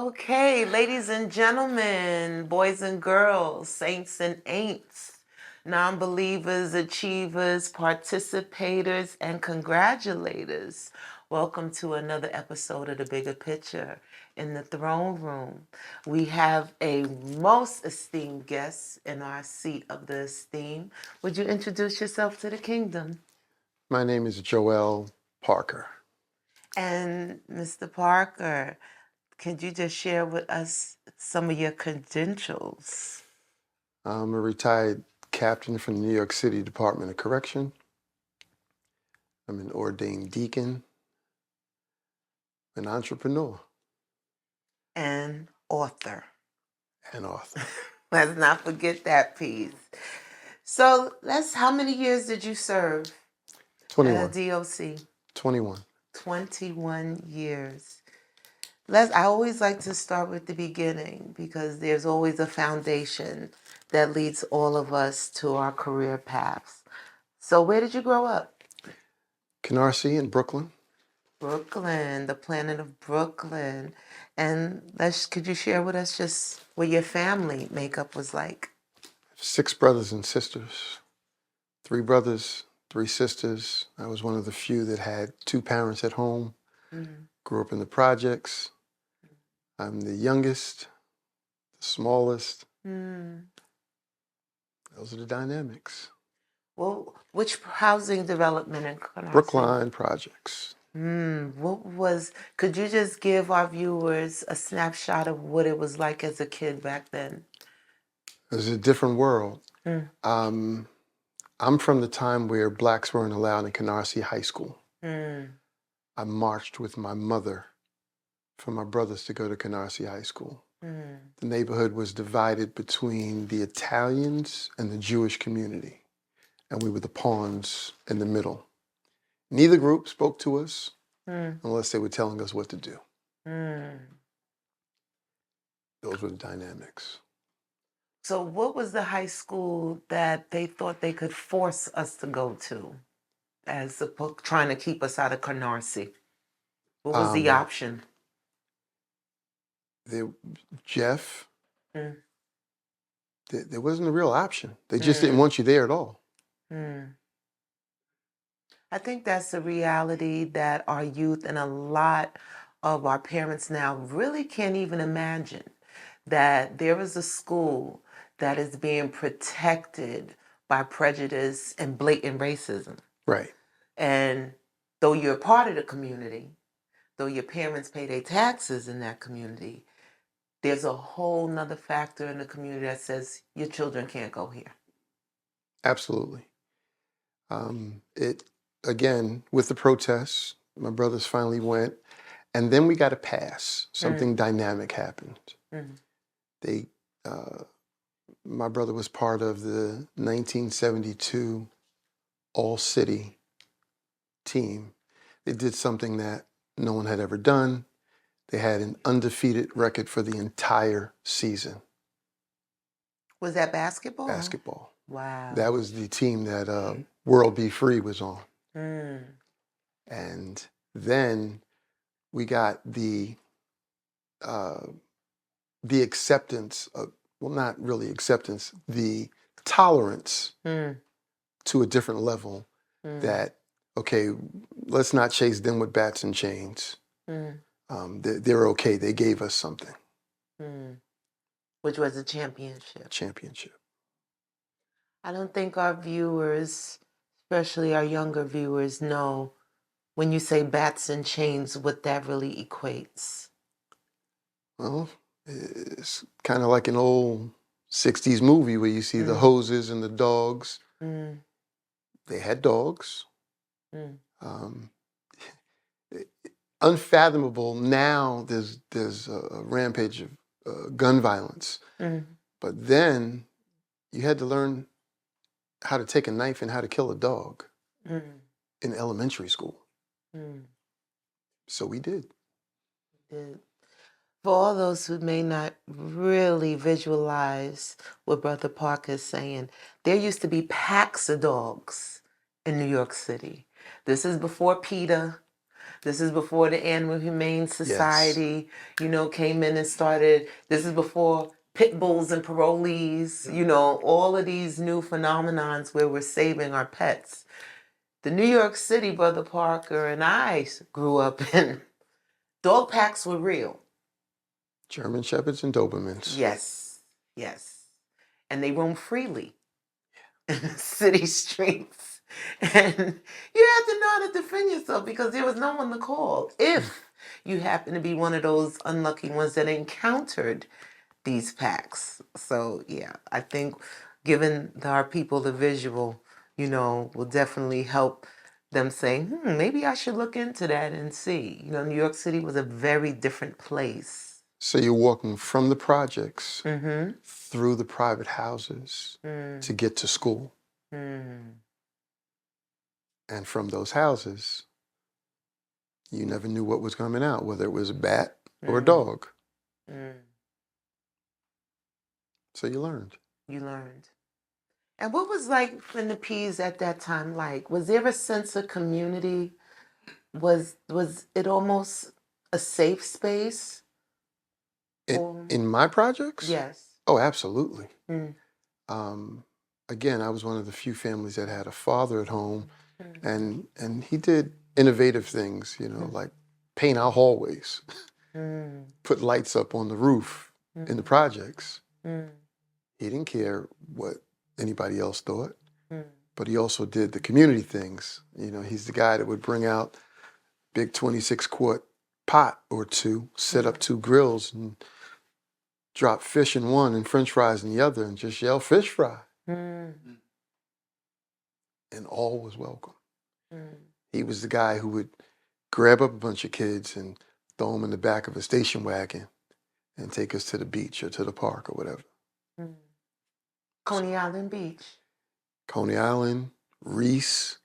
Okay, ladies and gentlemen, boys and girls, saints and ain'ts, non-believers, achievers, participators, and congratulators. Welcome to another episode of The Bigger Picture. In the throne room, we have a most esteemed guest in our seat of the esteem. Would you introduce yourself to the kingdom? My name is Joel Parker. And Mr. Parker, could you just share with us some of your credentials? I'm a retired captain from the New York City Department of Correction. I'm an ordained deacon, an entrepreneur, And author. and author. Let's not forget that piece. So how many years did you serve 21. at DOC? 21. 21 years. I always like to start with the beginning because there's always a foundation that leads all of us to our career paths. So where did you grow up? Canarsie in Brooklyn. Brooklyn, the planet of Brooklyn. And could you share with us just what your family makeup was like? 6 brothers and sisters. 3 brothers, 3 sisters. I was one of the few that had 2 parents at home. Mm-hmm. Grew up in the projects. I'm the youngest, the smallest. Mm. Those are the dynamics. Well, which housing development in Canarsie? Brookline projects. Could you just give our viewers a snapshot of what it was like as a kid back then? It was a different world. I'm from the time where blacks weren't allowed in Canarsie High School. I marched with my mother for my brothers to go to Canarsie High School. The neighborhood was divided between the Italians and the Jewish community, and we were the pawns in the middle. Neither group spoke to us unless they were telling us what to do. Those were the dynamics. So what was the high school that they thought they could force us to go to as trying to keep us out of Canarsie? What was the option? Jeff, there wasn't a real option. They just didn't want you there at all. I think that's the reality that our youth and a lot of our parents now really can't even imagine, that there is a school that is being protected by prejudice and blatant racism. Right. And though you're part of the community, though your parents pay their taxes in that community, there's a whole nother factor in the community that says your children can't go here. Absolutely. Again, with the protests, my brothers finally went, and then we got a pass. Something dynamic happened. My brother was part of the 1972 all-city team. They did something that no one had ever done. They had an undefeated record for the entire season. Was that basketball? Basketball. Wow. That was the team that World Be Free was on. And then we got the acceptance of, well, not really acceptance, the tolerance to a different level that, okay, let's not chase them with bats and chains. They're okay. They gave us something. Which was a championship. Championship. I don't think our viewers, especially our younger viewers, know when you say bats and chains, what that really equates. Well, it's kind of like an old 60s movie where you see the hoses and the dogs. They had dogs. Unfathomable. Now there's a rampage of gun violence. But then you had to learn how to take a knife and how to kill a dog in elementary school. So we did. For all those who may not really visualize what Brother Parker is saying, there used to be packs of dogs in New York City. This is before PETA. This is before the Animal Humane Yes. Society, came in and started. This is before pit bulls and parolees, all of these new phenomenons where we're saving our pets. The New York City, Brother Parker and I grew up in, dog packs were real. German Shepherds and Dobermans. Yes, yes. And they roam freely in the city streets. And you had to know how to defend yourself because there was no one to call if you happen to be one of those unlucky ones that encountered these packs. So, yeah, I think giving our people the visual, will definitely help them say, maybe I should look into that and see. New York City was a very different place. So you're walking from the projects Mm-hmm. through the private houses to get to school. Mm. And from those houses, you never knew what was coming out, whether it was a bat or a dog. Mm. So you learned. You learned. And what was like in the P's at that time like? Was there a sense of community? Was it almost a safe space? In my projects? Yes. Oh, absolutely. Mm. Again, I was one of the few families that had a father at home, and he did innovative things, like paint our hallways, put lights up on the roof in the projects. He didn't care what anybody else thought, but he also did the community things. He's the guy that would bring out big 26-quart pot or two, set up two grills, and drop fish in one and French fries in the other, and just yell fish fry. And all was welcome. He was the guy who would grab up a bunch of kids and throw them in the back of a station wagon and take us to the beach or to the park or whatever. Coney Island Beach. Coney Island, Reese.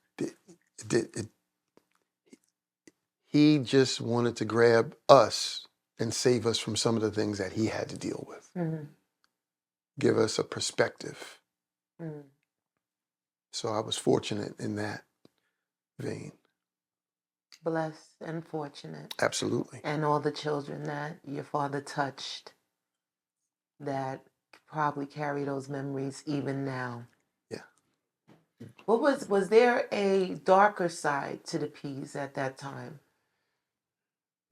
He just wanted to grab us and save us from some of the things that he had to deal with. Give us a perspective. So I was fortunate in that vein. Blessed and fortunate. Absolutely. And all the children that your father touched that probably carry those memories even now. Yeah. What was there a darker side to the P's at that time?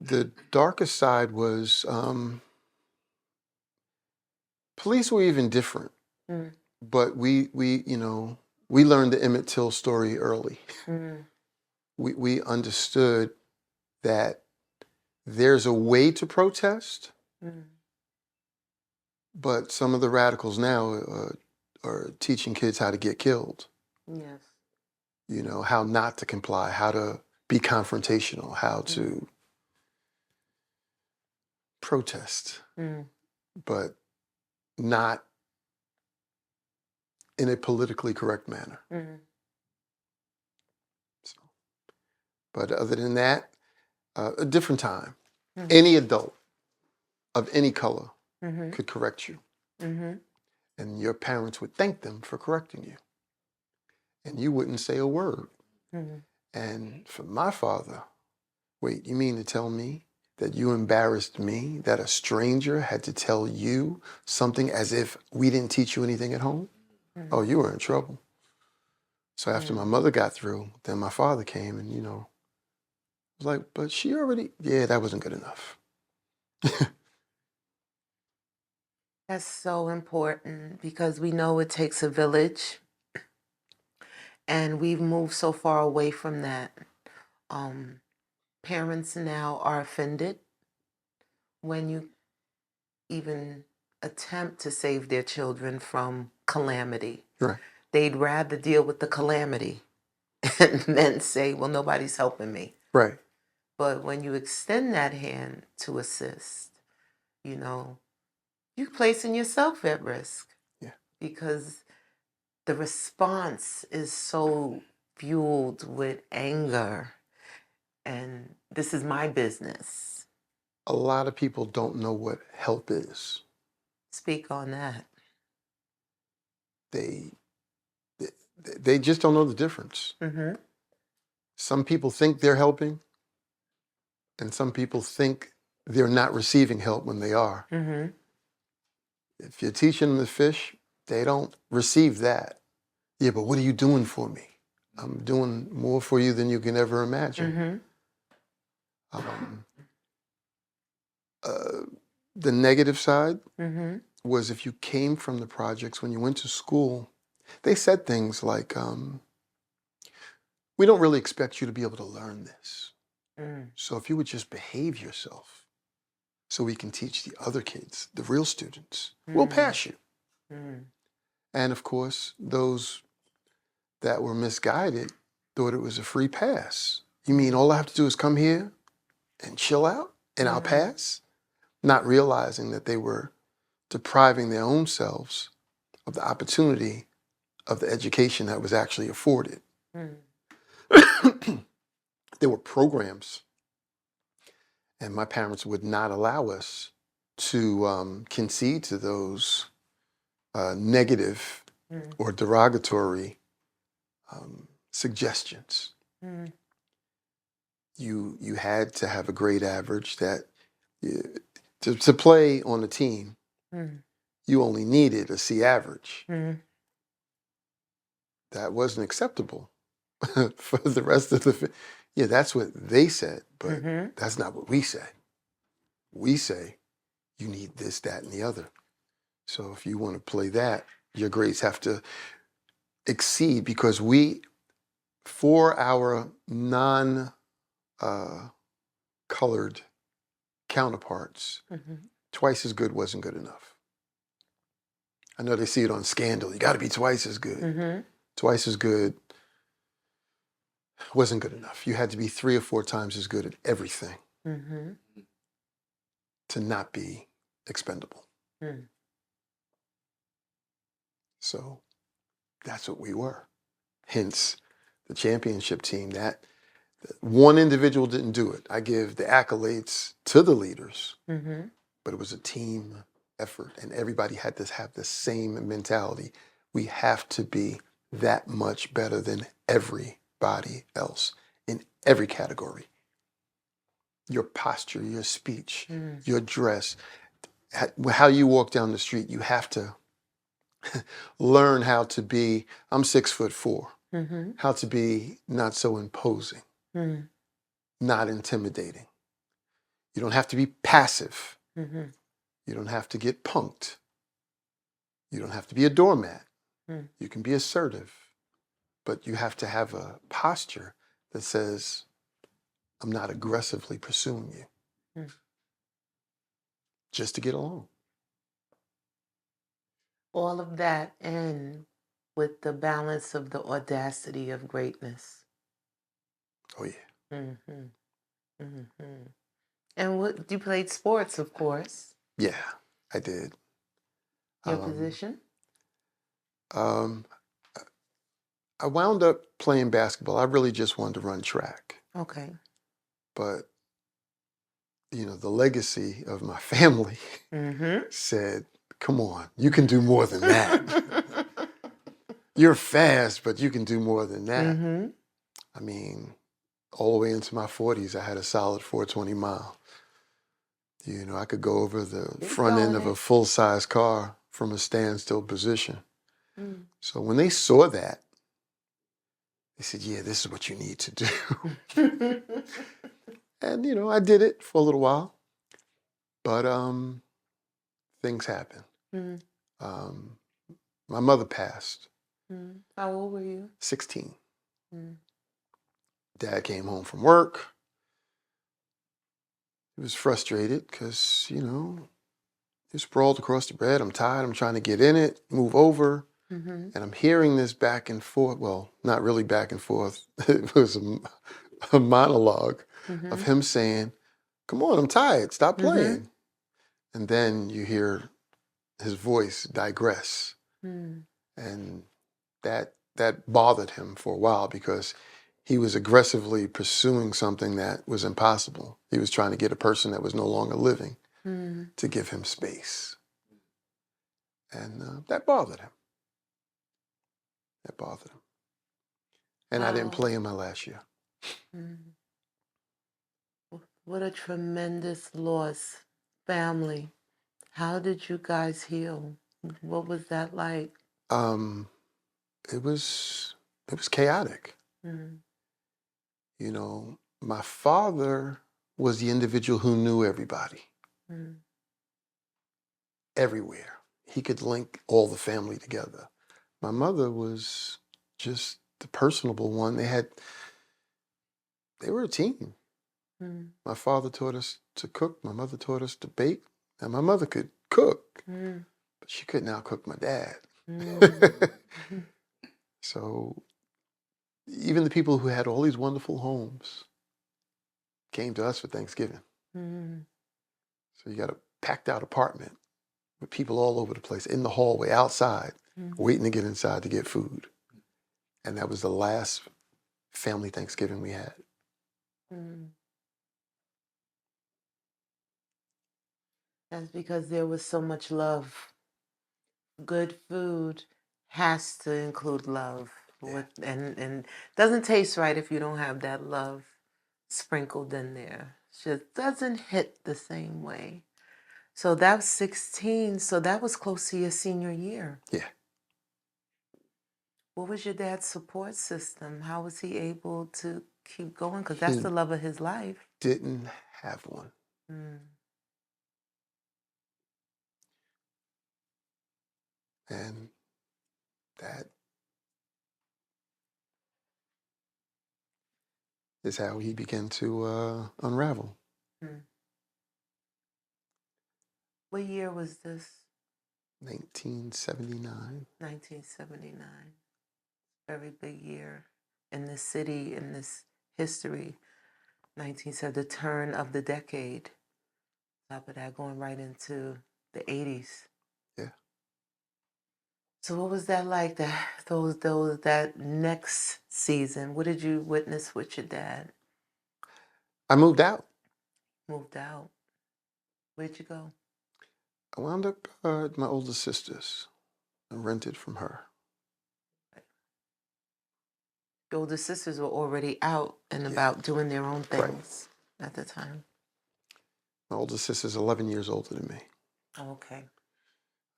The darkest side was police were even different, but we learned the Emmett Till story early. We understood that there's a way to protest, but some of the radicals now are teaching kids how to get killed. Yes. How not to comply, how to be confrontational, how to protest, but not in a politically correct manner. So, but other than that, a different time. Any adult of any color could correct you. And your parents would thank them for correcting you. And you wouldn't say a word. And for my father, wait, you mean to tell me that you embarrassed me, that a stranger had to tell you something as if we didn't teach you anything at home? Oh, you were in trouble. So after my mother got through, then my father came and, was like, but she already, yeah, that wasn't good enough. That's so important because we know it takes a village and we've moved so far away from that. Parents now are offended when you even attempt to save their children from calamity. Right. They'd rather deal with the calamity and then say, well, nobody's helping me. Right. But when you extend that hand to assist, you're placing yourself at risk. Yeah. Because the response is so fueled with anger. And this is my business. A lot of people don't know what help is. Speak on that. They just don't know the difference. Some people think they're helping, And some people think they're not receiving help when they are. Mm-hmm. If you're teaching them to fish, they don't receive that. Yeah, but what are you doing for me? I'm doing more for you than you can ever imagine. Mm-hmm. The negative side Mm-hmm. was if you came from the projects, when you went to school, they said things like, we don't really expect you to be able to learn this. Mm. So if you would just behave yourself so we can teach the other kids, the real students, we'll pass you. Mm. And of course, those that were misguided thought it was a free pass. You mean all I have to do is come here and chill out and I'll pass? Not realizing that they were depriving their own selves of the opportunity of the education that was actually afforded. Mm. There were programs, and my parents would not allow us to concede to those negative Mm. or derogatory suggestions. Mm. You had to have a grade average that to play on a team, Mm. you only needed a C average. Mm. That wasn't acceptable for the rest of the. Yeah, that's what they said, but that's not what we say. We say you need this, that, and the other. So if you want to play that, your grades have to exceed because for our non-colored counterparts, twice as good wasn't good enough. I know they see it on Scandal. You got to be twice as good. Twice as good wasn't good enough. You had to be 3 or 4 times as good at everything to not be expendable. Mm. So that's what we were. Hence the championship team. That one individual didn't do it. I give the accolades to the leaders, but it was a team effort, and everybody had to have the same mentality. We have to be that much better than everybody else in every category. Your posture, your speech, your dress, how you walk down the street, you have to learn how to be, I'm 6'4", how to be not so imposing, not intimidating. You don't have to be passive. You don't have to get punked. You don't have to be a doormat. You can be assertive, but you have to have a posture that says, I'm not aggressively pursuing you, just to get along. All of that, and with the balance of the audacity of greatness. Oh yeah. And what you played sports, of course. Yeah, I did. Your position? I wound up playing basketball. I really just wanted to run track. Okay. But, the legacy of my family said, come on, you can do more than that. You're fast, but you can do more than that. I mean, all the way into my 40s, I had a solid 420 mile. I could go over the front end of a full-size car from a standstill position. So when they saw that, they said, yeah, this is what you need to do. And, I did it for a little while. But things happen. My mother passed. How old were you? 16. Dad came home from work. He was frustrated because, he sprawled across the bed. I'm tired. I'm trying to get in it, move over. And I'm hearing this back and forth. Well, not really back and forth. It was a monologue of him saying, come on, I'm tired. Stop playing. And then you hear his voice digress. And that bothered him for a while because he was aggressively pursuing something that was impossible. He was trying to get a person that was no longer living to give him space. And that bothered him. That bothered him. And I didn't play in my last year. What a tremendous loss. Family, how did you guys heal? What was that like? Um, it was chaotic. Mm, You know, my father was the individual who knew everybody mm, everywhere. He could link all the family together. My mother was just the personable one. They were a team. mm, My father taught us to cook. My mother taught us to bake. And my mother could cook, mm, but she couldn't outcook my dad. mm, So even the people who had all these wonderful homes came to us for Thanksgiving. mm, So you got a packed out apartment with people all over the place, in the hallway, outside, mm, waiting to get inside to get food. And that was the last family Thanksgiving we had. mm. That's because there was so much love. Good food has to include love. Yeah. And doesn't taste right if you don't have that love sprinkled in there. Just doesn't hit the same way. So that was 16. So that was close to your senior year. Yeah. What was your dad's support system? How was he able to keep going? Because He that's the love of his life. didn't have one. Mm. And that is how he began to unravel. Mm. What year was this? 1979. 1979. Very big year in this city, in this history. 1970, the turn of the decade. Top of that, going right into the 80s. Yeah. So what was that like? That next season, what did you witness with your dad? I moved out. Moved out. Where'd you go? I wound up at my older sister's. I rented from her. Your older sisters were already out and Yeah. about doing their own Right. things at the time. My older sister's 11 years older than me. Oh, okay.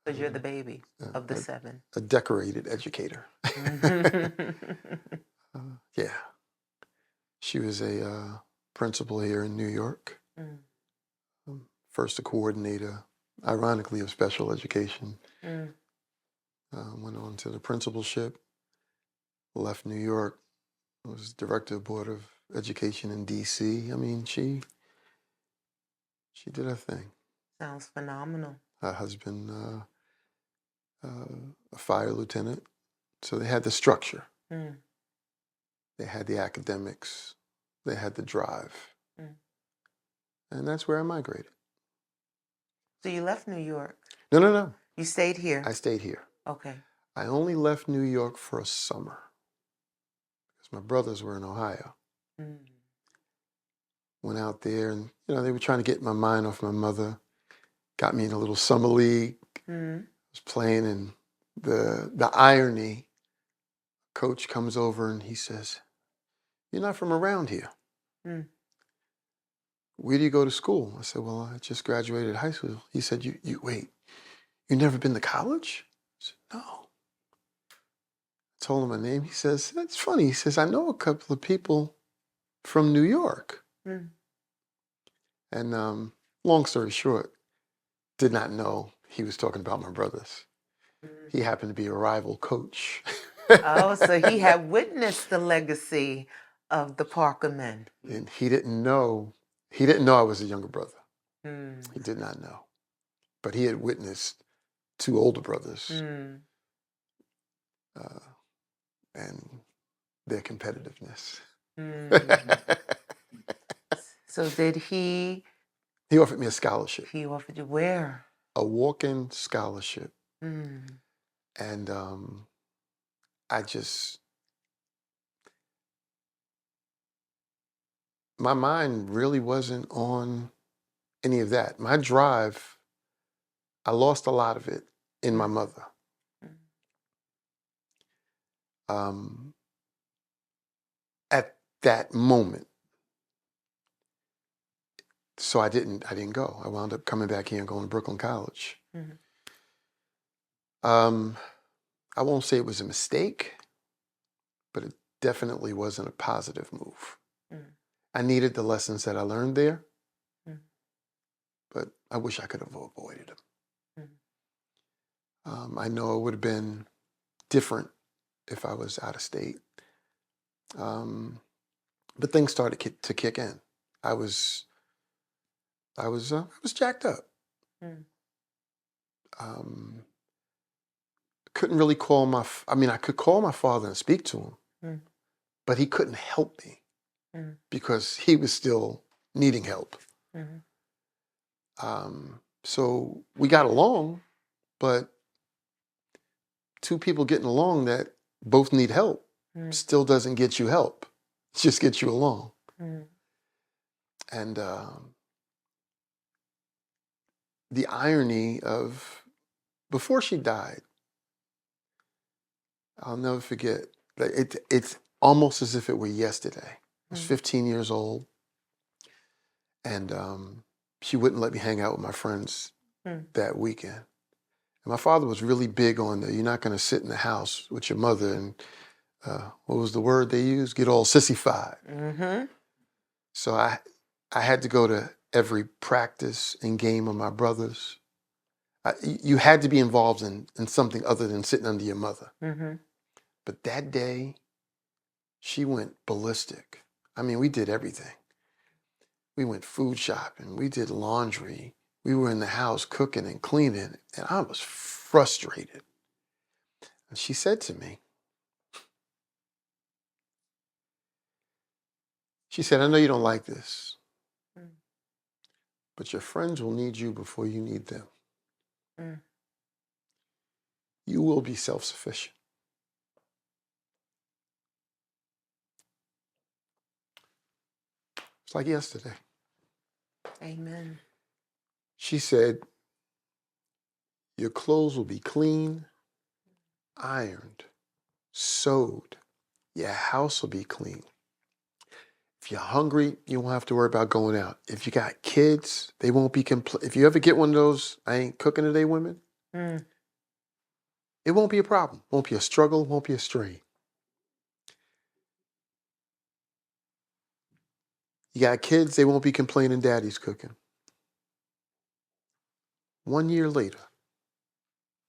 Because you're the baby of the a, 7. a decorated educator. Yeah. She was a principal here in New York. Mm, First a coordinator, ironically, of special education. mm, Went on to the principalship. Left New York. Was director of Board of Education in D.C. I mean, she did her thing. sounds phenomenal. Her husband, a fire lieutenant. So they had the structure. Mm, They had the academics. They had the drive. mm. And that's where I migrated. So you left New York. No. You stayed here. I stayed here. Okay. I only left New York for a summer because my brothers were in Ohio. Mm, Went out there and, they were trying to get my mind off my mother. Got me in a little summer league. mm, Was playing, and the irony, coach comes over and he says, "You're not from around here. mm. Where do you go to school?" I said, "Well, I just graduated high school." He said, "You wait, you never been to college?" I said, "No." I told him my name. He says, "That's funny." He says, "I know a couple of people from New York." Mm. And long story short, did not know he was talking about my brothers. He happened to be a rival coach. Oh, so he had witnessed the legacy of the Parker men. And he didn't know I was a younger brother. Mm, He did not know. But he had witnessed 2 older brothers mm. uh, and their competitiveness. Mm. So did he He offered me a scholarship, offered you where? a walk-in scholarship. Mm, And my mind really wasn't on any of that. My drive, I lost a lot of it in my mother. mm, At that moment, So I didn't go. I wound up coming back here and going to Brooklyn College. Mhm. I won't say it was a mistake, but it definitely wasn't a positive move. Mm. I needed the lessons that I learned there, Mm. but I wish I could have avoided them. Mm. I know it would have been different if I was out of state. But things started to kick in. I was jacked up. Mm. Um, couldn't really call I could call my father and speak to him, Mm. but he couldn't help me Mm. because he was still needing help. Mhm. So we got along, but two people getting along that both need help Mm. still doesn't get you help. It just gets you along. Mm. And the irony of before she died, I'll never forget. It's almost as if it were yesterday. I was 15 years old, and she wouldn't let me hang out with my friends that weekend. And my father was really big on you're not going to sit in the house with your mother and what was the word they used? Get all sissified. Mm-hmm. So I had to go to every practice and game of my brothers. You had to be involved in something other than sitting under your mother. Mm-hmm. But that day, she went ballistic. I mean, we did everything. We went food shopping. We did laundry. We were in the house cooking and cleaning, and I was frustrated. And she said to me, she said, I know you don't like this, but your friends will need you before you need them. Mm. You will be self-sufficient. It's like yesterday. Amen. She said, your clothes will be clean, ironed, sewed. Your house will be clean. If you're hungry, you won't have to worry about going out. If you got kids, they won't be if you ever get one of those, I ain't cooking today women, it won't be a problem. Won't be a struggle, won't be a strain. You got kids, they won't be complaining daddy's cooking. 1 year later,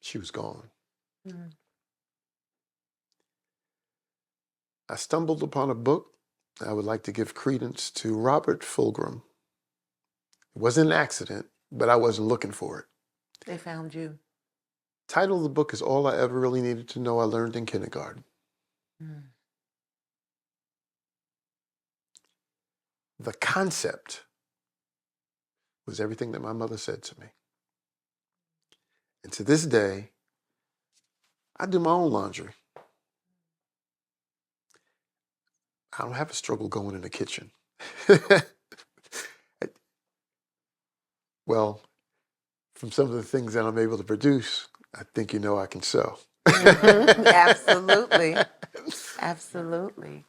she was gone. Mm. I stumbled upon a book I would like to give credence to Robert Fulghum. It wasn't an accident, but I wasn't looking for it. They found you. Title of the book is All I Ever Really Needed to Know I Learned in Kindergarten. Mm. The concept was everything that my mother said to me. And to this day, I do my own laundry. I don't have a struggle going in the kitchen. Well, from some of the things that I'm able to produce, I think you know I can sew. Mm-hmm. Absolutely. Absolutely.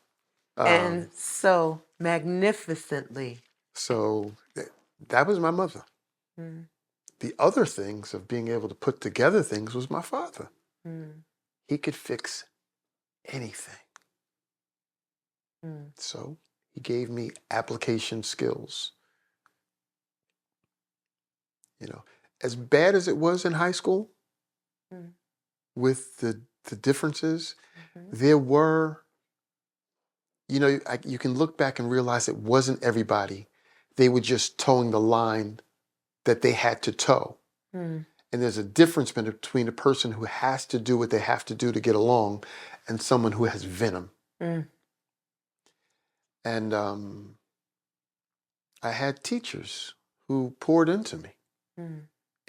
And so magnificently. So that was my mother. Mm. The other things of being able to put together things was my father. Mm. He could fix anything. Mm. So he gave me application skills. You know, as bad as it was in high school, with the differences, there were, you can look back and realize it wasn't everybody. They were just towing the line that they had to tow. Mm. And there's a difference between a person who has to do what they have to do to get along and someone who has venom. Mm. And I had teachers who poured into me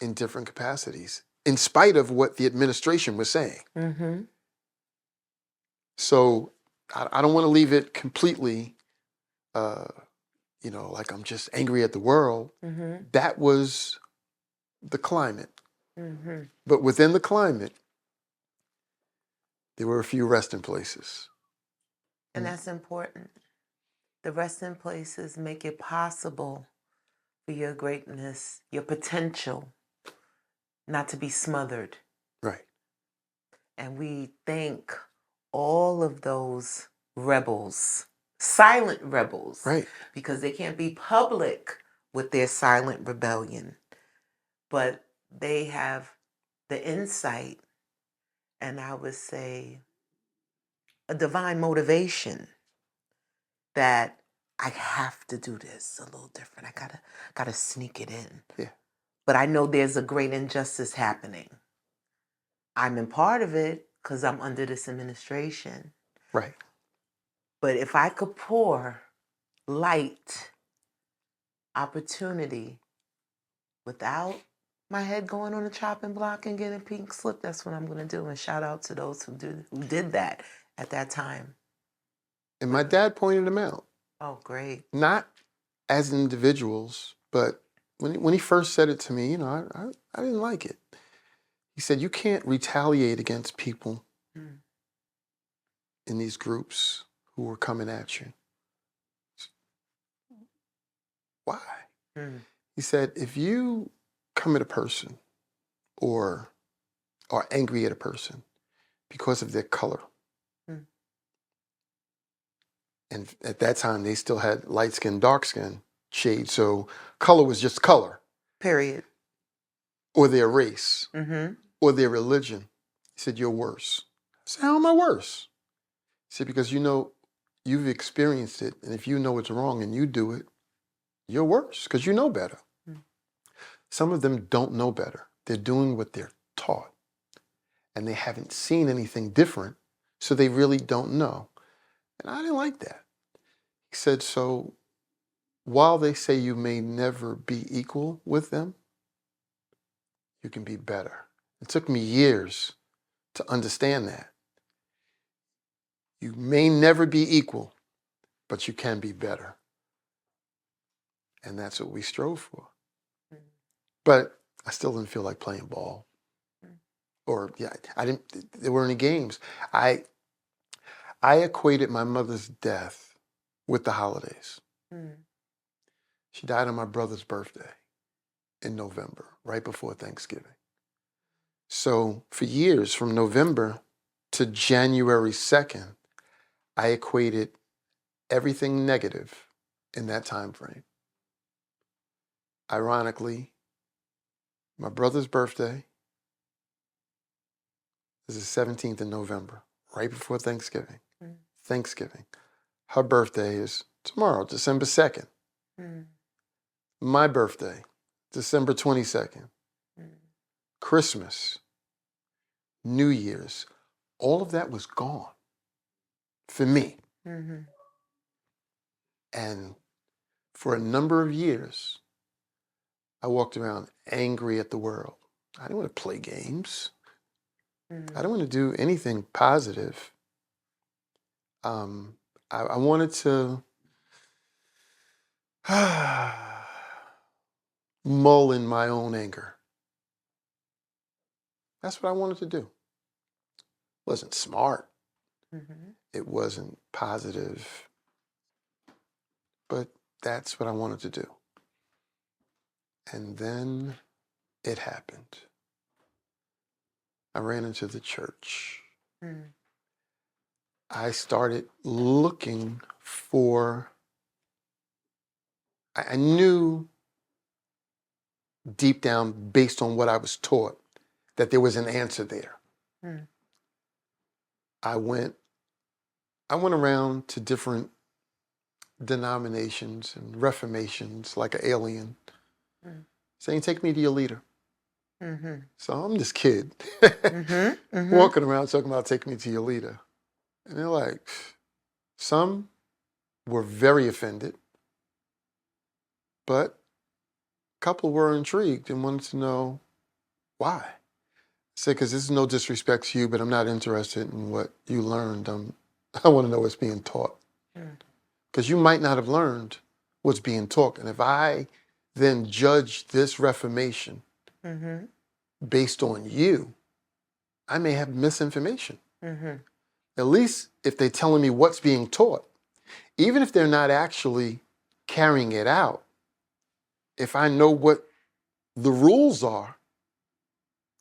in different capacities, in spite of what the administration was saying. Mm-hmm. So I don't want to leave it completely, like I'm just angry at the world. Mm-hmm. That was the climate. Mm-hmm. But within the climate, there were a few resting places. And that's important. The resting places make it possible for your greatness, your potential, not to be smothered. Right. And we thank all of those rebels, silent rebels, Right. because they can't be public with their silent rebellion, but they have the insight, and I would say a divine motivation that I have to do this a little different. I gotta sneak it in. Yeah. But I know there's a great injustice happening. I'm in part of it because I'm under this administration. Right. But if I could pour light, opportunity, without my head going on the chopping block and getting pink slip, that's what I'm going to do. And shout out to those who did that at that time. And my dad pointed them out. Oh, great. Not as individuals, but when he first said it to me, I didn't like it. He said, you can't retaliate against people in these groups who are coming at you. Why? He said, if you come at a person or are angry at a person because of their color, and at that time they still had light skin, dark skin shade, so color was just color. Period. Or their race, or their religion. He said, you're worse. I said, how am I worse? He said, because you've experienced it, and if you know it's wrong and you do it, you're worse, because you know better. Some of them don't know better. They're doing what they're taught, and they haven't seen anything different, so they really don't know. And I didn't like that. He said, so while they say you may never be equal with them, you can be better. It took me years to understand that. You may never be equal, but you can be better. And that's what we strove for. But I still didn't feel like playing ball. Or, there weren't any games. I equated my mother's death with the holidays. She died on my brother's birthday in November, right before Thanksgiving. So for years, from November to January 2nd, I equated everything negative in that time frame. Ironically, my brother's birthday is the 17th of November, right before Thanksgiving. Thanksgiving. Her birthday is tomorrow, December 2nd. My birthday, December 22nd. Christmas, New Year's, all of that was gone for me. And for a number of years, I walked around angry at the world. I didn't want to play games. I didn't want to do anything positive. I wanted to mull in my own anger. That's what I wanted to do. It wasn't smart. It wasn't positive. But that's what I wanted to do. And then it happened. I ran into the church. I started looking for, I knew deep down, based on what I was taught, that there was an answer there. I went around to different denominations and reformations like an alien, saying, take me to your leader. So I'm this kid walking around talking about take me to your leader. And they're like, some were very offended, but a couple were intrigued and wanted to know why. I said, because this is no disrespect to you, but I'm not interested in what you learned. I want to know what's being taught. Because you might not have learned what's being taught. And if I then judge this reformation based on you, I may have misinformation. At least if they're telling me what's being taught, even if they're not actually carrying it out, if I know what the rules are,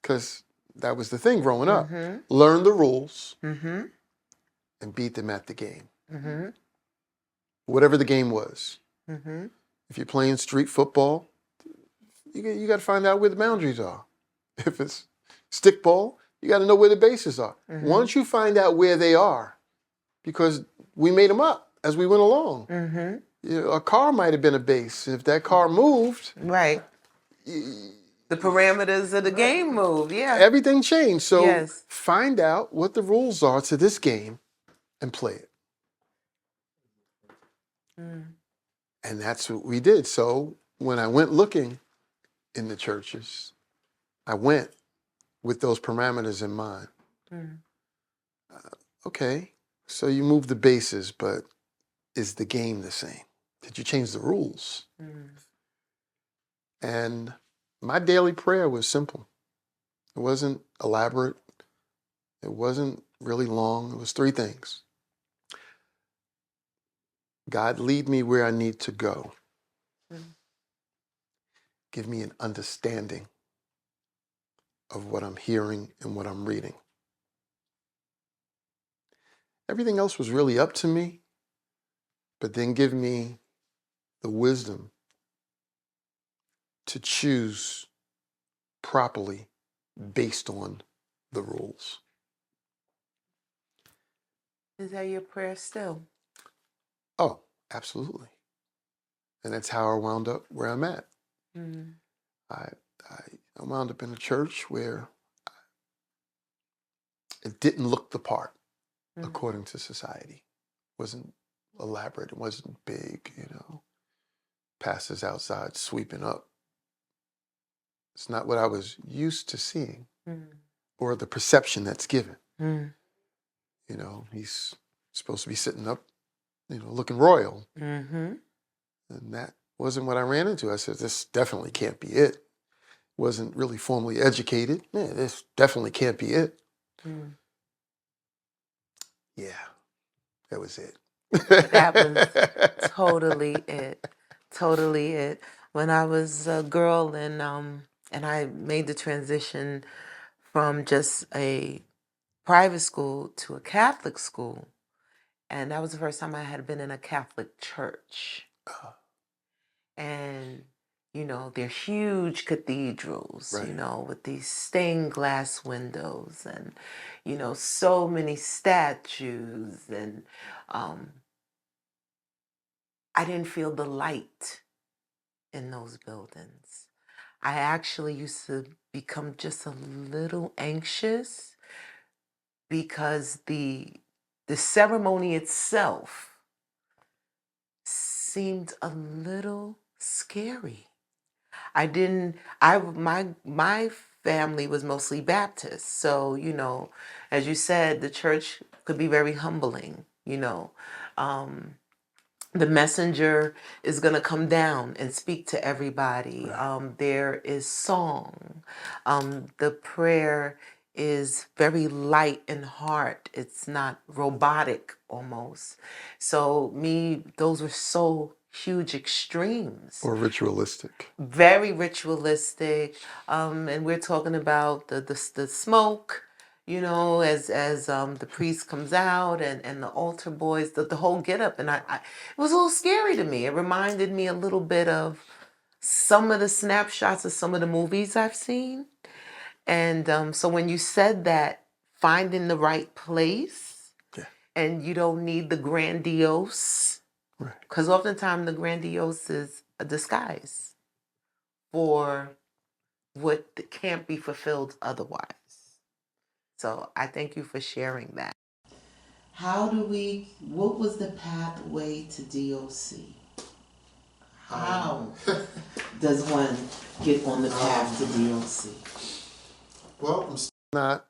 because that was the thing growing up, learn the rules and beat them at the game. Whatever the game was. If you're playing street football, you got to find out where the boundaries are. If it's stickball, you got to know where the bases are. Once you find out where they are, because we made them up as we went along. You know, a car might have been a base. If that car moved, Right. The parameters of the game move, yeah. Everything changed. So yes. Find out what the rules are to this game and play it. And that's what we did. So when I went looking in the churches, I went with those parameters in mind. Okay, so you move the bases, but is the game the same? Did you change the rules? And my daily prayer was simple. It wasn't elaborate. It wasn't really long. It was 3 things. God, lead me where I need to go. Give me an understanding of what I'm hearing and what I'm reading. Everything else was really up to me, but then give me the wisdom to choose properly based on the rules. Is that your prayer still? Oh, absolutely. And that's how I wound up where I'm at. I wound up in a church where it didn't look the part according to society. It wasn't elaborate. It wasn't big, you know. Pastors outside sweeping up. It's not what I was used to seeing or the perception that's given. You know, he's supposed to be sitting up, you know, looking royal. And that wasn't what I ran into. I said, this definitely can't be it. Wasn't really formally educated. Yeah, this definitely can't be it. Yeah, that was it. That was totally it. Totally it. When I was a girl and I made the transition from just a private school to a Catholic school, and that was the first time I had been in a Catholic church. And you know, they're huge cathedrals, Right. you know, with these stained glass windows and, you know, so many statues. And I didn't feel the light in those buildings. I actually used to become just a little anxious because the ceremony itself seemed a little scary. My family was mostly Baptist. So, you know, as you said, the church could be very humbling, you know. The messenger is going to come down and speak to everybody. There is song. The prayer is very light in heart. It's not robotic almost. So those were so huge extremes. Or ritualistic. Very ritualistic. And we're talking about the smoke, you know, as the priest comes out and the altar boys, the whole get up. And it was a little scary to me. It reminded me a little bit of some of the snapshots of some of the movies I've seen. And so when you said that, finding the right place, and you don't need the grandiose, because oftentimes the grandiose is a disguise for what can't be fulfilled otherwise. So I thank you for sharing that. What was the pathway to DOC? How does one get on the path to DOC? Well, I'm still not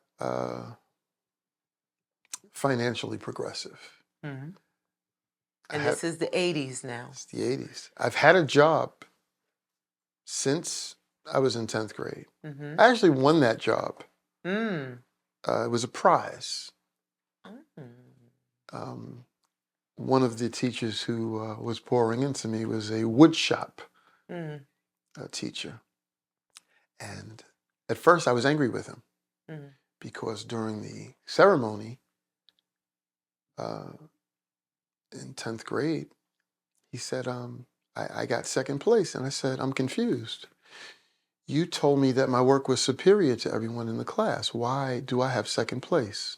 financially progressive. And this is the 80s now. It's the 80s. I've had a job since I was in 10th grade. I actually won that job. It was a prize. One of the teachers who was pouring into me was a wood shop teacher. And at first I was angry with him Mm. because during the ceremony in 10th grade, he said, I got second place. And I said, I'm confused. You told me that my work was superior to everyone in the class. Why do I have second place?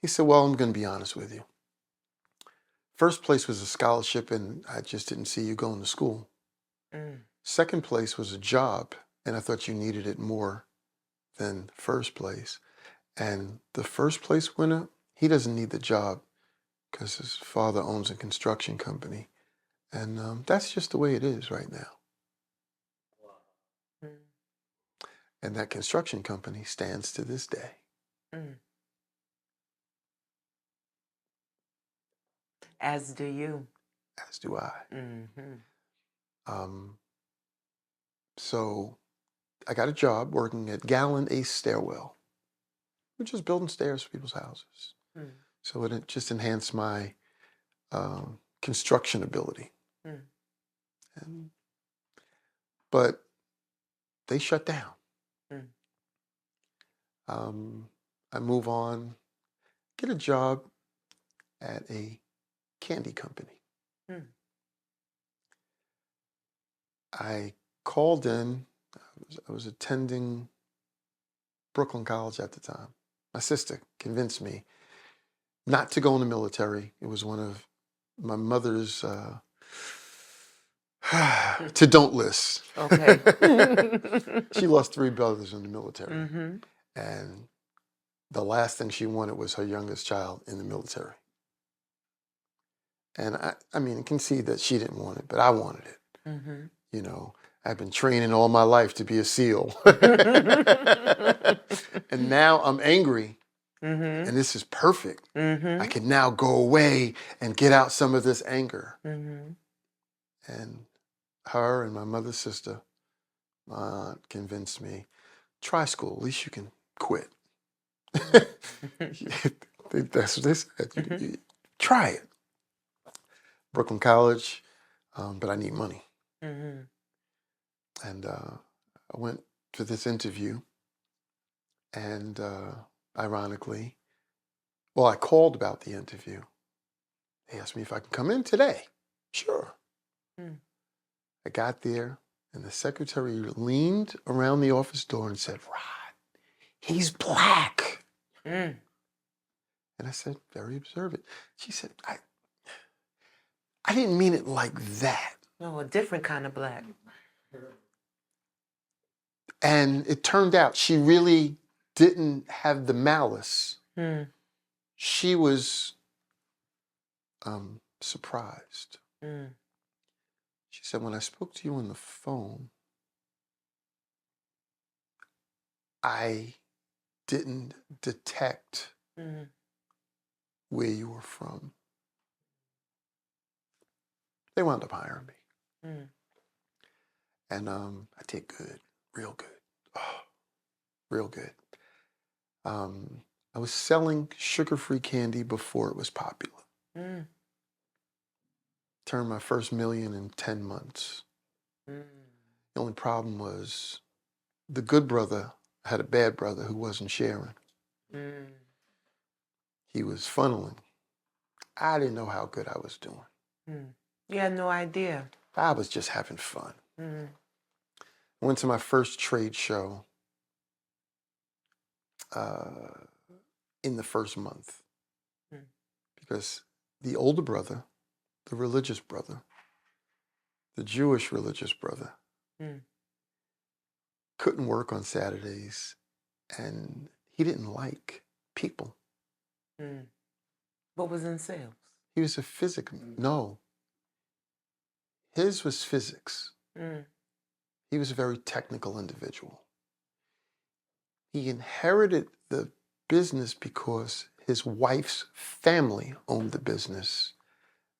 He said, well, I'm going to be honest with you. First place was a scholarship, and I just didn't see you going to school. Mm. Second place was a job, and I thought you needed it more than first place. And the first place winner, he doesn't need the job because his father owns a construction company. And that's just the way it is right now. Mm. And that construction company stands to this day. Mm. As do you. As do I. Mm-hmm. So I got a job working at Gallon Ace Stairwell, which is building stairs for people's houses. Mm. So it just enhanced my construction ability. Mm. But they shut down. Mm. I move on, get a job at a candy company. Mm. I called in. I was attending Brooklyn College at the time. My sister convinced me not to go in the military. It was one of my mother's to don't list. Okay. She lost 3 brothers in the military. Mm-hmm. And the last thing she wanted was her youngest child in the military. And I mean, I can see that she didn't want it, but I wanted it. Mm-hmm. You know, I've been training all my life to be a SEAL. And now I'm angry. Mm-hmm. And this is perfect. Mm-hmm. I can now go away and get out some of this anger. Mm-hmm. And her and my mother's sister convinced me, try school, at least you can quit. That's what they said. Try it. Brooklyn College, but I need money. Mm-hmm. And I went to this interview, and ironically, well, I called about the interview. They asked me if I could come in today. Sure. Mm. I got there, and the secretary leaned around the office door and said, Rod, he's black. Mm. And I said, very observant. She said, I didn't mean it like that. No, a different kind of black. And it turned out she really didn't have the malice. Mm. She was surprised. Mm. She said, when I spoke to you on the phone, I didn't detect where you were from. They wound up hiring me. Mm. And I did good, real good. Oh, real good. I was selling sugar-free candy before it was popular. Mm. Turned my first million in 10 months. Mm. The only problem was the good brother had a bad brother who wasn't sharing. Mm. He was funneling. I didn't know how good I was doing. Mm. You had no idea. I was just having fun. Mm. I went to my first trade show in the first month because the older brother, the religious brother, the Jewish religious brother, couldn't work on Saturdays, and he didn't like people. What was in sales? He was a physics. No. His was physics. He was a very technical individual. He inherited the business because his wife's family owned the business,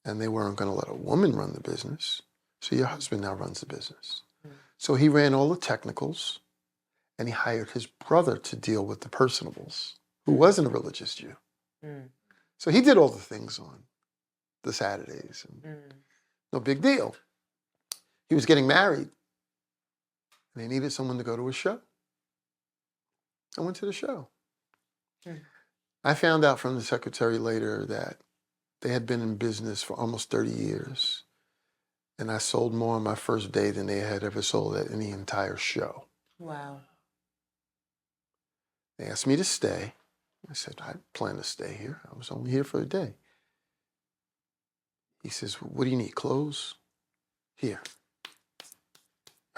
and they weren't going to let a woman run the business. So your husband now runs the business. So he ran all the technicals, and he hired his brother to deal with the personables, who wasn't a religious Jew. So he did all the things on the Saturdays. And no big deal. He was getting married and they needed someone to go to a show. I went to the show. Mm. I found out from the secretary later that they had been in business for almost 30 years. And I sold more on my first day than they had ever sold at any entire show. Wow. They asked me to stay. I said, I plan to stay here. I was only here for a day. He says, what do you need? Clothes? Here.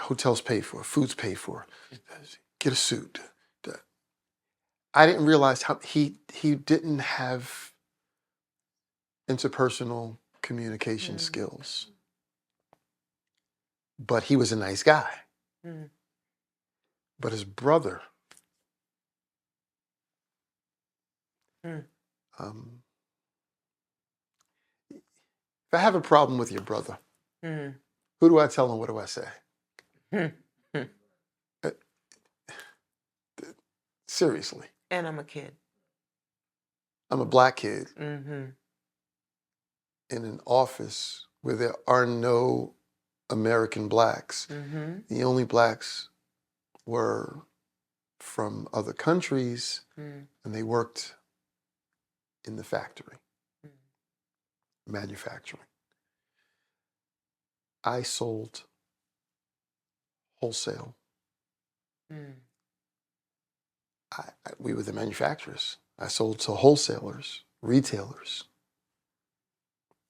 Hotel's paid for. Food's paid for. Get a suit. I didn't realize how he didn't have interpersonal communication skills. But he was a nice guy. Mm. But his brother, Mm. If I have a problem with your brother, Mm. who do I tell and what do I say? Mm. Seriously. And I'm a kid. I'm a black kid Mm-hmm. in an office where there are no American blacks. Mm-hmm. The only blacks were from other countries, and they worked in the factory, manufacturing. I sold wholesale. We were the manufacturers. I sold to wholesalers, retailers.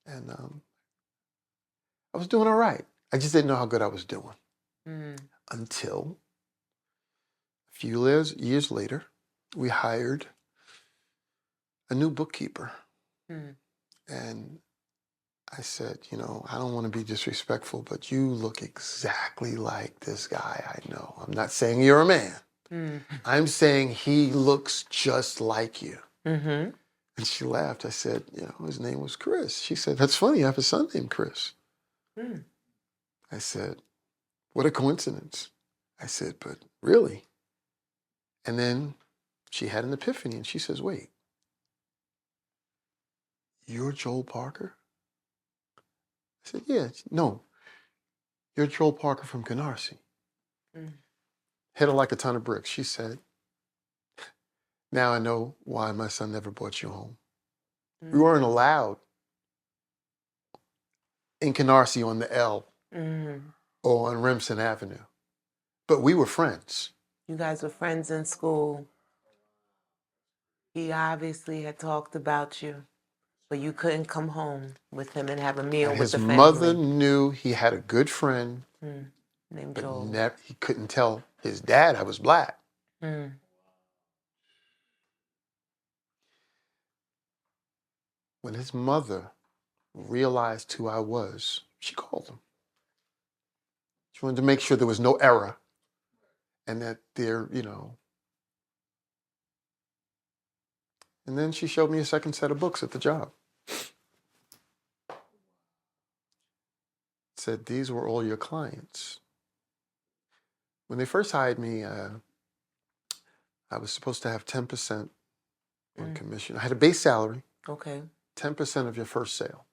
And I was doing all right. I just didn't know how good I was doing. Until a few years later, we hired a new bookkeeper. And I said, you know, I don't want to be disrespectful, but you look exactly like this guy I know. I'm not saying you're a man. I'm saying he looks just like you. Mm-hmm. And she laughed. I said, you know, his name was Chris. She said, that's funny. I have a son named Chris. I said, what a coincidence. I said, but really? And then she had an epiphany and she says, wait, you're Joel Parker? I said, yeah. No, you're Joel Parker from Canarsie. Hit her like a ton of bricks. She said, now I know why my son never brought you home. We weren't allowed in Canarsie on the L or on Remsen Avenue, but we were friends. You guys were friends in school. He obviously had talked about you, but you couldn't come home with him and have a meal And with his the family. mother knew he had a good friend, Named but Joel. he couldn't tell his dad I was black. When his mother realized who I was, she called him. She wanted to make sure there was no error and that there, you know. And then she showed me a second set of books at the job. Said, these were all your clients. When they first hired me, I was supposed to have 10% on commission. I had a base salary. Okay. 10% of your first sale.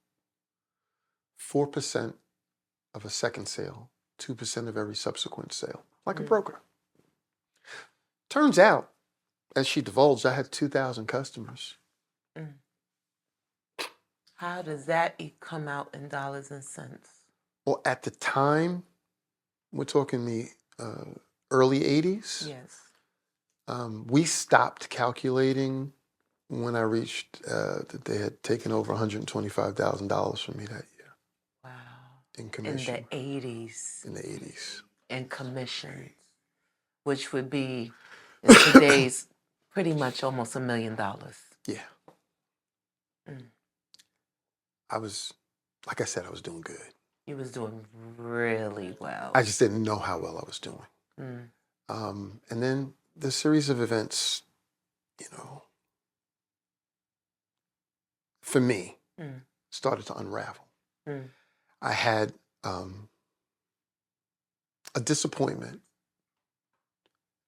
4% of a second sale. 2% of every subsequent sale. Like a broker. Turns out, as she divulged, I had 2,000 customers. How does that come out in dollars and cents? Well, at the time, we're talking the early 80s. Yes. We stopped calculating when I reached that they had taken over $125,000 from me that year. Wow. In commission. In the 80s. In the 80s. In commissions, which would be in today's pretty much almost $1 million. Yeah. I was, like I said, I was doing good. You was doing really well. I just didn't know how well I was doing. And then the series of events, you know, for me, started to unravel. I had a disappointment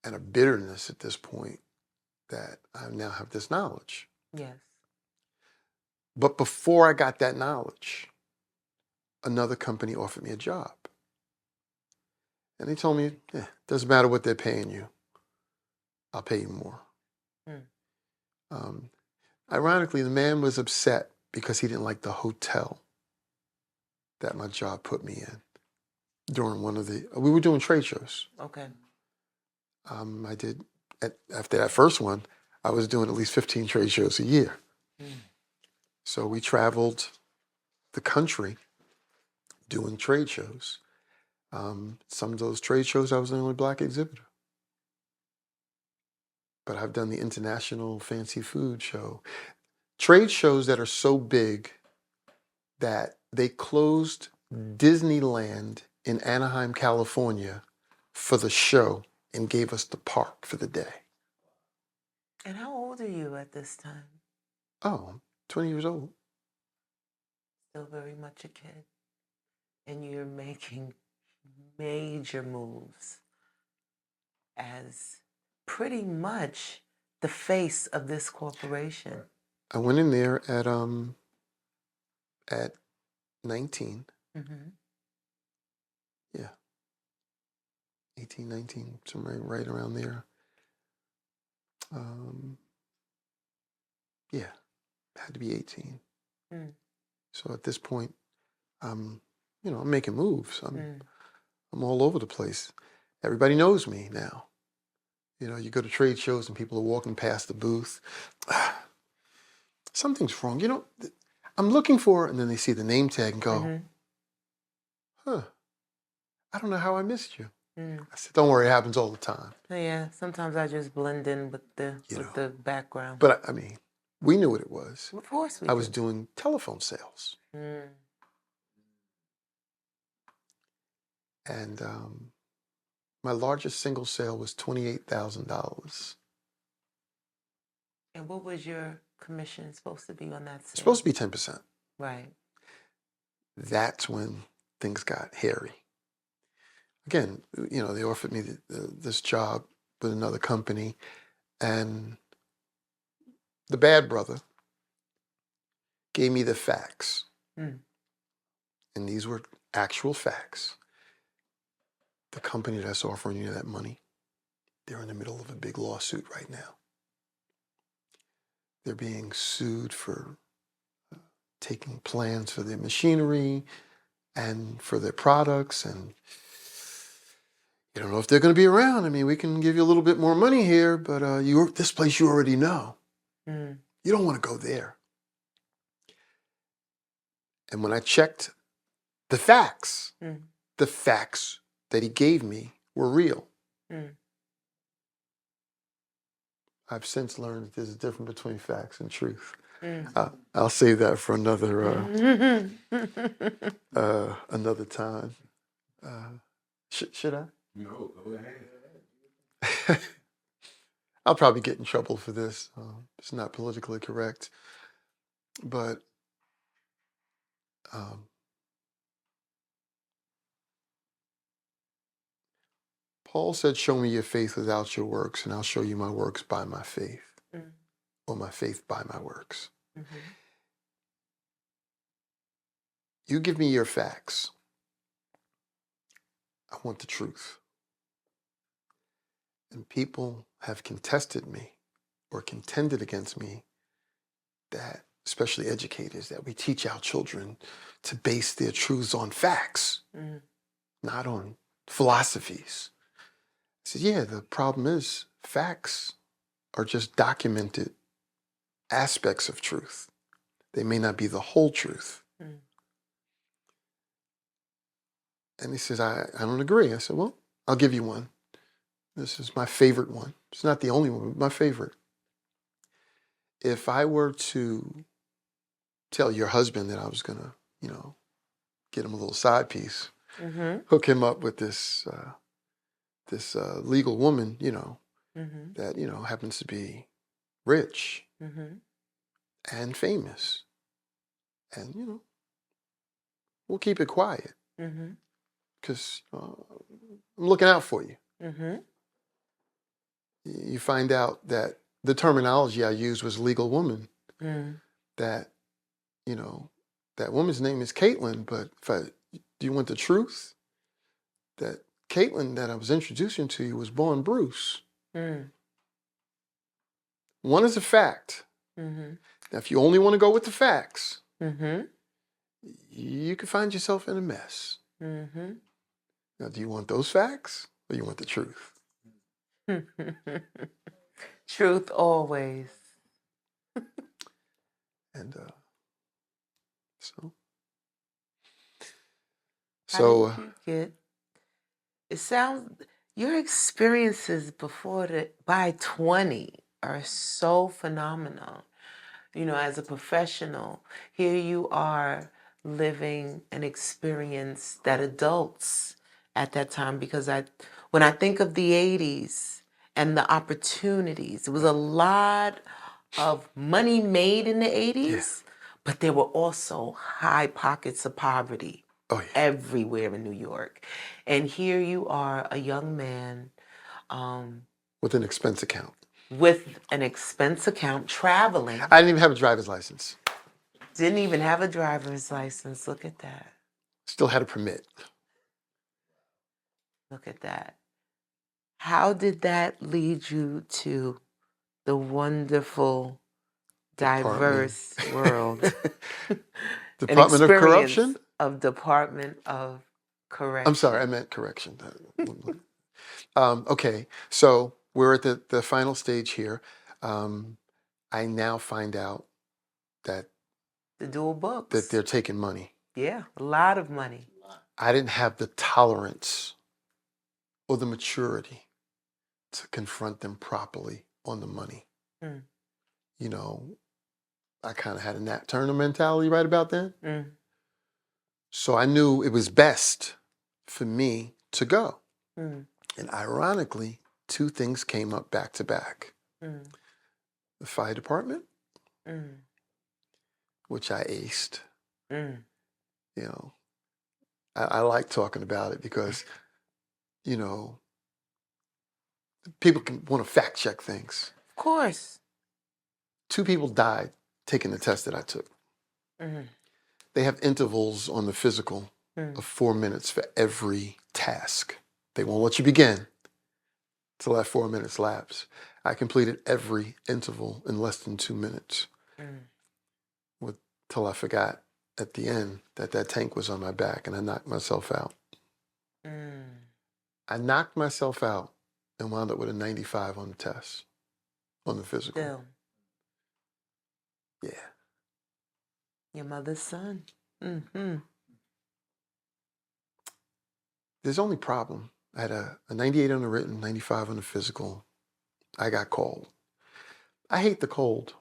and a bitterness at this point that I now have this knowledge. Yes. But before I got that knowledge, another company offered me a job. And they told me, doesn't matter what they're paying you. I'll pay you more. Mm. Ironically, the man was upset because he didn't like the hotel that my job put me in during we were doing trade shows. Okay. I did, after that first one, I was doing at least 15 trade shows a year. Mm. So we traveled the country doing trade shows. Some of those trade shows, I was the only Black exhibitor. But I've done the International Fancy Food Show. Trade shows that are so big that they closed Disneyland in Anaheim, California for the show and gave us the park for the day. And how old are you at this time? Oh, 20 years old. Still very much a kid. And you're making major moves as pretty much the face of this corporation. I went in there at 19. Mm-hmm. Yeah. 18, 19, somewhere right around there. Yeah, had to be 18. Mm. So at this point, I'm making moves. I'm all over the place. Everybody knows me now. You go to trade shows and people are walking past the booth. Something's wrong. I'm looking for, and then they see the name tag and go, huh, I don't know how I missed you. Mm. I said, don't worry, it happens all the time. Yeah, sometimes I just blend in with the background. But we knew what it was. Of course we I was do. doing telephone sales. Mm. And my largest single sale was $28,000. And what was your commission supposed to be on that sale? It's supposed to be 10%. Right. That's when things got hairy. Again, they offered me this job with another company, and the bad brother gave me the facts. Mm. And these were actual facts. The company that's offering you that money, they're in the middle of a big lawsuit right now. They're being sued for taking plans for their machinery and for their products, and you don't know if they're going to be around. I mean, we can give you a little bit more money here, but this place you already know. Mm. You don't want to go there. And when I checked the facts that he gave me were real. Mm. I've since learned that there's a difference between facts and truth. Mm. I'll save that for another time. Should I? No, go ahead. I'll probably get in trouble for this. It's not politically correct. But Paul said, show me your faith without your works, and I'll show you my works by my faith, or my faith by my works. Mm-hmm. You give me your facts. I want the truth. And people have contested me or contended against me that, especially educators, that we teach our children to base their truths on facts, not on philosophies. I said, yeah, the problem is facts are just documented aspects of truth. They may not be the whole truth. Mm. And he says, I don't agree. I said, well, I'll give you one. This is my favorite one. It's not the only one, but my favorite. If I were to tell your husband that I was going to, get him a little side piece, hook him up with this legal woman, that, happens to be rich and famous. And, we'll keep it quiet because I'm looking out for you. You find out that the terminology I used was legal woman, that, that woman's name is Caitlin, but do you want the truth? That Caitlin that I was introducing to you was born Bruce. Mm. One is a fact. Mm-hmm. Now, if you only want to go with the facts, Mm-hmm. you can find yourself in a mess. Mm-hmm. Now, do you want those facts or you want the truth? Truth always. And so, How did you get? It sounds your experiences by 20 are so phenomenal. You know, as a professional, here you are living an experience that adults at that time, because when I think of the 80s and the opportunities, it was a lot of money made in the 80s, but there were also high pockets of poverty everywhere in New York. And here you are, a young man with an expense account. With an expense account, traveling. I didn't even have a driver's license. Didn't even have a driver's license. Look at that. Still had a permit. Look at that. How did that lead you to the wonderful, diverse world? Department of Corruption? Department of Correction. I'm sorry, I meant correction. Okay, so we're at the final stage here. I now find out that the dual books. That they're taking money. Yeah, a lot of money. I didn't have the tolerance or the maturity to confront them properly on the money. Mm. You know, I kind of had a Nat Turner mentality right about then. Mm. So I knew it was best for me to go. Mm. And ironically, two things came up back to back. Mm. The fire department, which I aced. Mm. You know, I like talking about it because, you know, people can want to fact check things. Of course. 2 people died taking the test that I took. They have intervals on the physical of 4 minutes for every task. They won't let you begin till that 4 minutes lapse. I completed every interval in less than 2 minutes. Till I forgot at the end that tank was on my back and I knocked myself out. I knocked myself out and wound up with a 95 on the test, on the physical. Still. Yeah. Your mother's son. There's only problem. I had a 98 on the written, 95 on the physical. I got cold. I hate the cold.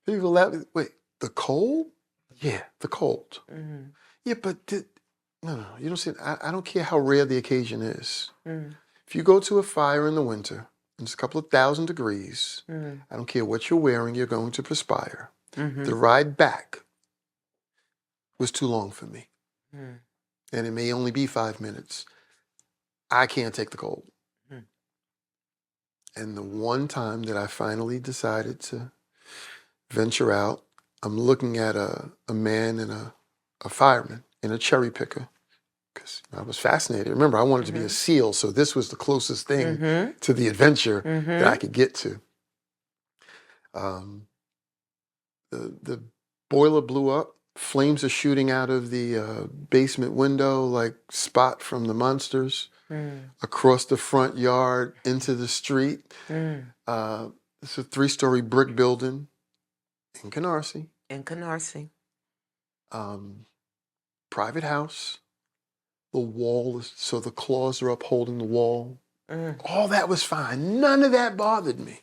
People laugh. Wait, the cold? Yeah, the cold. Yeah, but no, you don't see it. I don't care how rare the occasion is. If you go to a fire in the winter, it's a couple of 1,000 degrees. I don't care what you're wearing, you're going to perspire. The ride back was too long for me. And it may only be 5 minutes. I can't take the cold. And the one time that I finally decided to venture out, I'm looking at a man and a fireman in a cherry picker because I was fascinated. Remember, I wanted to be a SEAL, so this was the closest thing to the adventure that I could get to. The boiler blew up. Flames are shooting out of the basement window like Spot from the Monsters. Across the front yard into the street. It's a 3-story brick building in Canarsie. Private house. The wall is, so the claws are up holding the wall. All that was fine. None of that bothered me.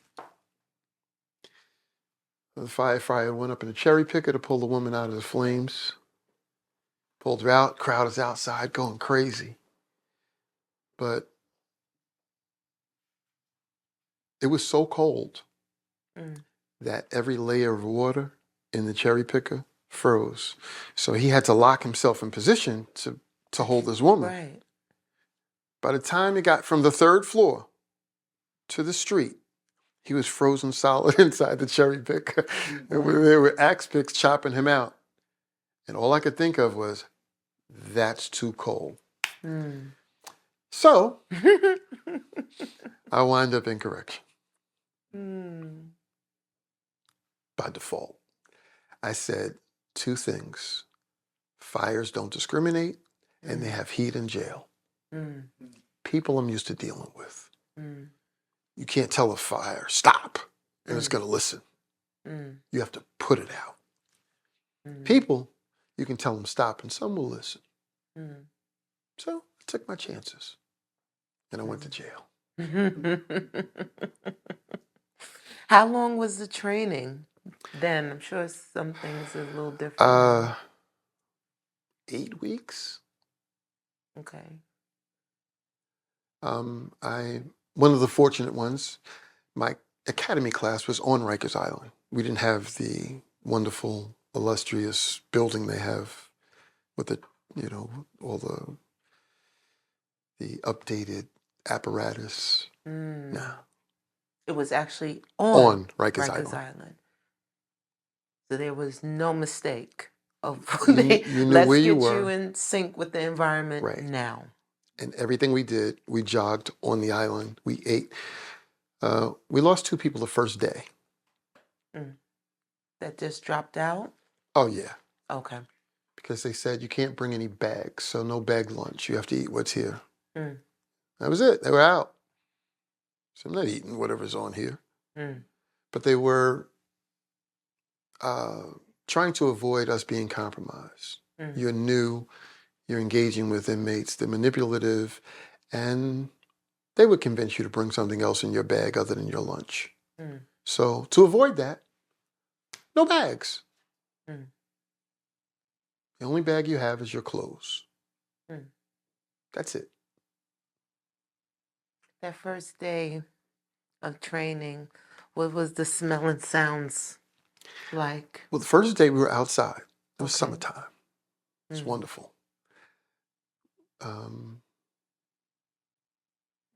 The firefighter went up in a cherry picker to pull the woman out of the flames. Pulled her out. Crowd is outside going crazy. But it was so cold that every layer of water in the cherry picker froze. So he had to lock himself in position to hold this woman. Right. By the time he got from the 3rd floor to the street, he was frozen solid inside the cherry picker. There were axe picks chopping him out. And all I could think of was, that's too cold. Mm. So I wind up in correction Mm. by default. I said two things. Fires don't discriminate, and they have heat in jail. Mm. People I'm used to dealing with. Mm. You can't tell a fire, stop, and it's going to listen. Mm. You have to put it out. Mm. People, you can tell them stop, and some will listen. Mm. So I took my chances, and I went to jail. How long was the training then? I'm sure some things are a little different now. 8 weeks. Okay. One of the fortunate ones, my academy class was on Rikers Island. We didn't have the wonderful, illustrious building they have with the, all the updated apparatus. No, It was actually on Rikers Rikers Island. Island. So there was no mistake of You knew let's where you get were. you in sync with the environment Right. now. And everything we did, we jogged on the island. We ate. We lost 2 people the first day. That just dropped out? Oh, yeah. Okay. Because they said you can't bring any bags, so no bag lunch. You have to eat what's here. Mm. That was it. They were out. So I'm not eating whatever's on here. But they were trying to avoid us being compromised. You're new. You're engaging with inmates. They're manipulative. And they would convince you to bring something else in your bag other than your lunch. So to avoid that, no bags. The only bag you have is your clothes. That's it. That first day of training, what was the smell and sounds like? Well, the first day we were outside. It was summertime. It's wonderful.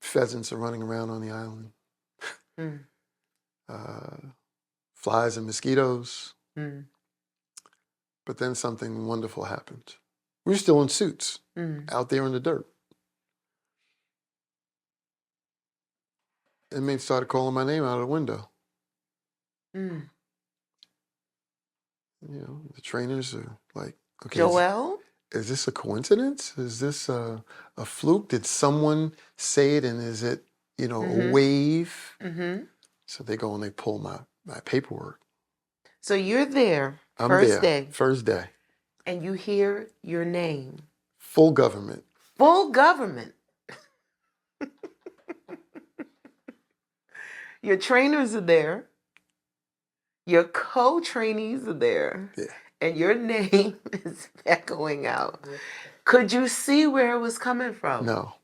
Pheasants are running around on the island. Flies and mosquitoes. But then something wonderful happened. We were still in suits, out there in the dirt. Inmates started calling my name out of the window. The trainers are like, okay, Joelle? is this a coincidence? Is this a fluke? Did someone say it, and is it, a wave? So they go and they pull my paperwork. So you're there, I'm first there, day, first day. and you hear your name. Full government. Full government. Your trainers are there. Your co-trainees are there. Yeah. And your name is echoing out. Could you see where it was coming from? No.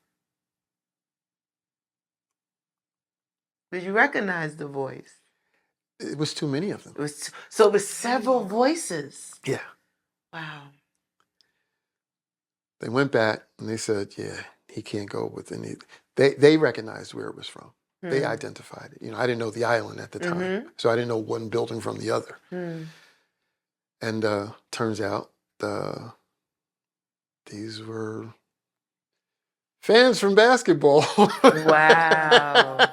Did you recognize the voice? It was too many of them. So it was several voices. Yeah. Wow. They went back and they said, yeah, he can't go with any. They recognized where it was from. They identified it. I didn't know the island at the time, so I didn't know one building from the other. And turns out these were fans from basketball. Wow.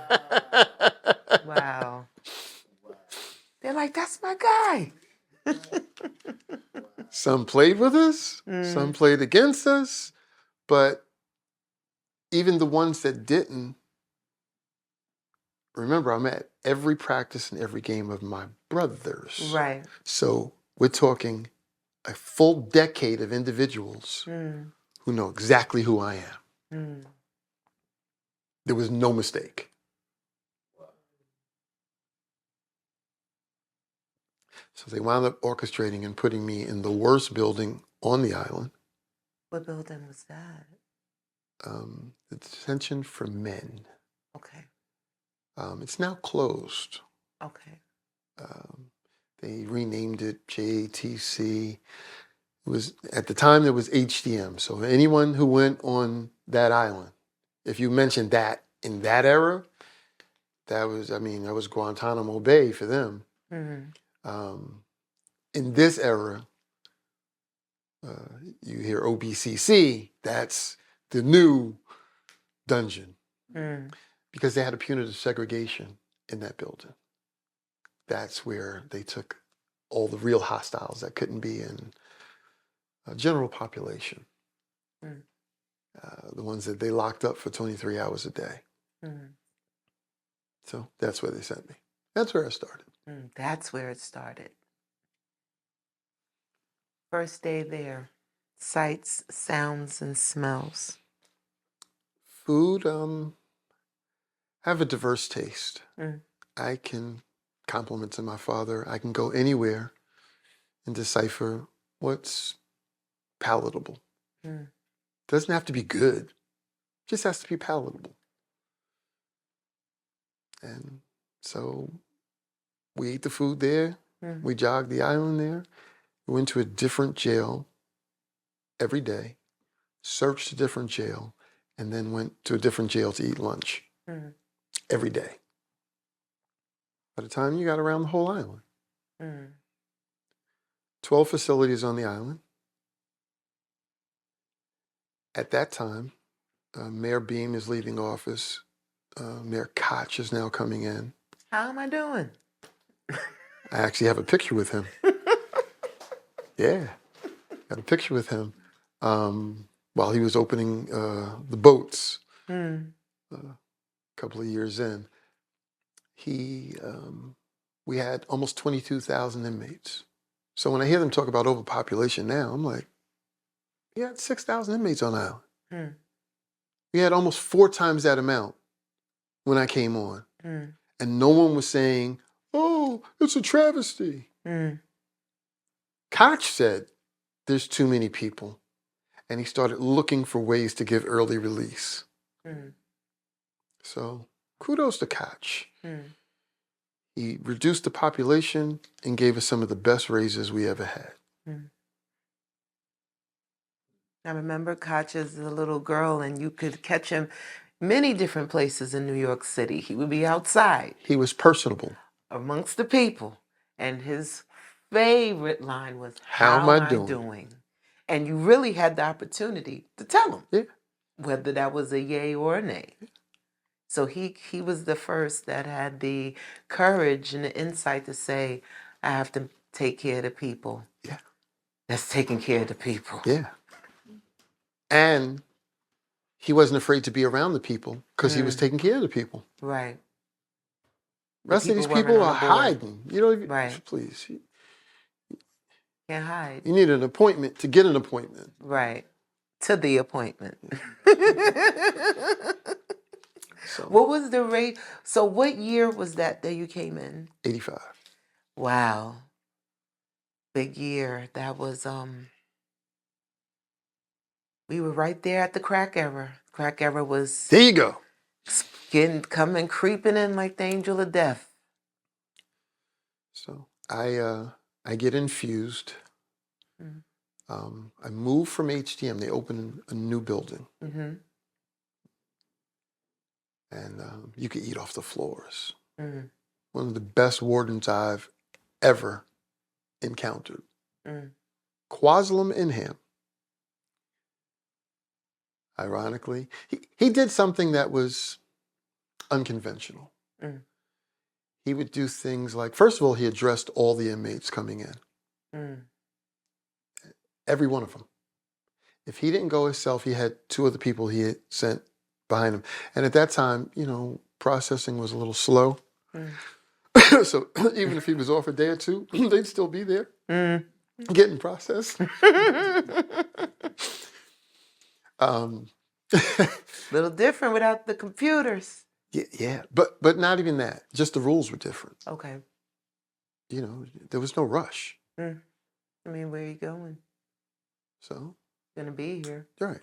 Wow. They're like, that's my guy. Some played with us, some played against us, but even the ones that didn't, remember, I'm at every practice and every game of my brothers. Right. So we're talking a full decade of individuals who know exactly who I am. There was no mistake. So they wound up orchestrating and putting me in the worst building on the island. What building was that? The detention for men. Okay. It's now closed. Okay. They renamed it JATC. It was, at the time, there was HDM. So anyone who went on that island, if you mentioned that in that era, that was Guantanamo Bay for them. In this era, You hear OBCC, that's the new dungeon. Because they had a punitive segregation in that building. That's where they took all the real hostiles that couldn't be in a general population. The ones that they locked up for 23 hours a day. So that's where they sent me. That's where I started. That's where it started. First day there, sights, sounds, and smells. Food, I have a diverse taste. I can compliment to my father. I can go anywhere and decipher what's palatable. Doesn't have to be good. Just has to be palatable. And so we ate the food there. We jogged the island there. We went to a different jail every day, searched a different jail, and then went to a different jail to eat lunch every day. By the time you got around the whole island. 12 facilities on the island. At that time, Mayor Beam is leaving office. Mayor Koch is now coming in. How am I doing? I actually have a picture with him. Yeah, got a picture with him while he was opening the boats a couple of years in. We had almost 22,000 inmates. So when I hear them talk about overpopulation now, I'm like, we had 6,000 inmates on the island. We had almost 4 times that amount when I came on. And no one was saying, oh, it's a travesty. Koch said, there's too many people. And he started looking for ways to give early release. So kudos to Koch. He reduced the population and gave us some of the best raises we ever had. I remember Koch as a little girl, and you could catch him many different places in New York City. He would be outside. He was personable. Amongst the people. And his favorite line was, How am I doing? And you really had the opportunity to tell him. Yeah. Whether that was a yay or a nay. So he was the first that had the courage and the insight to say, I have to take care of the people. Yeah. That's taking care of the people. Yeah. And he wasn't afraid to be around the people because he was taking care of the people. Right. The rest of these people are hiding. You know, right. Please. Can't hide. You need an appointment to get an appointment. Right. To the appointment. So, what was the rate? So what year was that you came in? 85. Wow. Big year. That was, we were right there at the crack era. Crack era was... There you go. Coming creeping in like the angel of death. So I get infused. I moved from HTM. They opened a new building. And you could eat off the floors. One of the best wardens I've ever encountered. Quaslam Inham. Ironically, he did something that was unconventional. He would do things like, first of all, he addressed all the inmates coming in. Every one of them. If he didn't go himself, he had 2 other people he had sent behind him. And at that time, you know, processing was a little slow. So even if he was off a day or 2, they'd still be there getting processed. Little different without the computers. Yeah, but not even that. Just the rules were different. Okay. You know, there was no rush. I mean, where are you going? So Gonna be here. right.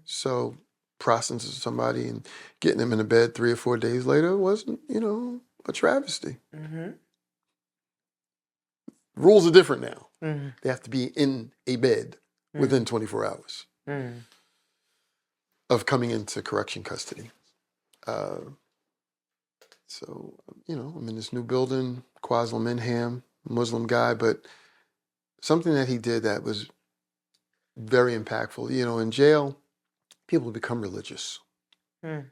So processing somebody and getting them in a bed 3 or 4 days later wasn't, you know, a travesty. Rules are different now. They have to be in a bed within 24 hours of coming into correction custody. So, you know, I'm in this new building, Quaslam Inham, Muslim guy, but something that he did that was very impactful. You know, in jail, people become religious. Mm.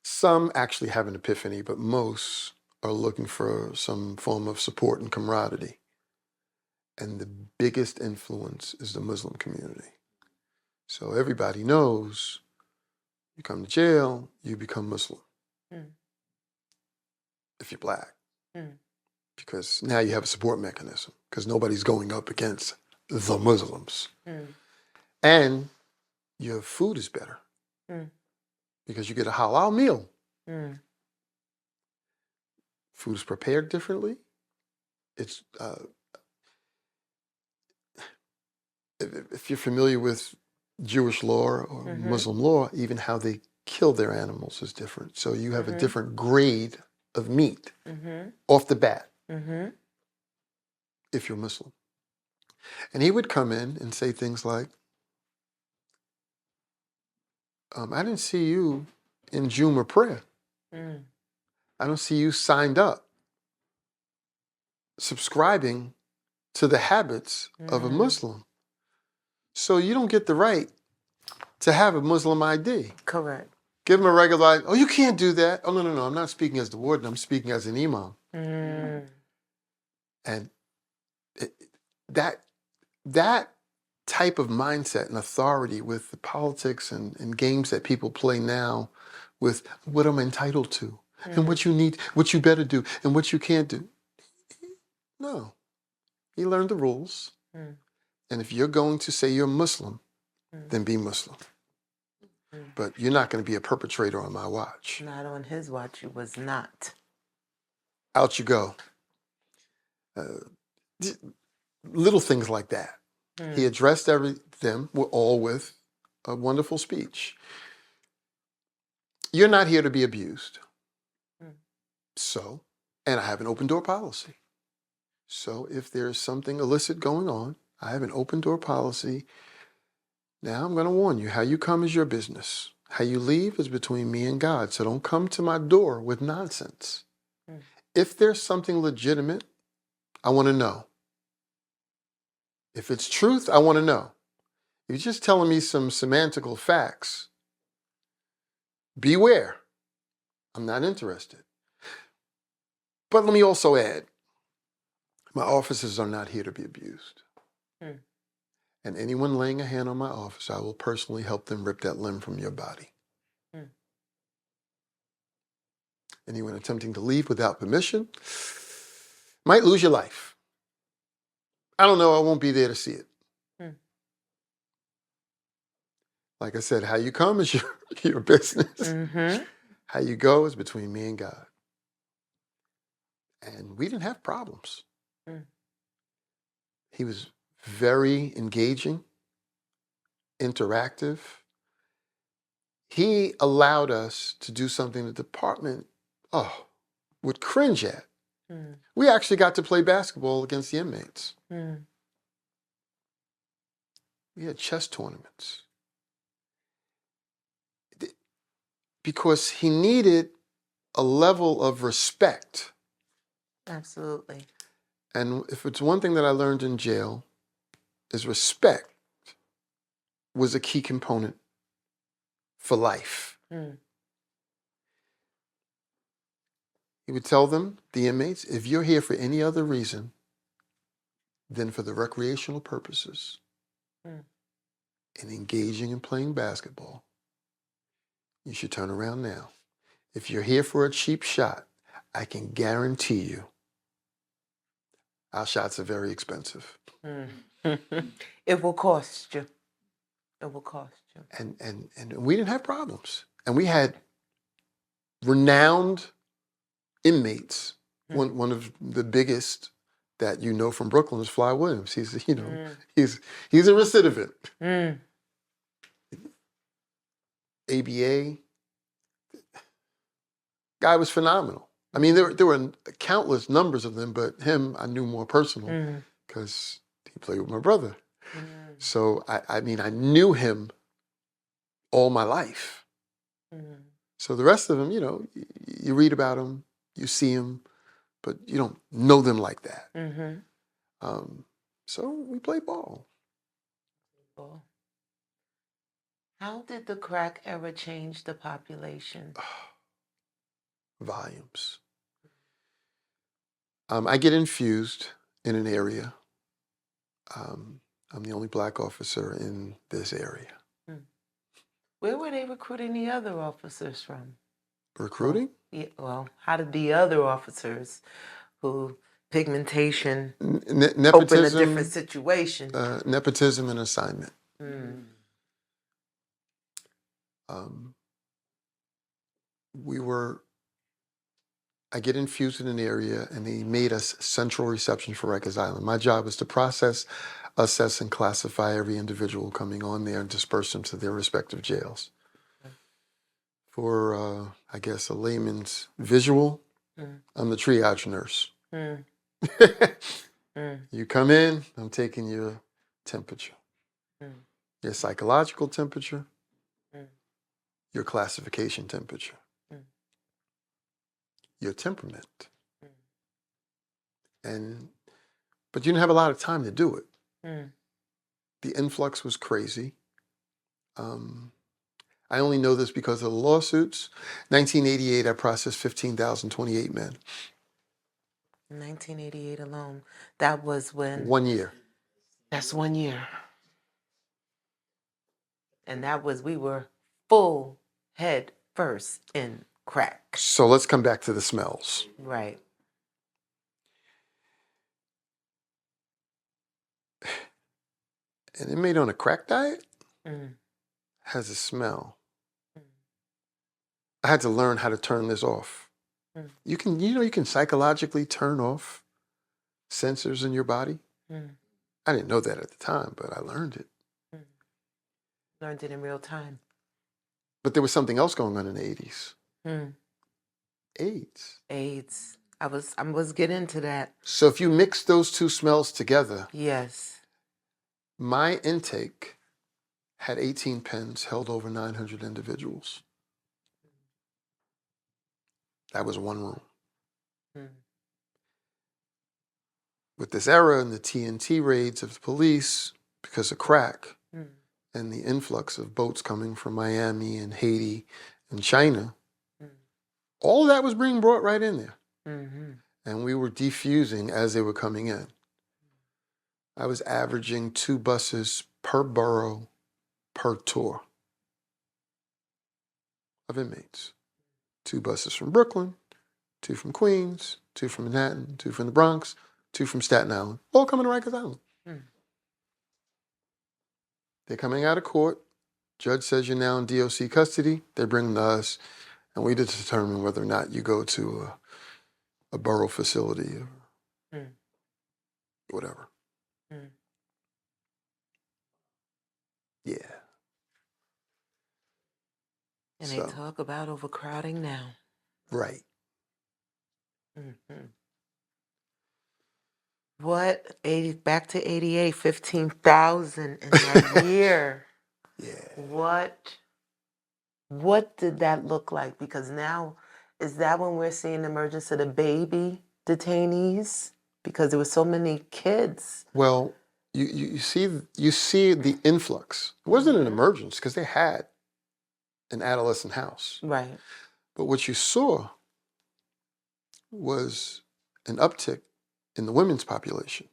Some actually have an epiphany, but most are looking for some form of support and camaraderie. And the biggest influence is the Muslim community. So everybody knows you come to jail, you become Muslim. Mm. If you're black. Mm. Because now you have a support mechanism, because nobody's going up against the Muslims. Mm. And your food is better Mm. because you get a halal meal. Mm. Food is prepared differently. It's if you're familiar with Jewish law or Mm-hmm. Muslim law, even how they kill their animals is different. So you have a Mm-hmm. different grade of meat Mm-hmm. off the bat Mm-hmm. if you're Muslim. And he would come in and say things like, I didn't see you in Juma prayer. Mm. I don't see you signed up, subscribing to the habits of a Muslim. So you don't get the right to have a Muslim ID. Correct. Give them a regular ID. Oh, you can't do that. Oh, no. I'm not speaking as the warden. I'm speaking as an imam. Mm. And that type of mindset and authority with the politics and games that people play now with what I'm entitled to and what you need, what you better do and what you can't do. No. He learned the rules. Mm. And if you're going to say you're Muslim, then be Muslim. But you're not going to be a perpetrator on my watch. Not on his watch, you was not. Out you go. Little things like that. He addressed them all with a wonderful speech. You're not here to be abused. So, and I have an open door policy. So if there's something illicit going on, I have an open door policy. Now I'm going to warn you, how you come is your business. How you leave is between me and God. So don't come to my door with nonsense. If there's something legitimate, I want to know. If it's truth, I want to know. If you're just telling me some semantical facts, beware. I'm not interested. But let me also add, my officers are not here to be abused. And anyone laying a hand on my officer, I will personally help them rip that limb from your body. Anyone attempting to leave without permission might lose your life. I don't know, I won't be there to see it. Like I said, how you come is your business. How you go is between me and God. And we didn't have problems. He was very engaging, interactive. He allowed us to do something the department, would cringe at. We actually got to play basketball against the inmates. We had chess tournaments. Because he needed a level of respect. Absolutely. And if it's one thing that I learned in jail, is respect was a key component for life. He would tell them, the inmates, if you're here for any other reason than for the recreational purposes and engaging in playing basketball, you should turn around now. If you're here for a cheap shot, I can guarantee you our shots are very expensive. It will cost you. It will cost you. And we didn't have problems. And we had renowned inmates. One of the biggest that you know from Brooklyn is Fly Williams. He's he's a recidivist. ABA. Guy was phenomenal. I mean, there were countless numbers of them, but him I knew more personal because he played with my brother. So I mean, I knew him all my life. So the rest of them, you know, you read about them, you see them, but you don't know them like that. So we played ball. Oh. How did the crack era change the population? Volumes. I get infused in an area. I'm the only black officer in this area. Where were they recruiting the other officers from? Recruiting? Well, how did the other officers who pigmentation open a Nepotism, different situation? nepotism and assignment. I get infused in an area, and they made us central reception for Rikers Island. My job is to process, assess, and classify every individual coming on there and disperse them to their respective jails. For, I guess, a layman's visual, I'm the triage nurse. You come in, I'm taking your temperature, your psychological temperature, your classification temperature, your temperament. But you didn't have a lot of time to do it. The influx was crazy. I only know this because of the lawsuits. 1988, I processed 15,028 men. 1988 alone. That was when? 1 year. That's 1 year. And that was, we were full head first in crack. So let's come back to the smells. Right. An inmate on a crack diet has a smell. I had to learn how to turn this off. You can psychologically turn off sensors in your body. I didn't know that at the time, but I learned it. Learned it in real time. But there was something else going on in the 80s. AIDS. I was getting into that. So if you mix those two smells together, yes, my intake had 18 pens, held over 900 individuals. That was one room. With this era and the TNT raids of the police because of crack and the influx of boats coming from Miami and Haiti and China, all of that was being brought right in there. And we were defusing as they were coming in. I was averaging 2 buses per borough per tour of inmates. 2 buses from Brooklyn, 2 from Queens, 2 from Manhattan, 2 from the Bronx, 2 from Staten Island, all coming to Rikers Island. They're coming out of court. Judge says you're now in DOC custody. They bring them to us, and we just determine whether or not you go to a borough facility or whatever. Yeah. And they talk about overcrowding now. Right. Back to 88, 15,000 in that year. Yeah. What did that look like? Because now, is that when we're seeing the emergence of the baby detainees? Because there were so many kids. Well, you see the influx. It wasn't an emergence because they had an adolescent house. Right. But what you saw was an uptick in the women's population.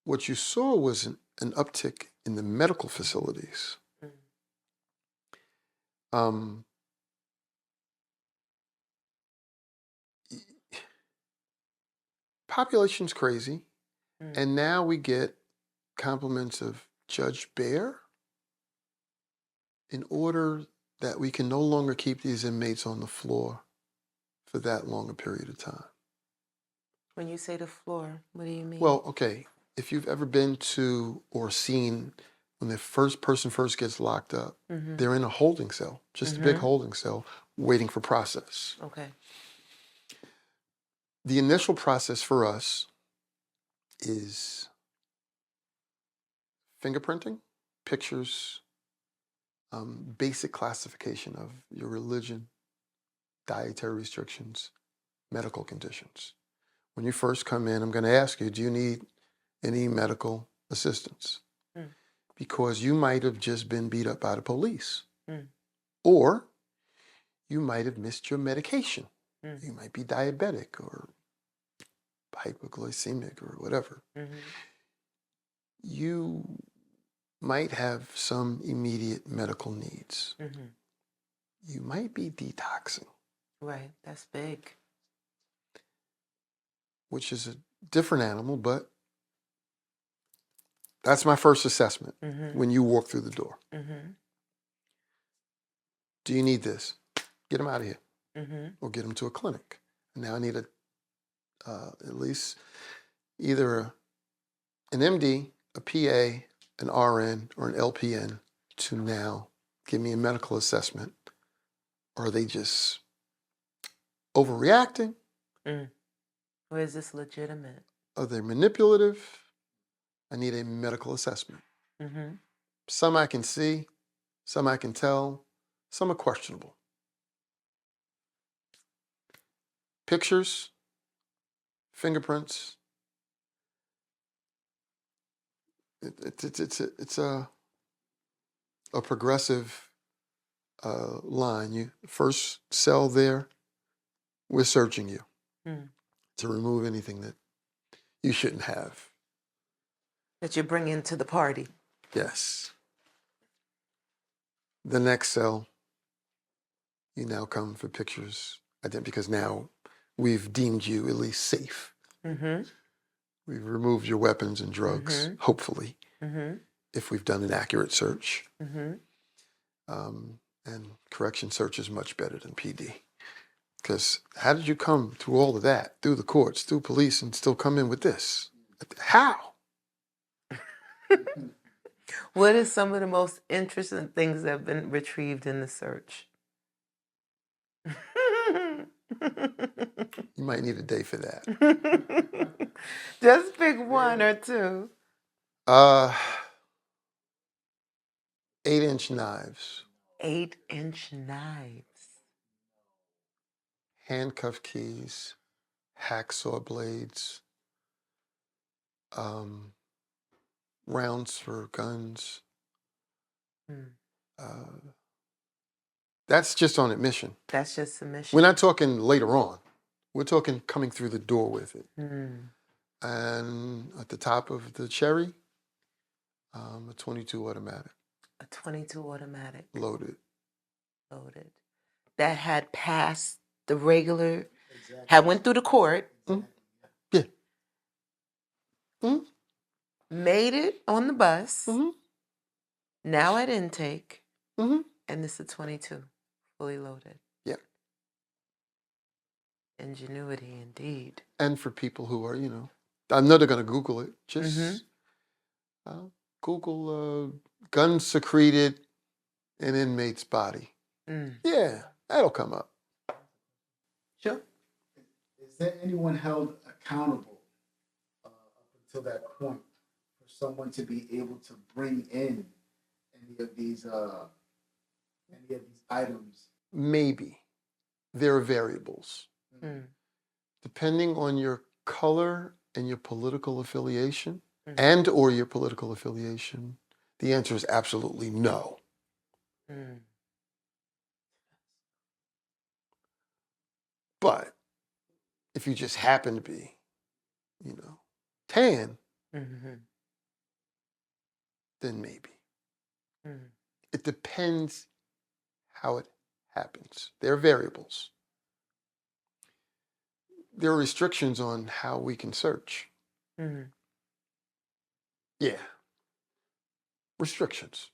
What you saw was an uptick in the medical facilities. Population's crazy. And now we get compliments of Judge Bear in order that we can no longer keep these inmates on the floor for that long a period of time. When you say the floor, what do you mean? Well, okay, if you've ever been to or seen when the first person gets locked up, they're in a holding cell, just a big holding cell, waiting for process. Okay. The initial process for us is fingerprinting, pictures, basic classification of your religion, dietary restrictions, medical conditions. When you first come in, I'm going to ask you, do you need any medical assistance Mm. because you might have just been beat up by the police, Mm. or you might have missed your medication. Mm. You might be diabetic or hypoglycemic or whatever. Mm-hmm. You might have some immediate medical needs. Mm-hmm. You might be detoxing, Right. That's big. which is a different animal, but that's my first assessment Mm-hmm. when you walk through the door. Mm-hmm. Do you need this? Get them out of here, Mm-hmm. or get them to a clinic. Now I need at least either an MD, a PA, an RN, or an LPN to now give me a medical assessment. Or are they just overreacting? Mm. Or is this legitimate? Are they manipulative? I need a medical assessment. Mm-hmm. Some I can see, some I can tell, some are questionable. Pictures, fingerprints. It's a progressive line. You first cell there, we're searching you to remove anything that you shouldn't have. That you bring into the party. Yes. The next cell, you now come for pictures, because now we've deemed you at least safe. Mm-hmm. We've removed your weapons and drugs, hopefully, if we've done an accurate search. And correction search is much better than PD. Because how did you come through all of that, through the courts, through police, and still come in with this? How? What is some of the most interesting things that have been retrieved in the search? You might need a day for that. Just pick one or two. 8-inch knives. 8-inch knives. Handcuff keys, hacksaw blades, rounds for guns. That's just on admission. That's just submission. We're not talking later on. We're talking coming through the door with it. And at the top of the cherry, a 22 automatic. A 22 automatic. Loaded. That had passed the regular, had went through the court. Yeah. Made it on the bus. Now at intake. And this is a 22, fully loaded. Yeah. Ingenuity indeed. And for people who are, I know they're going to Google it. Just Google gun secreted in inmate's body. Yeah, that'll come up. Sure. Is there anyone held accountable up until that point for someone to be able to bring in any of these items? Maybe. There are variables. Depending on your color and your political affiliation, or your political affiliation, the answer is absolutely no. But if you just happen to be, tan, then maybe. It depends how it happens. There are variables. There are restrictions on how we can search. Yeah. Restrictions.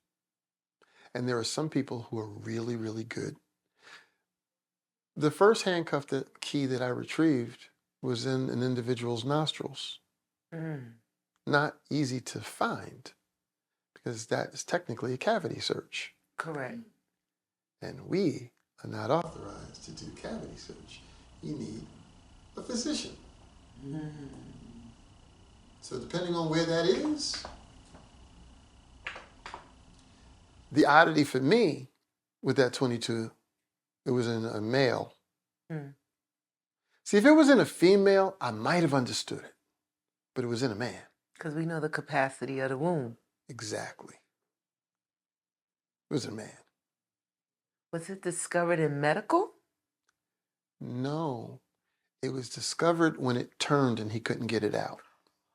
And there are some people who are really, really good. The first handcuff key that I retrieved was in an individual's nostrils. Not easy to find because that is technically a cavity search. Correct. And we are not authorized to do cavity search. You need a physician. So depending on where that is, the oddity for me with that 22, it was in a male. See, if it was in a female, I might have understood it, but it was in a man. Because we know the capacity of the womb. Exactly. It was a man. Was it discovered in medical? No, it was discovered when it turned and he couldn't get it out.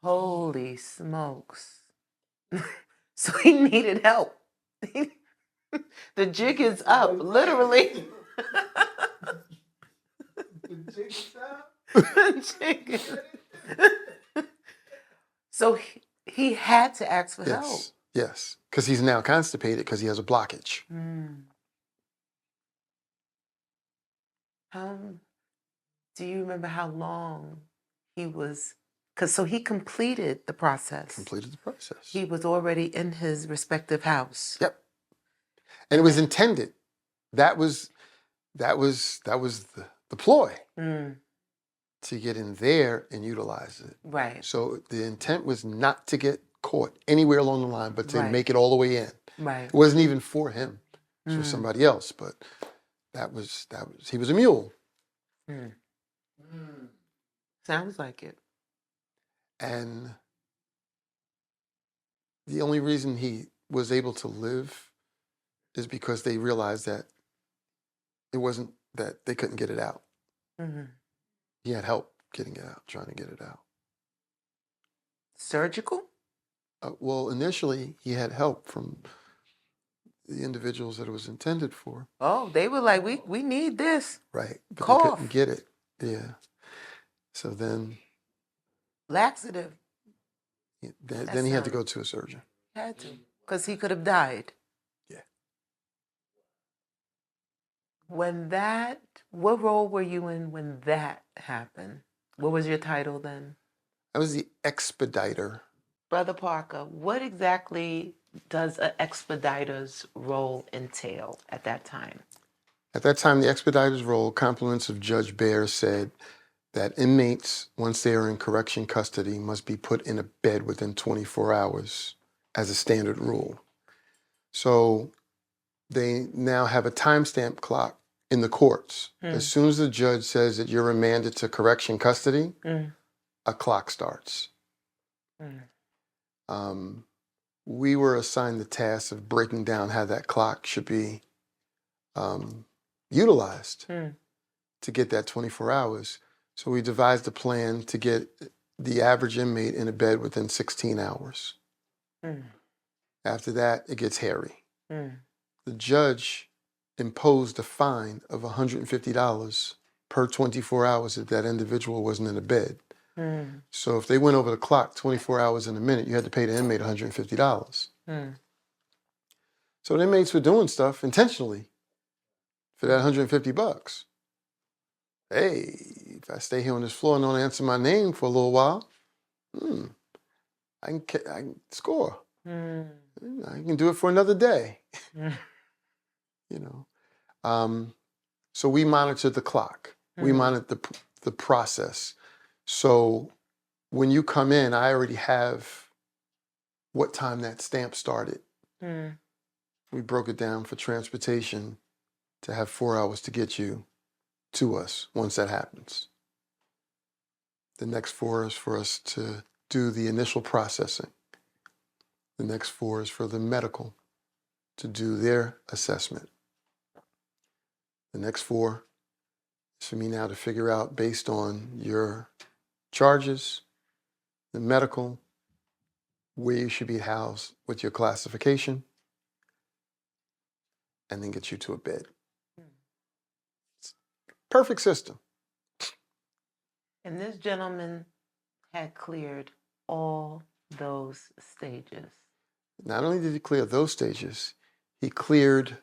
Holy smokes. So he needed help. The jig is up, literally. The jig is up. The jig is- So he had to ask for help. Yes, yes, because he's now constipated because he has a blockage. Do you remember how long he was? Because so he completed the process. Completed the process. He was already in his respective house. Yep. And it was intended. That was the ploy to get in there and utilize it. Right. So the intent was not to get caught anywhere along the line, but to Right. make it all the way in. Right. It wasn't even for him. It was for somebody else, but he was a mule. Sounds like it. And the only reason he was able to live is because they realized that it wasn't that they couldn't get it out. He had help getting it out, trying to get it out. Surgical? Well, initially he had help from the individuals that it was intended for. Oh, they were like, we need this. Right. But Cough. they couldn't get it. Yeah. So then Laxative. then he had to go to a surgeon. Had to. Because he could have died. Yeah. What role were you in when that happened? What was your title then? I was the expediter. Brother Parker, what exactly does an expediter's role entail at that time? At that time, the expediter's role, compliments of Judge Baer, said that inmates, once they are in correction custody, must be put in a bed within 24 hours as a standard rule. So they now have a timestamp clock in the courts. As soon as the judge says that you're remanded to correction custody, a clock starts. We were assigned the task of breaking down how that clock should be utilized to get that 24 hours. So we devised a plan to get the average inmate in a bed within 16 hours. After that, it gets hairy. The judge imposed a fine of $150 per 24 hours if that individual wasn't in a bed. So if they went over the clock 24 hours in a minute, you had to pay the inmate $150. So the inmates were doing stuff intentionally for that $150. Hey, if I stay here on this floor and don't answer my name for a little while, I can score. I can do it for another day. You know. So we monitored the clock. We monitored the process. So when you come in, I already have what time that stamp started. We broke it down for transportation to have 4 hours to get you to us once that happens. The next 4 is for us to do the initial processing. The next 4 is for the medical to do their assessment. The next 4 is for me now to figure out, based on your charges, the medical, where you should be housed with your classification, and then get you to a bed. Perfect system. And this gentleman had cleared all those stages. Not only did he clear those stages, he cleared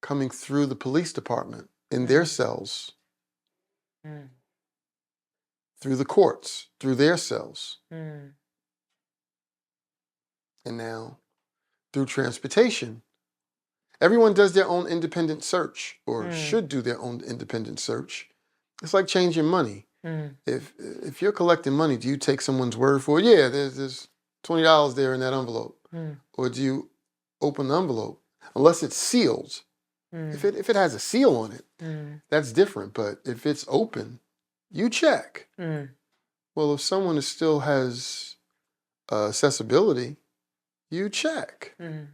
coming through the police department in their cells, through the courts, through their cells, and now through transportation. Everyone does their own independent search, or should do their own independent search. It's like changing money. If you're collecting money, do you take someone's word for it? Yeah, there's $20 there in that envelope. Or do you open the envelope? Unless it's sealed. If it has a seal on it, that's different. But if it's open, you check. Well, if someone still has accessibility, you check. Mm.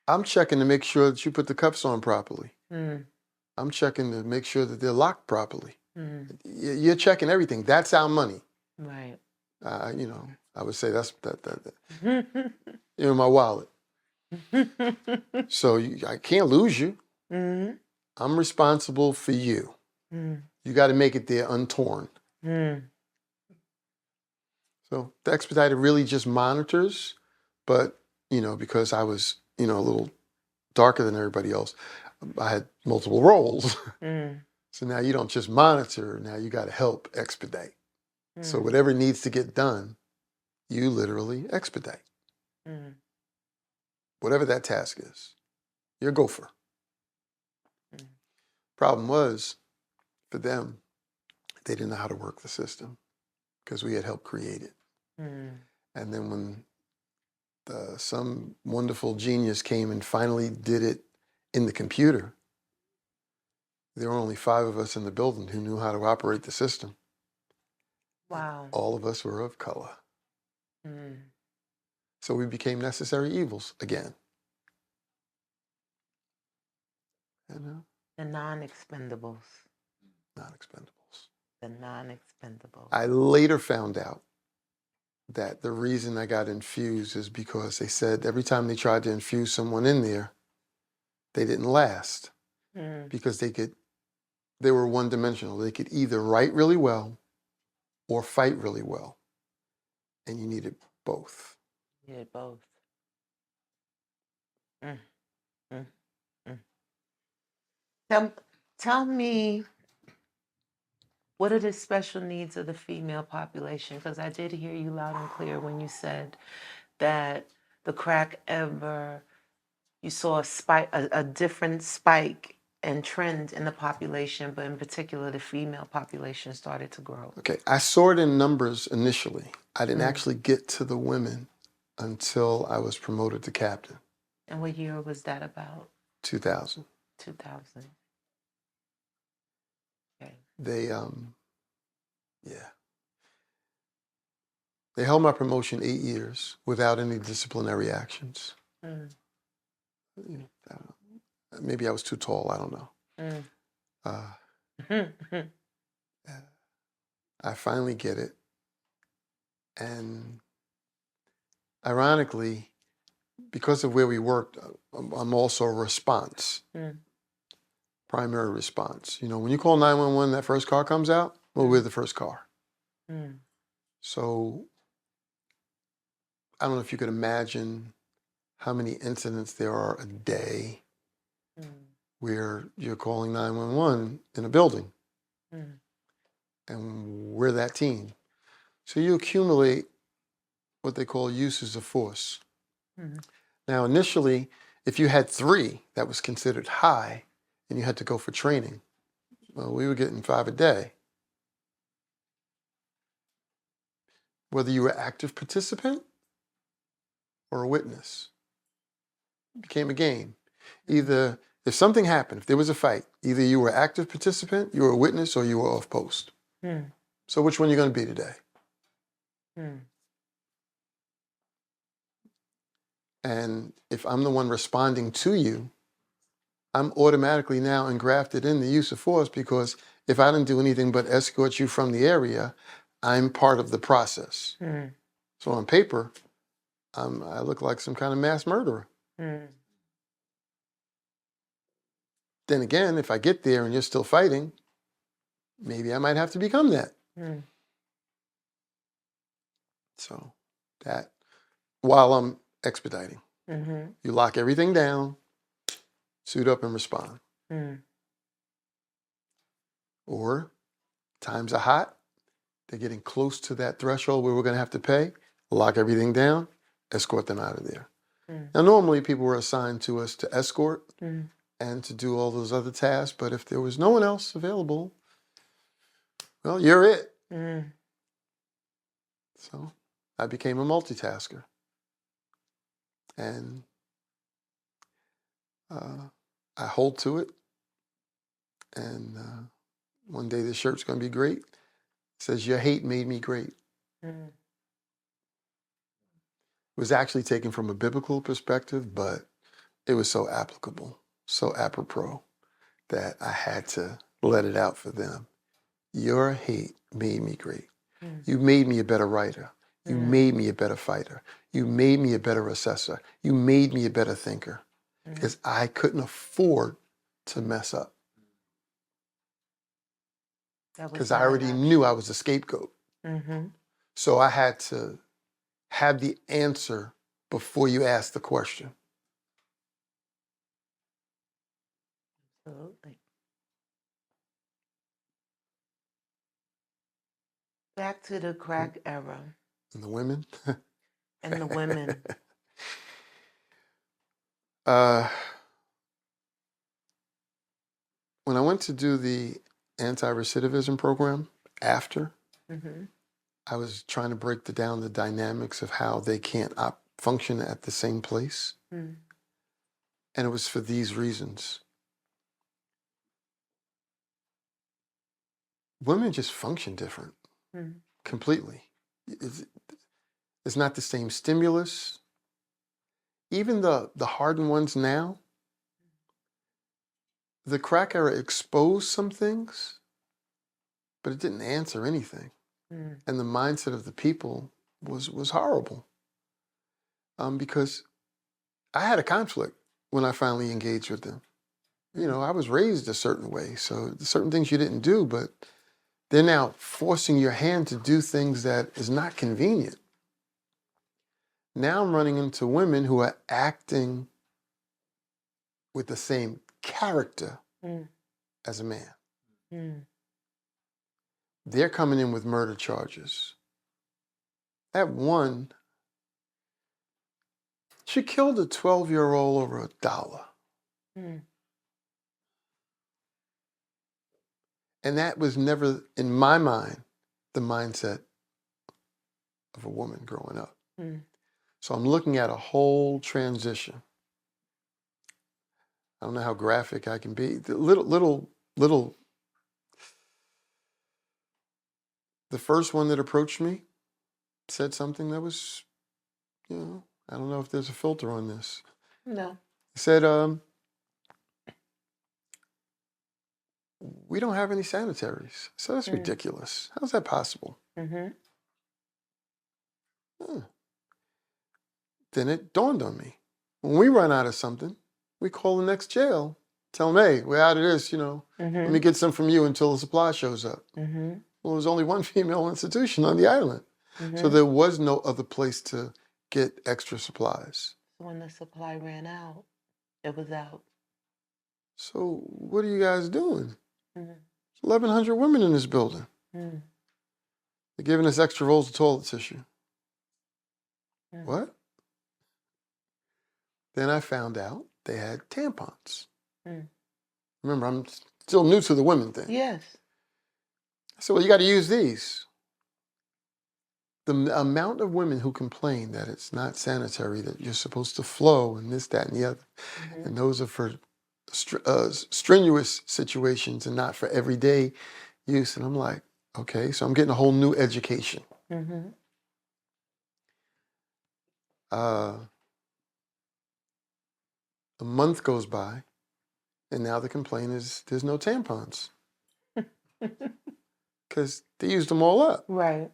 I'm checking to make sure that you put the cuffs on properly. Mm. I'm checking to make sure that they're locked properly. Mm. You're checking everything. That's our money. Right. You know, I would say that's in my wallet. So I can't lose you. Mm. I'm responsible for you. Mm. You got to make it there untorn. Mm. So the expediter really just monitors, but, you know, because I was, you know, a little darker than everybody else, I had multiple roles. Mm. So now you don't just monitor, now you got to help expedite. So whatever needs to get done, you literally expedite. Mm. Whatever that task is, you're a gopher. Mm. Problem was, for them, they didn't know how to work the system because we had helped create it. Mm. And then when some wonderful genius came and finally did it in the computer, there were only 5 of us in the building who knew how to operate the system. Wow. All of us were of color. Mm. So we became necessary evils again. You know? The non-expendables. Non-expendables. The non-expendables. I later found out that the reason I got infused is because they said every time they tried to infuse someone in there, they didn't last because they were one-dimensional. They could either write really well or fight really well, and you needed both. You did both. Mm. Mm. Mm. Tell me, what are the special needs of the female population? Because I did hear you loud and clear when you said that the crack ever, you saw a different spike and trend in the population, but in particular, the female population started to grow. Okay, I saw it in numbers initially. I didn't actually get to the women until I was promoted to captain. And what year was that about? 2000. 2000. Okay. They held my promotion 8 years without any disciplinary actions. Mm. You know, maybe I was too tall, I don't know. Mm. I finally get it. And ironically, because of where we worked, I'm also a response, primary response. You know, when you call 911, that first car comes out, well, we're the first car. So I don't know if you could imagine how many incidents there are a day where you're calling 911 in a building. And we're that team. So you accumulate what they call uses of force. Now, initially, if you had 3, that was considered high, and you had to go for training. Well, we were getting 5 a day. Whether you were active participant or a witness, it became a game. Either, if something happened, if there was a fight, either you were active participant, you were a witness, or you were off post. So which one are you going to be today? And if I'm the one responding to you, I'm automatically now engrafted in the use of force because if I didn't do anything but escort you from the area, I'm part of the process. So on paper, I look like some kind of mass murderer. Then again, if I get there and you're still fighting, maybe I might have to become that. So that, while I'm expediting, you lock everything down, suit up and respond. Or times are hot, they're getting close to that threshold where we're going to have to pay, lock everything down, escort them out of there. Now, normally people were assigned to us to escort and to do all those other tasks, but if there was no one else available, well, you're it. So I became a multitasker. And I hold to it. And one day this shirt's going to be great. It says, your hate made me great. Mm. It was actually taken from a biblical perspective, but it was so applicable, so apropos, that I had to let it out for them. Your hate made me great. Mm. You made me a better writer. You Mm. made me a better fighter. You made me a better assessor. You made me a better thinker. Mm. Because I couldn't afford to mess up. That was Because I not an already option. knew I was a scapegoat. Mm-hmm. So I had to have the answer before you asked the question. Absolutely. Back to the crack era And the women? and the women. When I went to do the anti-recidivism program after, Mm-hmm. I was trying to break down the dynamics of how they can't function at the same place. Mm. And it was for these reasons. Women just function different, Mm. completely. It's not the same stimulus. Even the hardened ones now, the crack era exposed some things, but it didn't answer anything. Mm. And the mindset of the people was horrible. Because I had a conflict when I finally engaged with them. You know, I was raised a certain way, so certain things you didn't do, but they're now forcing your hand to do things that is not convenient. Now I'm running into women who are acting with the same character Mm. as a man. Mm. They're coming in with murder charges. That one, she killed a 12-year-old over $1. Mm. And that was never, in my mind, the mindset of a woman growing up. Mm. So I'm looking at a whole transition. I don't know how graphic I can be. The little. The first one that approached me said something that was, I don't know if there's a filter on this. No. He said, we don't have any sanitaries. So that's ridiculous. How's that possible? Mm-hmm. Then it dawned on me. When we run out of something, we call the next jail. Tell them, hey, we're out of this, Let me get some from you until the supply shows up. Mm-hmm. Well, there's only one female institution on the island. Mm-hmm. So there was no other place to get extra supplies. When the supply ran out, it was out. So what are you guys doing? Mm-hmm. There's 1,100 women in this building. Mm. They're giving us extra rolls of toilet tissue. Mm. What? Then I found out they had tampons. Mm. Remember, I'm still new to the women thing. Yes. I said, well, you got to use these. The amount of women who complain that it's not sanitary, that you're supposed to flow and this, that, and the other, and those are for strenuous situations and not for everyday use. And I'm like, okay, so I'm getting a whole new education. Mm-hmm. A month goes by, and now the complaint is there's no tampons. Because they used them all up. Right.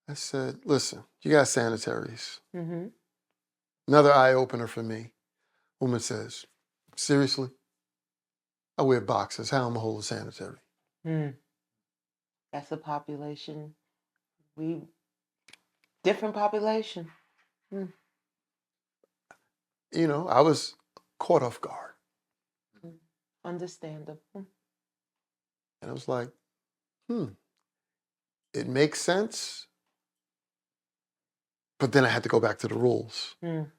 I said, listen, you got sanitaries. Mm-hmm. Another eye-opener for me. Woman says, seriously? I wear boxers. How am I hold a sanitary? Mm. That's a population. Different population. Mm. I was caught off guard. Understandable. And I was like, it makes sense. But then I had to go back to the rules. Mm.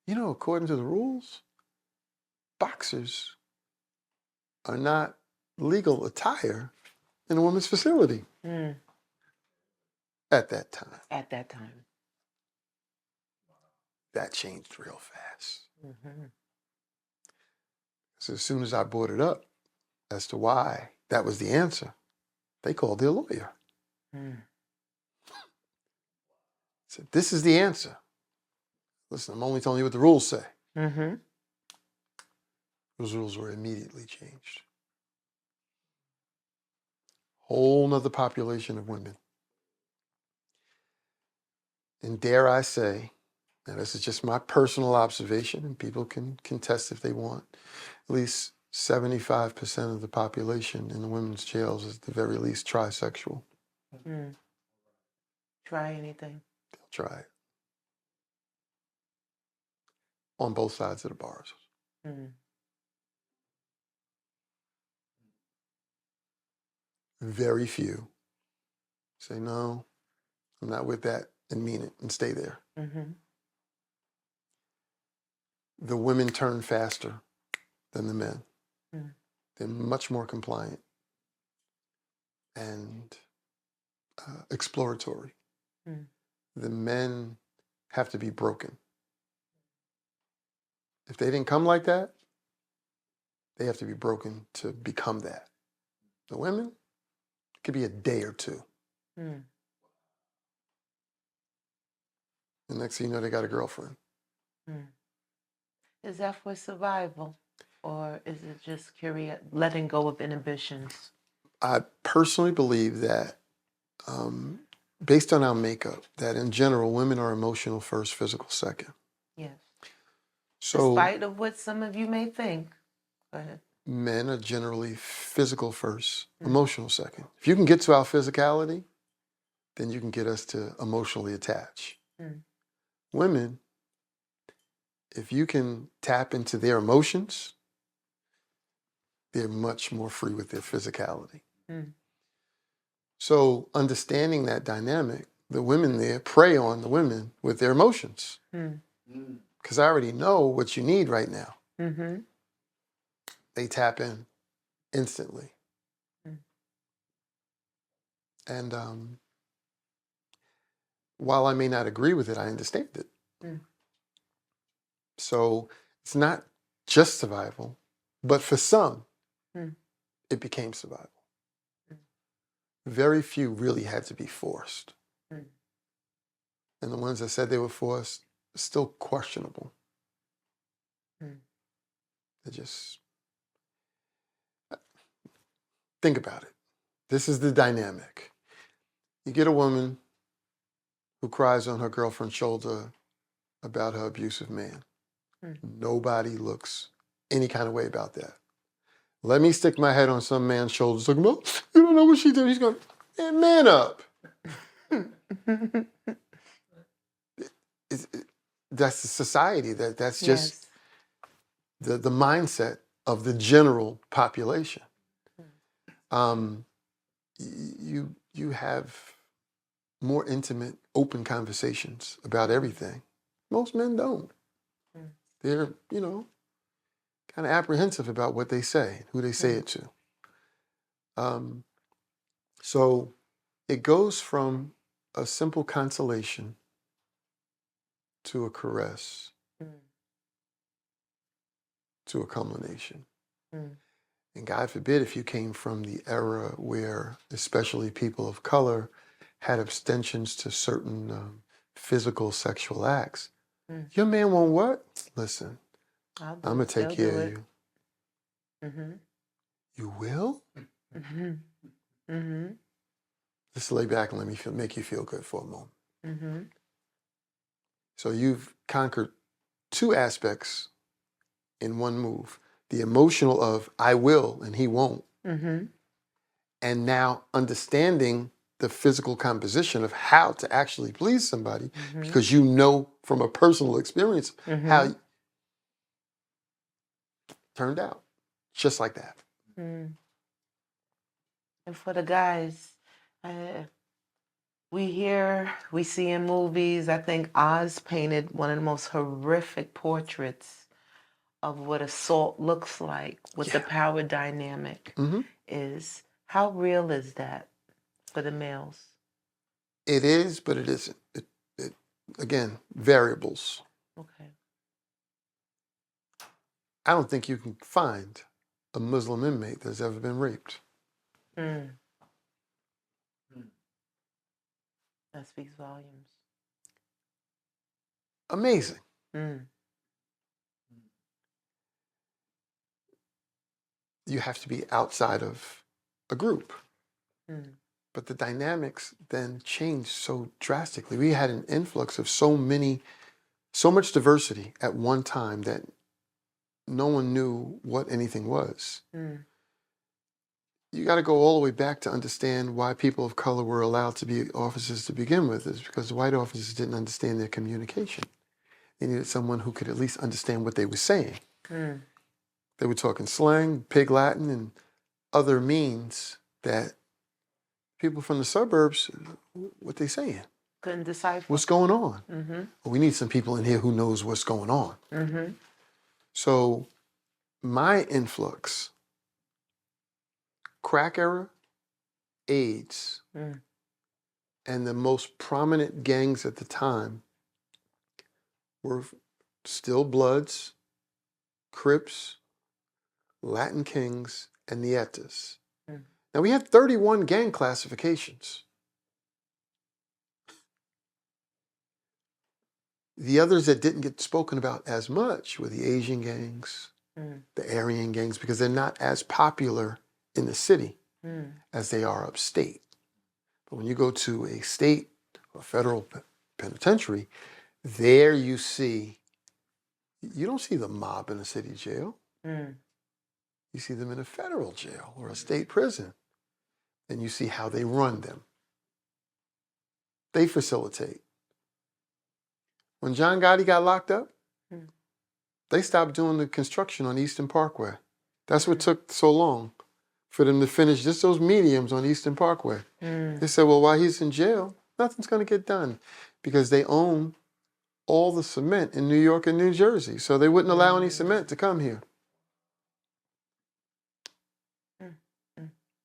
According to the rules, boxers are not legal attire in a woman's facility. Mm. At that time. At that time. That changed real fast. Mm-hmm. So as soon as I brought it up as to why that was the answer, they called their lawyer. Mm. Said, this is the answer. Listen, I'm only telling you what the rules say. Mm-hmm. Those rules were immediately changed. Whole nother population of women. And dare I say, now this is just my personal observation, and people can contest if they want, at least 75% of the population in the women's jails is at the very least trisexual. Mm. Try anything. They'll try it. On both sides of the bars. Mm. Very few say, no, I'm not with that, and mean it and stay there. Mm-hmm. The women turn faster than the men. Mm. They're much more compliant and exploratory. Mm. The men have to be broken. If they didn't come like that, they have to be broken to become that. The women, it could be a day or two. Mm. The next thing you know, they got a girlfriend. Mm. Is that for survival, or is it just letting go of inhibitions? I personally believe that, based on our makeup, that in general, women are emotional first, physical second. Yes. So Despite of what some of you may think. Go ahead. men are generally physical first, Mm. emotional second. If you can get to our physicality, then you can get us to emotionally attach. Mm. Women, if you can tap into their emotions, they're much more free with their physicality. Mm. So understanding that dynamic, the women there prey on the women with their emotions. Mm. Because I already know what you need right now. Mm-hmm. They tap in instantly. Mm. And while I may not agree with it, I understand it. Mm. So it's not just survival, but for some, Mm. it became survival. Mm. Very few really had to be forced. Mm. And the ones that said they were forced, still questionable. Mm. They just, think about it. This is the dynamic. You get a woman who cries on her girlfriend's shoulder about her abusive man. Mm. Nobody looks any kind of way about that. Let me stick my head on some man's shoulders talking about, you don't know what she did. He's going, man up. That's the society. That's just Yes. the mindset of the general population. You have more intimate, open conversations about everything. Most men don't. Mm. They're, kind of apprehensive about what they say, who they say it to. So it goes from a simple consolation to a caress Mm. to a culmination. Mm. And God forbid if you came from the era where especially people of color had abstentions to certain physical sexual acts. Mm. Your man won't what? Listen, I'm I'm going to take care of you. Mm-hmm. You will? Mm-hmm. Mm-hmm. Just lay back and let me make you feel good for a moment. Mm-hmm. So you've conquered two aspects in one move. The emotional of I will and he won't. Mm-hmm. And now understanding the physical composition of how to actually please somebody, Mm-hmm. because you know from a personal experience how it turned out. Just like that. Mm. And for the guys, we see in movies, I think Oz painted one of the most horrific portraits of what assault looks like, what the power dynamic is. How real is that for the males? It is, but it isn't. It again, variables. Okay. I don't think you can find a Muslim inmate that's ever been raped. Mm. That speaks volumes. Amazing. Mm. You have to be outside of a group. Mm. But the dynamics then changed so drastically. We had an influx of so much diversity at one time that no one knew what anything was. Mm. You got to go all the way back to understand why people of color were allowed to be officers to begin with, is because the white officers didn't understand their communication. They needed someone who could at least understand what they were saying. Mm. They were talking slang, pig Latin, and other means that people from the suburbs, what they saying? Couldn't decipher. What's going on? Mm-hmm. Well, we need some people in here who knows what's going on. Mm-hmm. So my influx, crack era, AIDS, Mm. and the most prominent gangs at the time were still Bloods, Crips, Latin Kings, and Nietas. Mm. Now we had 31 gang classifications. The others that didn't get spoken about as much were the Asian gangs, the Aryan gangs, because they're not as popular in the city as they are upstate. But when you go to a state or federal penitentiary, there you don't see the mob in a city jail. Mm. You see them in a federal jail or a state prison. And you see how they run them. They facilitate. When John Gotti got locked up, they stopped doing the construction on Eastern Parkway. That's what took so long for them to finish just those mediums on Eastern Parkway. They said, well, while he's in jail, nothing's going to get done because they own all the cement in New York and New Jersey. So they wouldn't allow any cement to come here.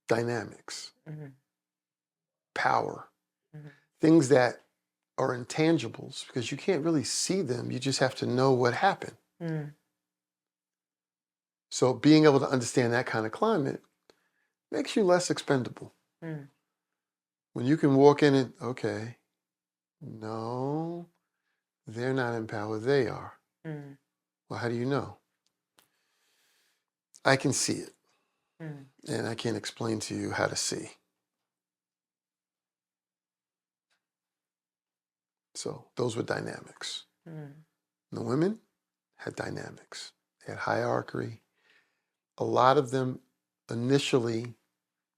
Dynamics, power, things that are intangibles because you can't really see them. You just have to know what happened. So being able to understand that kind of climate makes you less expendable. When you can walk in and, okay, no, they're not in power, they are. Well, how do you know? I can see it. And I can't explain to you how to see. So those were dynamics. The women had dynamics. They had hierarchy. A lot of them initially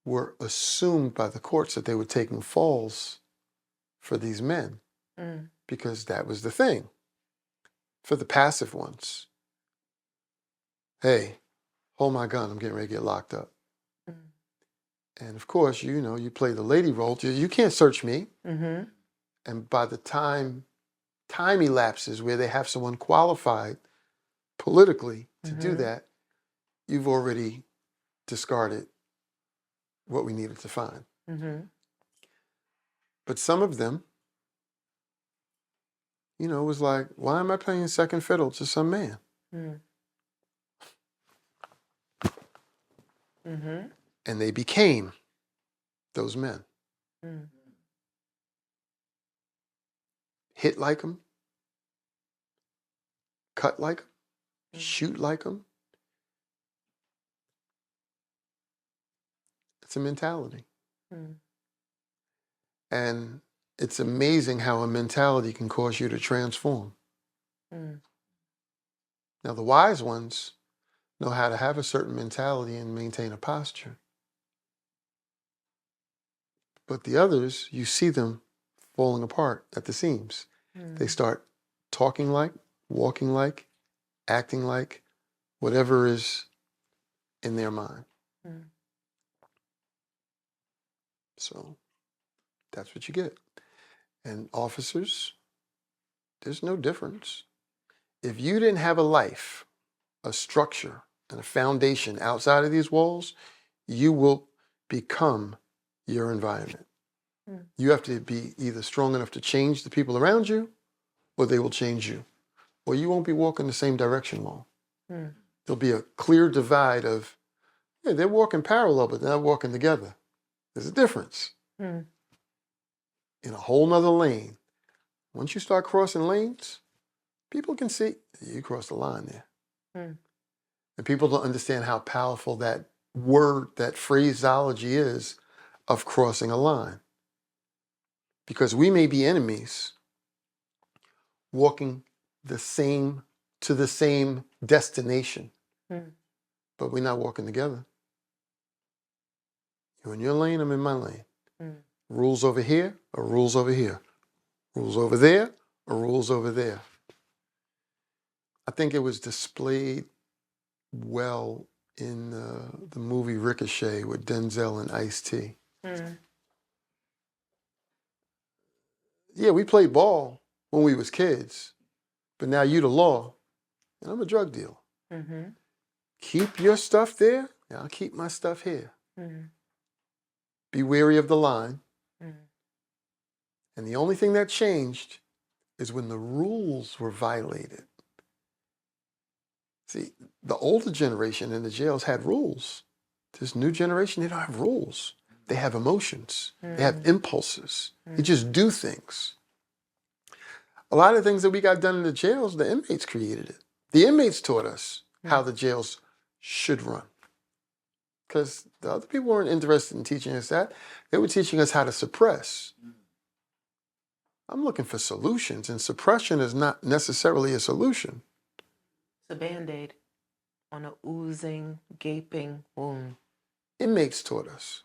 were assumed by the courts that they were taking falls for these men because that was the thing. For the passive ones, hey, hold my gun, I'm getting ready to get locked up. And of course, you play the lady role. You can't search me. And by the time elapses where they have someone qualified politically to do that, you've already discarded what we needed to find. But some of them, was like, why am I playing second fiddle to some man? And they became those men. Hit like them, cut like them, shoot like them. It's a mentality. And it's amazing how a mentality can cause you to transform. Now, the wise ones know how to have a certain mentality and maintain a posture. But the others, you see them falling apart at the seams. They start talking like, walking like, acting like, whatever is in their mind. So that's what you get. And officers, there's no difference. If you didn't have a life, a structure, and a foundation outside of these walls, you will become your environment. You have to be either strong enough to change the people around you, or they will change you. Or you won't be walking the same direction long. There'll be a clear divide of, hey, they're walking parallel, but they're not walking together. There's a difference. in a whole nother lane. Once you start crossing lanes, people can see you crossed the line there. Mm. And people don't understand how powerful that word, that phraseology is of crossing a line. Because we may be enemies walking to the same destination, but we're not walking together. You're in your lane, I'm in my lane. Rules over here or rules over here. Rules over there or rules over there. I think it was displayed well in the movie Ricochet with Denzel and Ice-T. Yeah, we played ball when we was kids, but now you the law, and I'm a drug dealer. Keep your stuff there, and I'll keep my stuff here. Be wary of the line. And the only thing that changed is when the rules were violated. See, the older generation in the jails had rules. This new generation, they don't have rules. They have emotions. They have impulses. They just do things. A lot of things that we got done in the jails, the inmates created it. The inmates taught us how the jails should run. Because the other people weren't interested in teaching us that. They were teaching us how to suppress. I'm looking for solutions, and suppression is not necessarily a solution. It's a Band-Aid on an oozing, gaping wound. Inmates taught us.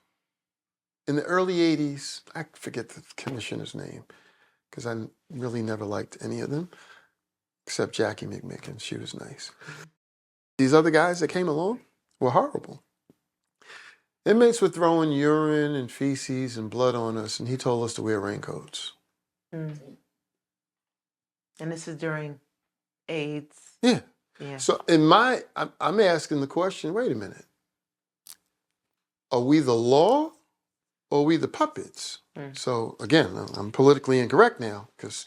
In the early 80s, I forget the commissioner's name, because I really never liked any of them, except Jackie McMicken. She was nice. These other guys that came along were horrible. Inmates were throwing urine and feces and blood on us, and he told us to wear raincoats. And this is during AIDS. Yeah. Yeah. So I'm asking the question, wait a minute. Are we the law or are we the puppets? So again, I'm politically incorrect now because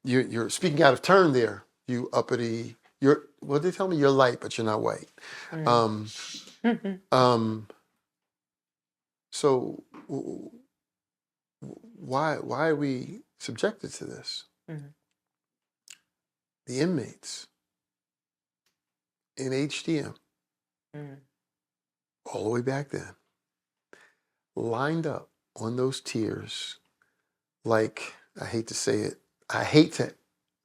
you're speaking out of turn there, you uppity, what did they tell me? You're light, but you're not white. So why are we subjected to this? The inmates in HDM, all the way back then, lined up on those tiers like, I hate to say it, I hate to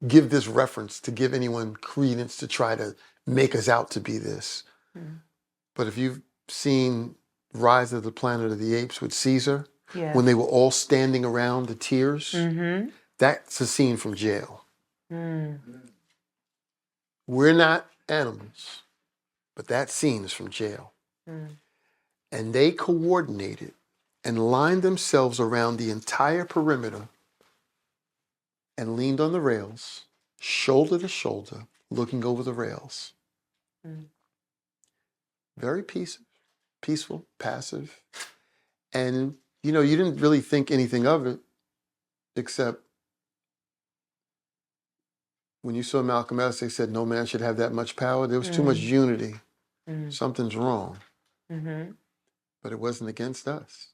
give this reference to give anyone credence to try to make us out to be this. But if you've seen Rise of the Planet of the Apes with Caesar, when they were all standing around the tiers, that's a scene from jail. We're not animals, but that scene is from jail. And they coordinated and lined themselves around the entire perimeter and leaned on the rails, shoulder to shoulder, looking over the rails. Very peaceful, passive. And, you didn't really think anything of it, except when you saw Malcolm X, they said no man should have that much power. There was too much unity. Something's wrong. But it wasn't against us.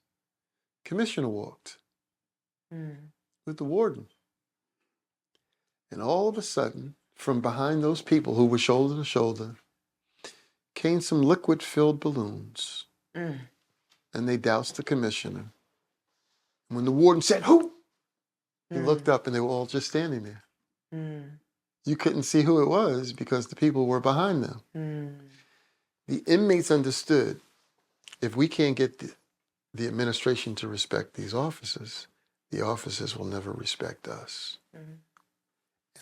Commissioner walked with the warden. And all of a sudden, from behind those people who were shoulder to shoulder, came some liquid-filled balloons. And they doused the commissioner. And when the warden said, "Who?" He looked up and they were all just standing there. You couldn't see who it was because the people were behind them. The inmates understood, if we can't get the administration to respect these officers, the officers will never respect us.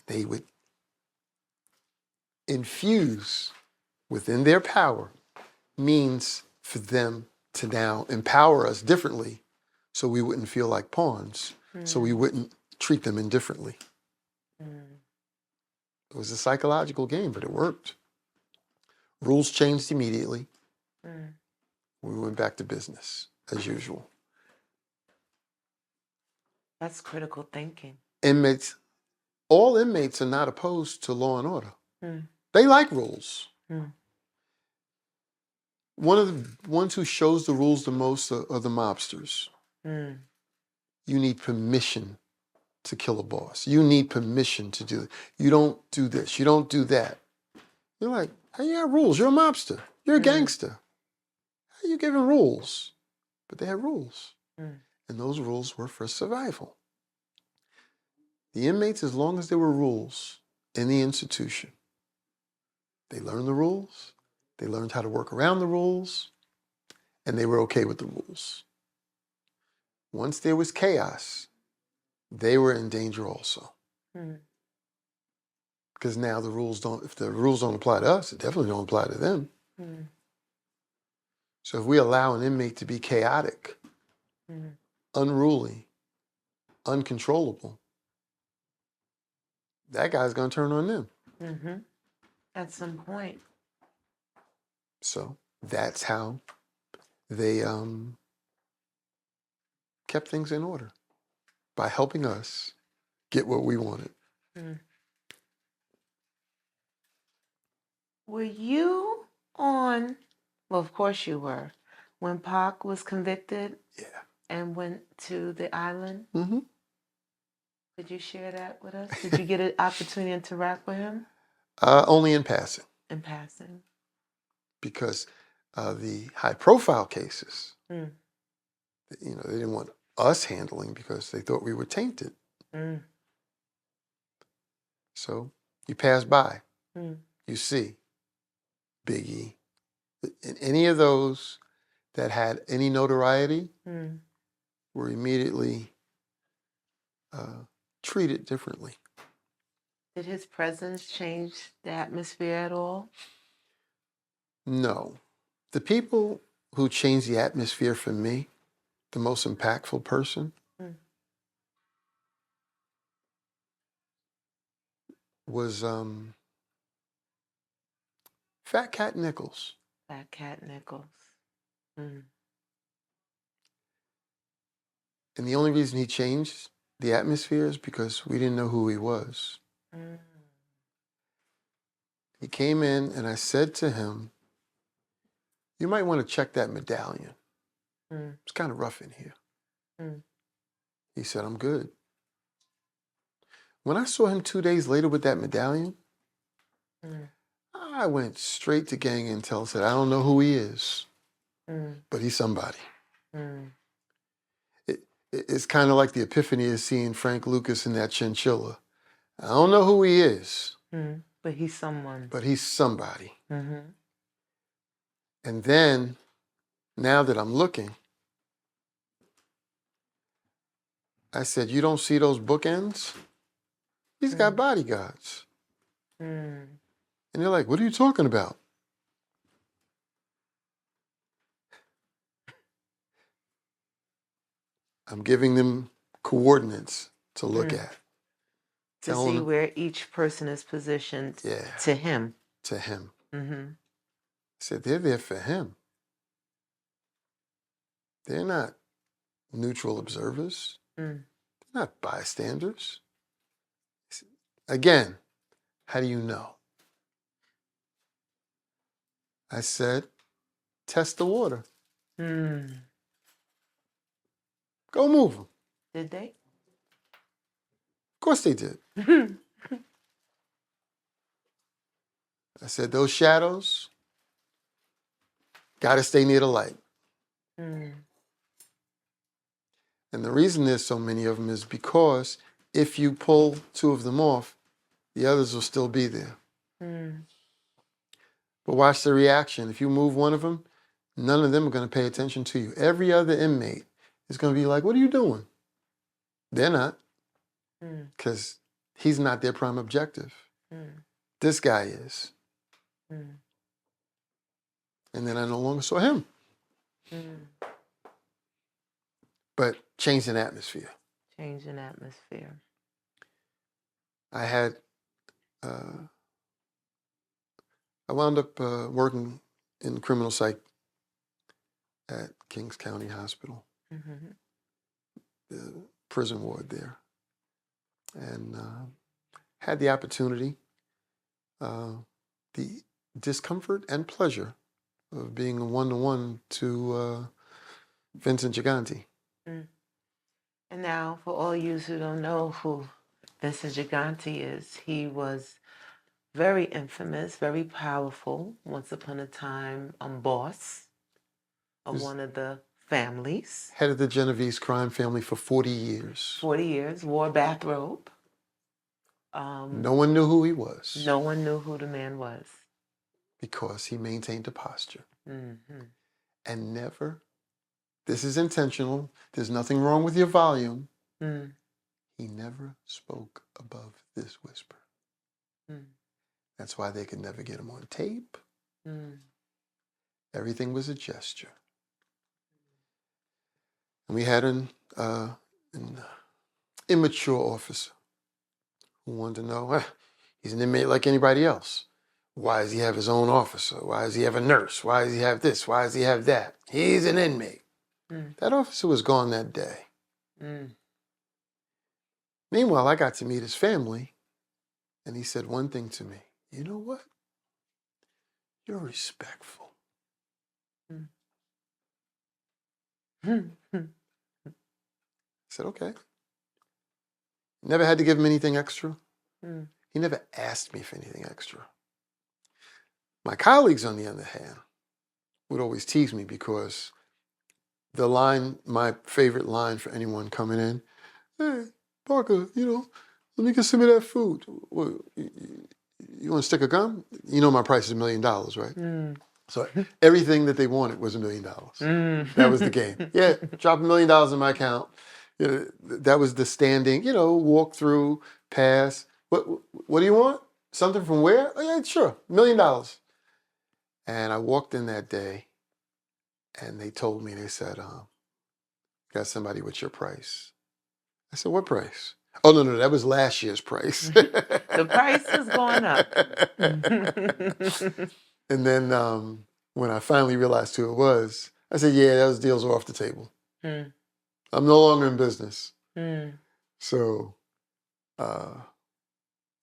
They would infuse within their power means for them to now empower us differently so we wouldn't feel like pawns, so we wouldn't treat them indifferently. It was a psychological game, but it worked. Rules changed immediately. We went back to business as usual. That's critical thinking. All inmates are not opposed to law and order. They like rules. One of the ones who shows the rules the most are the mobsters. you need permission to kill a boss. You need permission to do it. You don't do this. You don't do that. You're like, hey, you have rules. You're a mobster. You're a gangster. How are you giving rules? But they had rules. And those rules were for survival. The inmates, as long as there were rules in the institution, they learned the rules, they learned how to work around the rules, and they were okay with the rules. Once there was chaos, they were in danger also. Because now the rules don't, if the rules don't apply to us, it definitely don't apply to them. So if we allow an inmate to be chaotic, unruly, uncontrollable, that guy's going to turn on them. At some point. So that's how they kept things in order, by helping us get what we wanted. Were you on, well, of course you were, when Pac was convicted Yeah. and went to the island? Mm-hmm. Could you share that with us? Did you get an opportunity to interact with him? Only in passing, In passing. because the high-profile cases, they didn't want us handling because they thought we were tainted. So you pass by, you see Biggie, and any of those that had any notoriety were immediately treated differently. Did his presence change the atmosphere at all? No. The people who changed the atmosphere for me, the most impactful person, was Fat Cat Nichols. Fat Cat Nichols. And the only reason he changed the atmosphere is because we didn't know who he was. He came in and I said to him, you might want to check that medallion. It's kind of rough in here. He said, I'm good. When I saw him 2 days later with that medallion, I went straight to gang intel and said, I don't know who he is, but he's somebody. It's kind of like the epiphany of seeing Frank Lucas in that chinchilla. I don't know who he is, but he's someone. but he's somebody. And then, now that I'm looking, I said, you don't see those bookends? He's got bodyguards. And they're like, what are you talking about? I'm giving them coordinates to look at. To see where each person is positioned to him. To him. I said, they're there for him. They're not neutral observers. They're not bystanders. Again, how do you know? I said, test the water. Go move them. Did they? Of course they did. I said, those shadows, got to stay near the light. And the reason there's so many of them is because if you pull 2 of them off, the others will still be there. But watch the reaction. If you move one of them, none of them are going to pay attention to you. Every other inmate is going to be like, what are you doing? They're not. Because he's not their prime objective. This guy is. And then I no longer saw him. But changed an atmosphere. Change in atmosphere. I had, I wound up working in criminal psych at Kings County Hospital, the prison ward there, and had the opportunity, the discomfort and pleasure of being a one-to-one to Vincent Gigante. And now, for all you who don't know who Vincent Gigante is, he was very infamous, very powerful, once upon a time, boss of Was one of the families. head of the Genovese crime family for 40 years. 40 years, wore a bathrobe. No one knew who he was No one knew who the man was. because he maintained a posture Mm-hmm. and never, this is intentional, there's nothing wrong with your volume. Mm. He never spoke above this whisper. Mm. That's why they could never get him on tape. Mm. Everything was a gesture. And we had an immature officer who wanted to know, he's an inmate like anybody else. Why does he have his own officer? Why does he have a nurse? Why does he have this? Why does he have that? He's an inmate. Mm. That officer was gone that day. Mm. Meanwhile, I got to meet his family, and he said one thing to me. You know what? You're respectful. Mm. I said, okay. Never had to give him anything extra. Mm. He never asked me for anything extra. My colleagues, on the other hand, would always tease me because the line, my favorite line for anyone coming in, hey, Parker, let me get some of that food. What, you want to stick a gun? You know my price is $1 million, right? Mm. So everything that they wanted was $1 million. Mm. That was the game. Yeah, drop $1 million in my account. That was the standing, walk through, pass. What do you want? Something from where? Oh, yeah, sure, $1 million. And I walked in that day, and they told me, they said, got somebody with your price. I said, what price? Oh, no, that was last year's price. The price has gone up. And then when I finally realized who it was, I said, yeah, those deals are off the table. Mm. I'm no longer in business. Mm. So I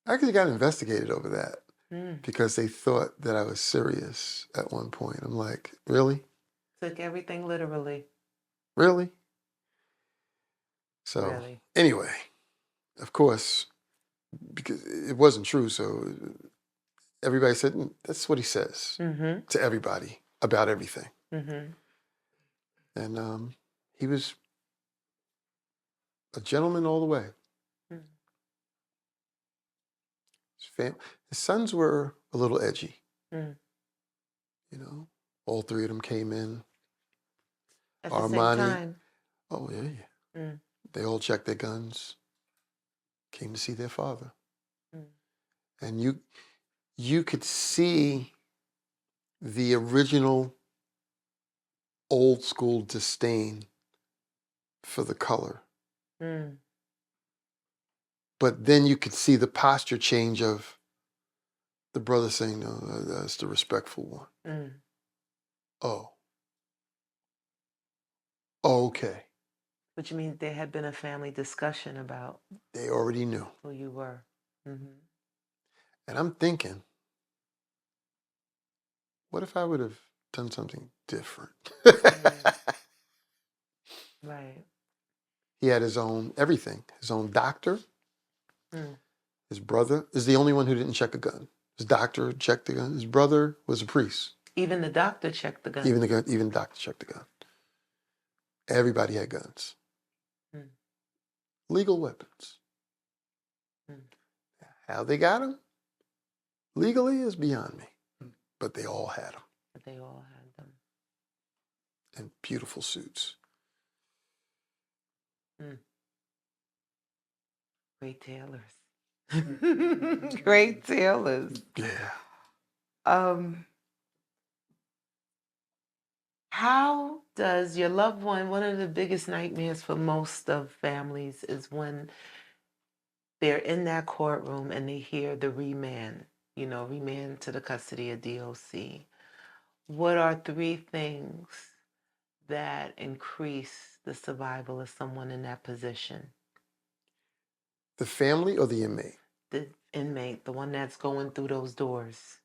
actually got investigated over that because they thought that I was serious at one point. I'm like, really? Took everything literally. Really? So Really. anyway, of course, because it wasn't true, so everybody said, that's what he says to everybody about everything. Mm-hmm. And he was a gentleman all the way. Mm. His sons were a little edgy. Mm. All three of them came in. At Armani. the same time. Oh, yeah. Mm. They all checked their guns, came to see their father. Mm. And you could see the original old school disdain for the color. Mm. But then you could see the posture change of the brother saying, no, that's the respectful one. Mm. Oh. Okay. Which means there had been a family discussion about They already knew. who you were. Mm-hmm. And I'm thinking, what if I would have done something different? Right. He had his own everything, his own doctor. Mm. His brother is the only one who didn't check a gun. His doctor checked the gun. His brother was a priest. Even the doctor checked the gun. Even the doctor checked the gun. Everybody had guns. Mm. Legal weapons. Mm. How they got them legally is beyond me. But they all had them. But they all had them. And beautiful suits. Mm. Great tailors. Great tailors. Yeah. How does your loved one, one of the biggest nightmares for most of families is when they're in that courtroom and they hear the remand to the custody of DOC. What are 3 things that increase the survival of someone in that position? The family or the inmate? The inmate, the one that's going through those doors.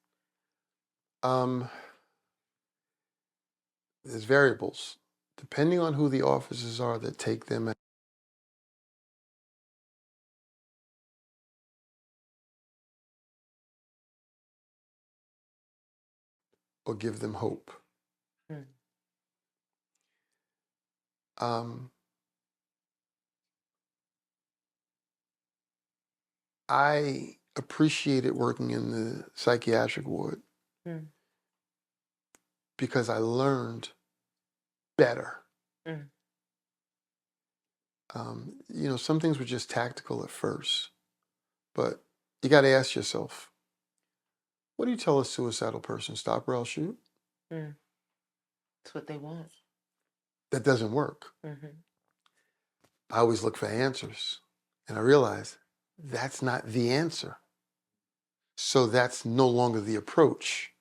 There's variables. Depending on who the officers are that take them or give them hope. Mm. I appreciated working in the psychiatric ward Mm. because I learned better. Mm. Some things were just tactical at first, but you got to ask yourself, what do you tell a suicidal person? Stop or else shoot? Mm. That's what they want. That doesn't work. Mm-hmm. I always look for answers, and I realized that's not the answer. So that's no longer the approach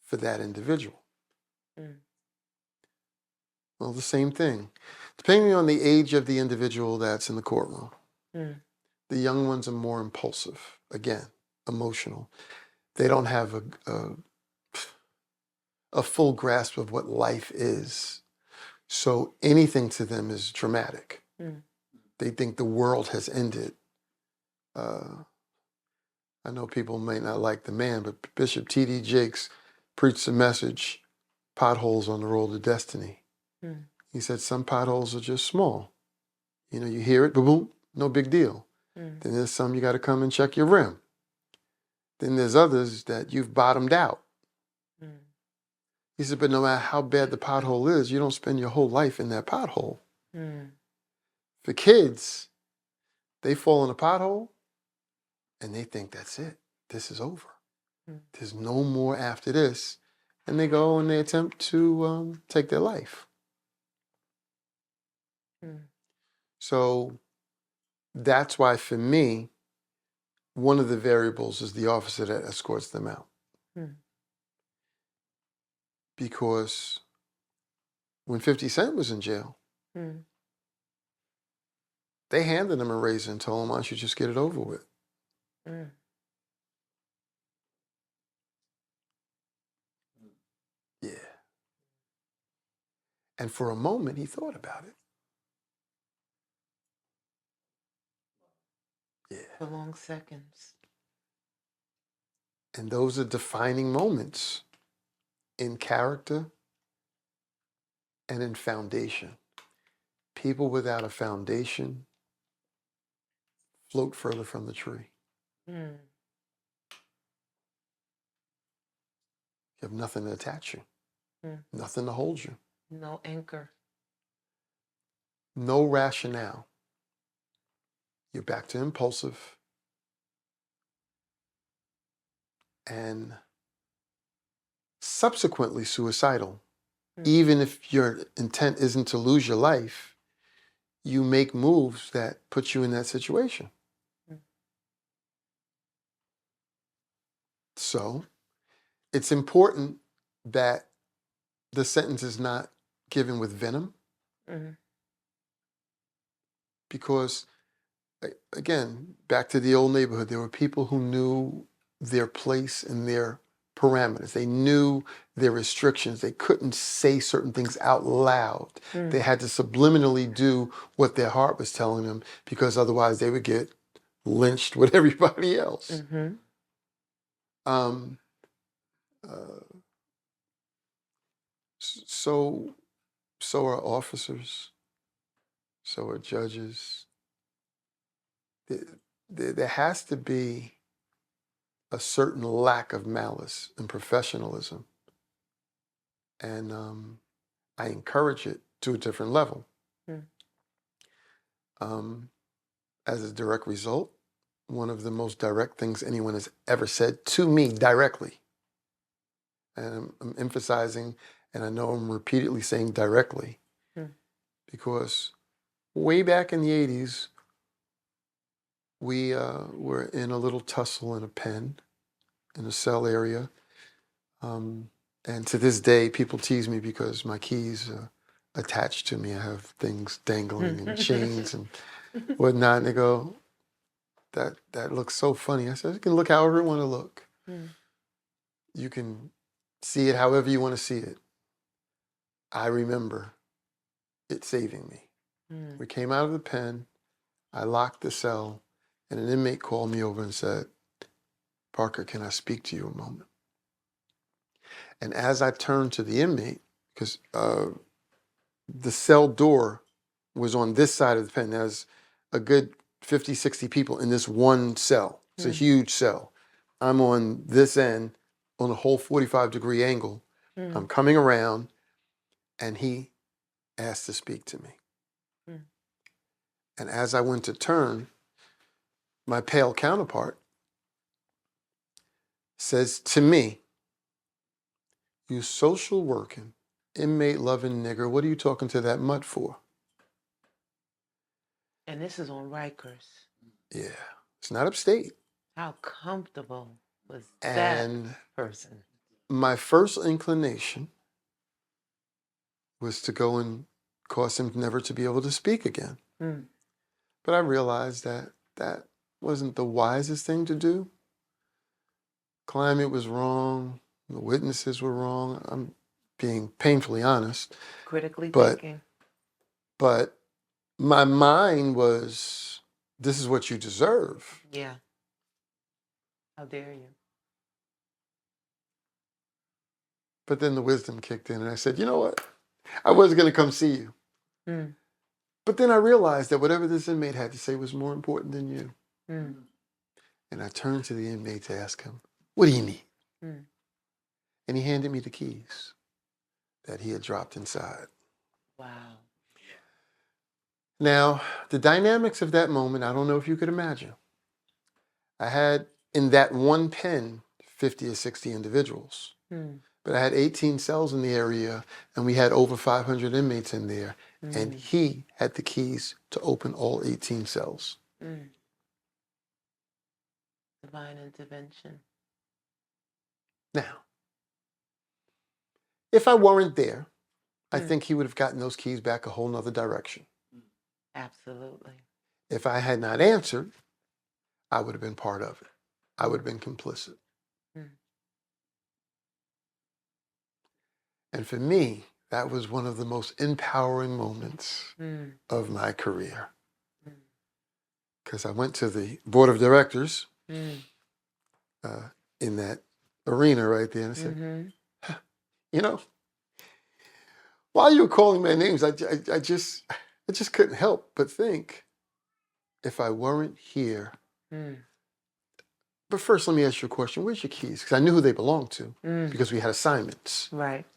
for that individual. Mm. Well, the same thing. Depending on the age of the individual that's in the courtroom, Mm. the young ones are more impulsive, again, emotional. They don't have a full grasp of what life is. So anything to them is dramatic. Mm. They think the world has ended. I know people may not like the man, but Bishop T.D. Jakes preached a message, potholes on the road to destiny. Mm. He said some potholes are just small. You hear it, boom, boom, no big deal. Mm. Then there's some you got to come and check your rim. Then there's others that you've bottomed out. Mm. He said, but no matter how bad the pothole is, you don't spend your whole life in that pothole. Mm. For kids, they fall in a pothole and they think that's it. This is over. Mm. There's no more after this. And they go and they attempt to take their life. Mm. So that's why for me, one of the variables is the officer that escorts them out. Mm. Because when 50 Cent was in jail, Mm. they handed him a razor and told him, why don't you just get it over with? Mm. Yeah. And for a moment, he thought about it. Yeah. For long seconds. And those are defining moments in character and in foundation. People without a foundation float further from the tree. Mm. You have nothing to attach you, Mm. nothing to hold you, No anchor. no rationale. You're back to impulsive and subsequently suicidal. Mm. Even if your intent isn't to lose your life, you make moves that put you in that situation. Mm. So it's important that the sentence is not given with venom, Mm. because, again, back to the old neighborhood, there were people who knew their place and their parameters. They knew their restrictions. They couldn't say certain things out loud. Mm. They had to subliminally do what their heart was telling them, because otherwise they would get lynched with everybody else. Mm-hmm. So are officers. So are judges. There has to be a certain lack of malice and professionalism. And I encourage it to a different level. Mm. As a direct result, one of the most direct things anyone has ever said to me directly, and I'm emphasizing, and I know I'm repeatedly saying directly, because way back in the 80s, we were in a little tussle in a pen, in a cell area. And to this day, people tease me because my keys are attached to me. I have things dangling and chains and whatnot. And they go, that looks so funny. I said, you can look however you want to look. Mm. You can see it however you want to see it. I remember it saving me. Mm. We came out of the pen. I locked the cell, and an inmate called me over and said, Parker, can I speak to you a moment? And as I turned to the inmate, because the cell door was on this side of the pen. There's a good 50, 60 people in this one cell. It's a huge cell. I'm on this end on a whole 45-degree angle. I'm coming around, and he asked to speak to me. And as I went to turn, my pale counterpart says to me, "You social working, inmate loving nigger, what are you talking to that mutt for?" And this is on Rikers. Yeah, it's not upstate. How comfortable was And that person? my first inclination was to go and cause him never to be able to speak again. But I realized that that wasn't the wisest thing to do. Climate was wrong. The witnesses were wrong. I'm being painfully honest. Critically But- thinking. But my mind was, this is what you deserve. Yeah. How dare you? But then the wisdom kicked in and I said, you know what? I wasn't going to come see you. But then I realized that whatever this inmate had to say was more important than you. And I turned to the inmate to ask him, what do you need? And he handed me the keys that he had dropped inside. Wow. Now, the dynamics of that moment, I don't know if you could imagine. I had in that one pen 50 or 60 individuals. But I had 18 cells in the area, and we had over 500 inmates in there. And he had the keys to open all 18 cells. Divine intervention. Now, if I weren't there, I think he would have gotten those keys back a whole nother direction. Absolutely. If I had not answered, I would have been part of it. I would have been complicit. And for me, that was one of the most empowering moments of my career. Because I went to the board of directors in that arena right there and I said, you know, while you were calling my names, I just couldn't help but think, if I weren't here. But first, let me ask you a question. Where's your keys? Because I knew who they belonged to because we had assignments. Right.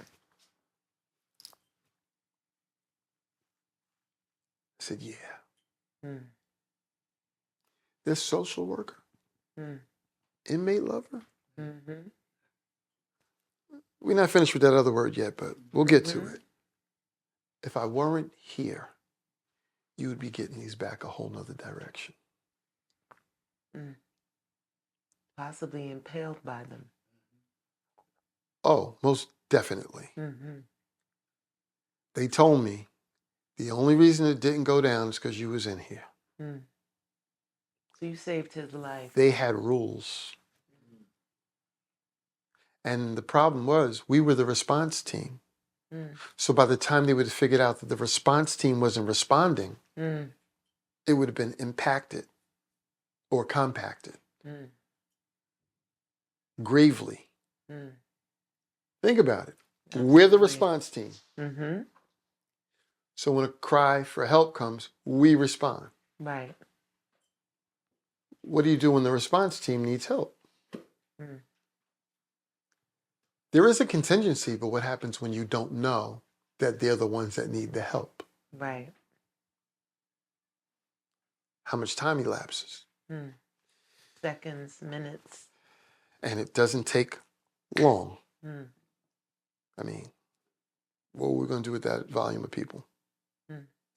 I said, yeah. This social worker, inmate lover. We're not finished with that other word yet, but we'll get to it. If I weren't here, you would be getting these back a whole nother direction. Possibly impaled by them. Oh, most definitely. They told me the only reason it didn't go down is because you was in here. So you saved his life. They had rules. And the problem was, we were the response team. So by the time they would have figured out that the response team wasn't responding, it would have been impacted or compacted. Gravely. Think about it. We're the response team. So when a cry for help comes, we respond. Right. What do you do when the response team needs help? There is a contingency, but what happens when you don't know that they're the ones that need the help? Right. How much time elapses? Seconds, minutes. And it doesn't take long. I mean, what are we going to do with that volume of people?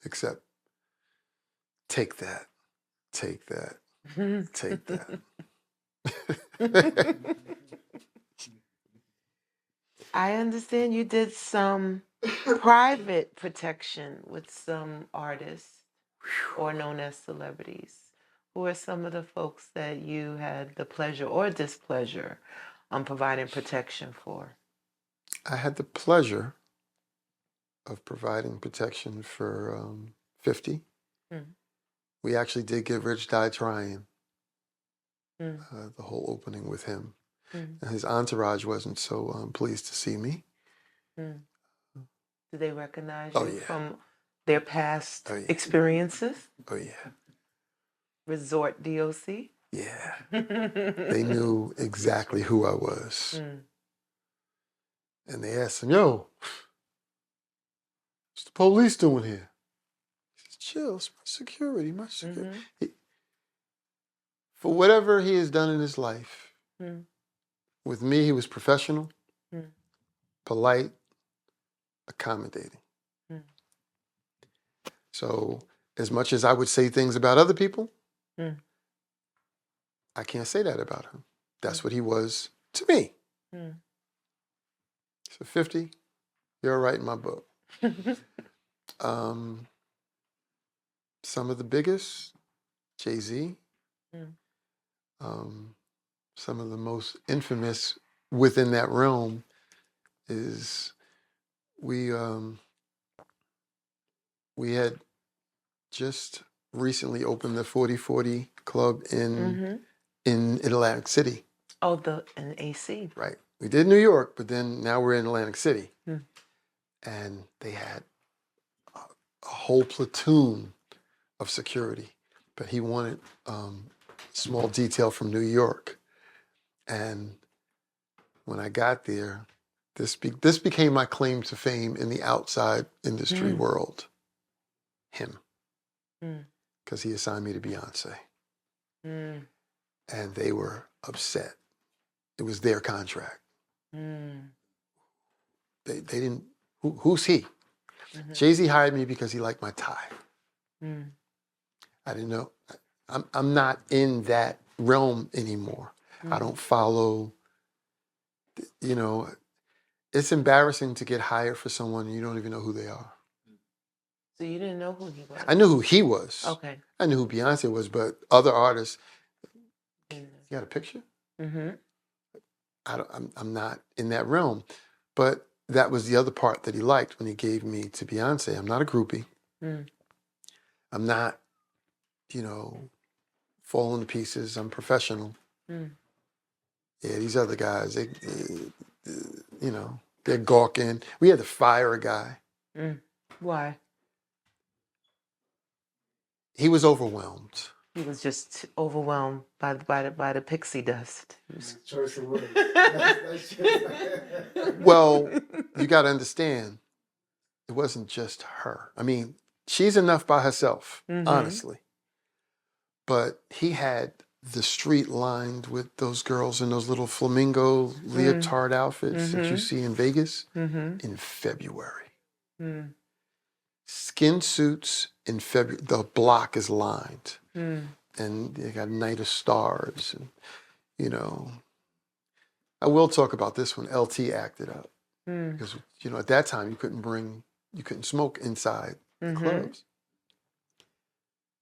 Except take that, take that, take that. I understand you did some private protection with some artists or known as celebrities. Who are some of the folks that you had the pleasure or displeasure on providing protection for? I had the pleasure of providing protection for 50. We actually did get Rich Die Trying, the whole opening with him. Mm. And his entourage wasn't so pleased to see me. Mm. Did they recognize Oh, you yeah. from their past Oh, yeah. experiences? Oh, yeah. Resort DOC? Yeah. They knew exactly who I was. Mm. And they asked him, yo, what's the police doing here? He says, chill, it's my security, my security. Mm-hmm. For whatever he has done in his life, Mm. with me, he was professional, Mm. polite, accommodating. Mm. So as much as I would say things about other people, Mm. I can't say that about him. That's what he was to me. Mm. So 50, you're right in my book. Some of the biggest, Jay-Z. Mm. Some of the most infamous within that realm is we had just recently opened the 4040 Club Mm-hmm. in Atlantic City. Oh, in AC. Right. We did New York, but then now we're in Atlantic City. Mm. And they had a whole platoon of security, but he wanted small detail from New York. And when I got there, this became my claim to fame in the outside industry world. Him. Because he assigned me to Beyonce. Mm. And they were upset. It was their contract. Mm. They didn't, who's he? Mm-hmm. Jay-Z hired me because he liked my tie. Mm. I didn't know. I'm not in that realm anymore. I don't follow, you know, it's embarrassing to get hired for someone and you don't even know who they are. So you didn't know who he was? I knew who he was. Okay. I knew who Beyonce was, but other artists, you got a picture? Mm-hmm. I'm not in that realm. But that was the other part that he liked when he gave me to Beyonce. I'm not a groupie. Mm. I'm not, falling to pieces. I'm professional. Mm. Yeah, these other guys, they're gawking. We had to fire a guy. Mm. Why? He was overwhelmed. He was just overwhelmed by the pixie dust. Choice of words. Well, you got to understand, it wasn't just her. I mean, she's enough by herself, honestly. But he had the street lined with those girls in those little flamingo leotard outfits that you see in Vegas in February. Mm. Skin suits in February. The block is lined. Mm. And they got Night of Stars. And, I will talk about this when LT acted up. Because, at that time you couldn't smoke inside the clubs.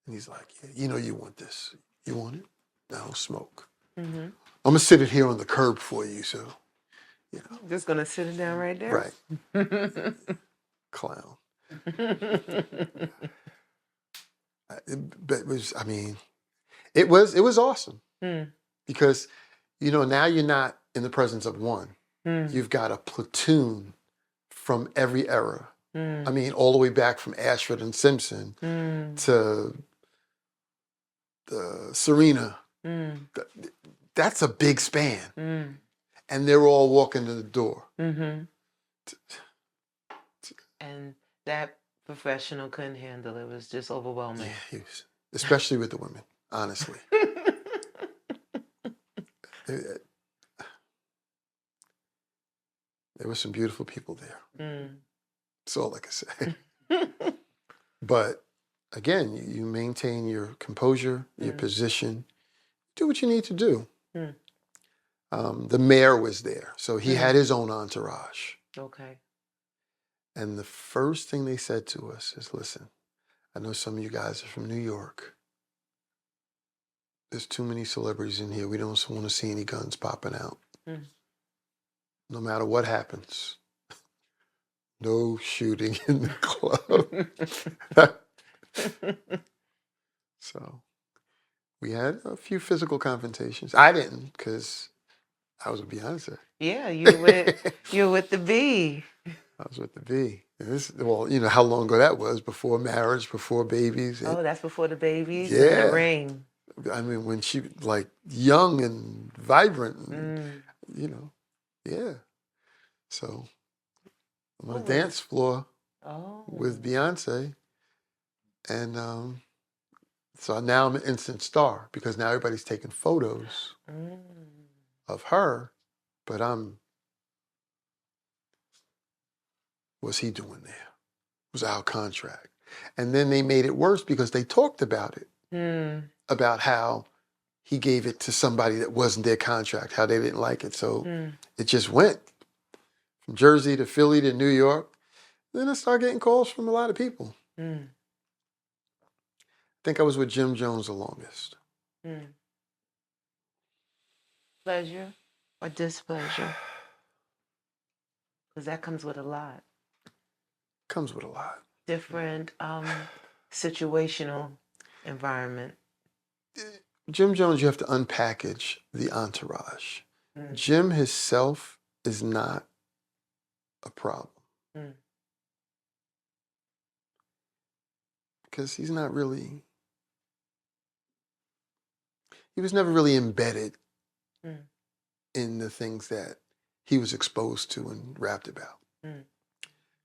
And he's like, yeah, you want this. You want it? I don't smoke. I'm going to sit it here on the curb for you, so, Just going to sit it down right there? Right. Clown. But it was awesome. Because, now you're not in the presence of one. You've got a platoon from every era. I mean, all the way back from Ashford and Simpson to Serena. That's a big span. And they're all walking to the door. And that professional couldn't handle it. It was just overwhelming. Yeah, he was, especially with the women, honestly. There were some beautiful people there. That's all I can say. But again, you maintain your composure, your position, do what you need to do. The mayor was there, so he had his own entourage. Okay. And the first thing they said to us is, listen, I know some of you guys are from New York. There's too many celebrities in here. We don't want to see any guns popping out. No matter what happens, no shooting in the club. So we had a few physical confrontations. I didn't, because I was with Beyonce. Yeah, you're with the B. I was with the V. And well, you know how long ago that was, before marriage, before babies. Oh, that's before the babies and the Yeah. ring. I mean, when she like young and vibrant, and, Mm. you know, yeah. So I'm on What a was- dance floor Oh. with Beyonce, and so now I'm an instant star because now everybody's taking photos Mm. of her, but what's he doing there? It was our contract. And then they made it worse because they talked about it, Mm. about how he gave it to somebody that wasn't their contract, how they didn't like it. So Mm. it just went from Jersey to Philly to New York. Then I started getting calls from a lot of people. Mm. I think I was with Jim Jones the longest. Mm. Pleasure or displeasure? Because that comes with a lot. Comes with a lot. Different situational environment. Jim Jones, you have to unpackage the entourage. Mm. Jim himself is not a problem. Mm. Because he was never really embedded Mm. in the things that he was exposed to and rapped about. Mm.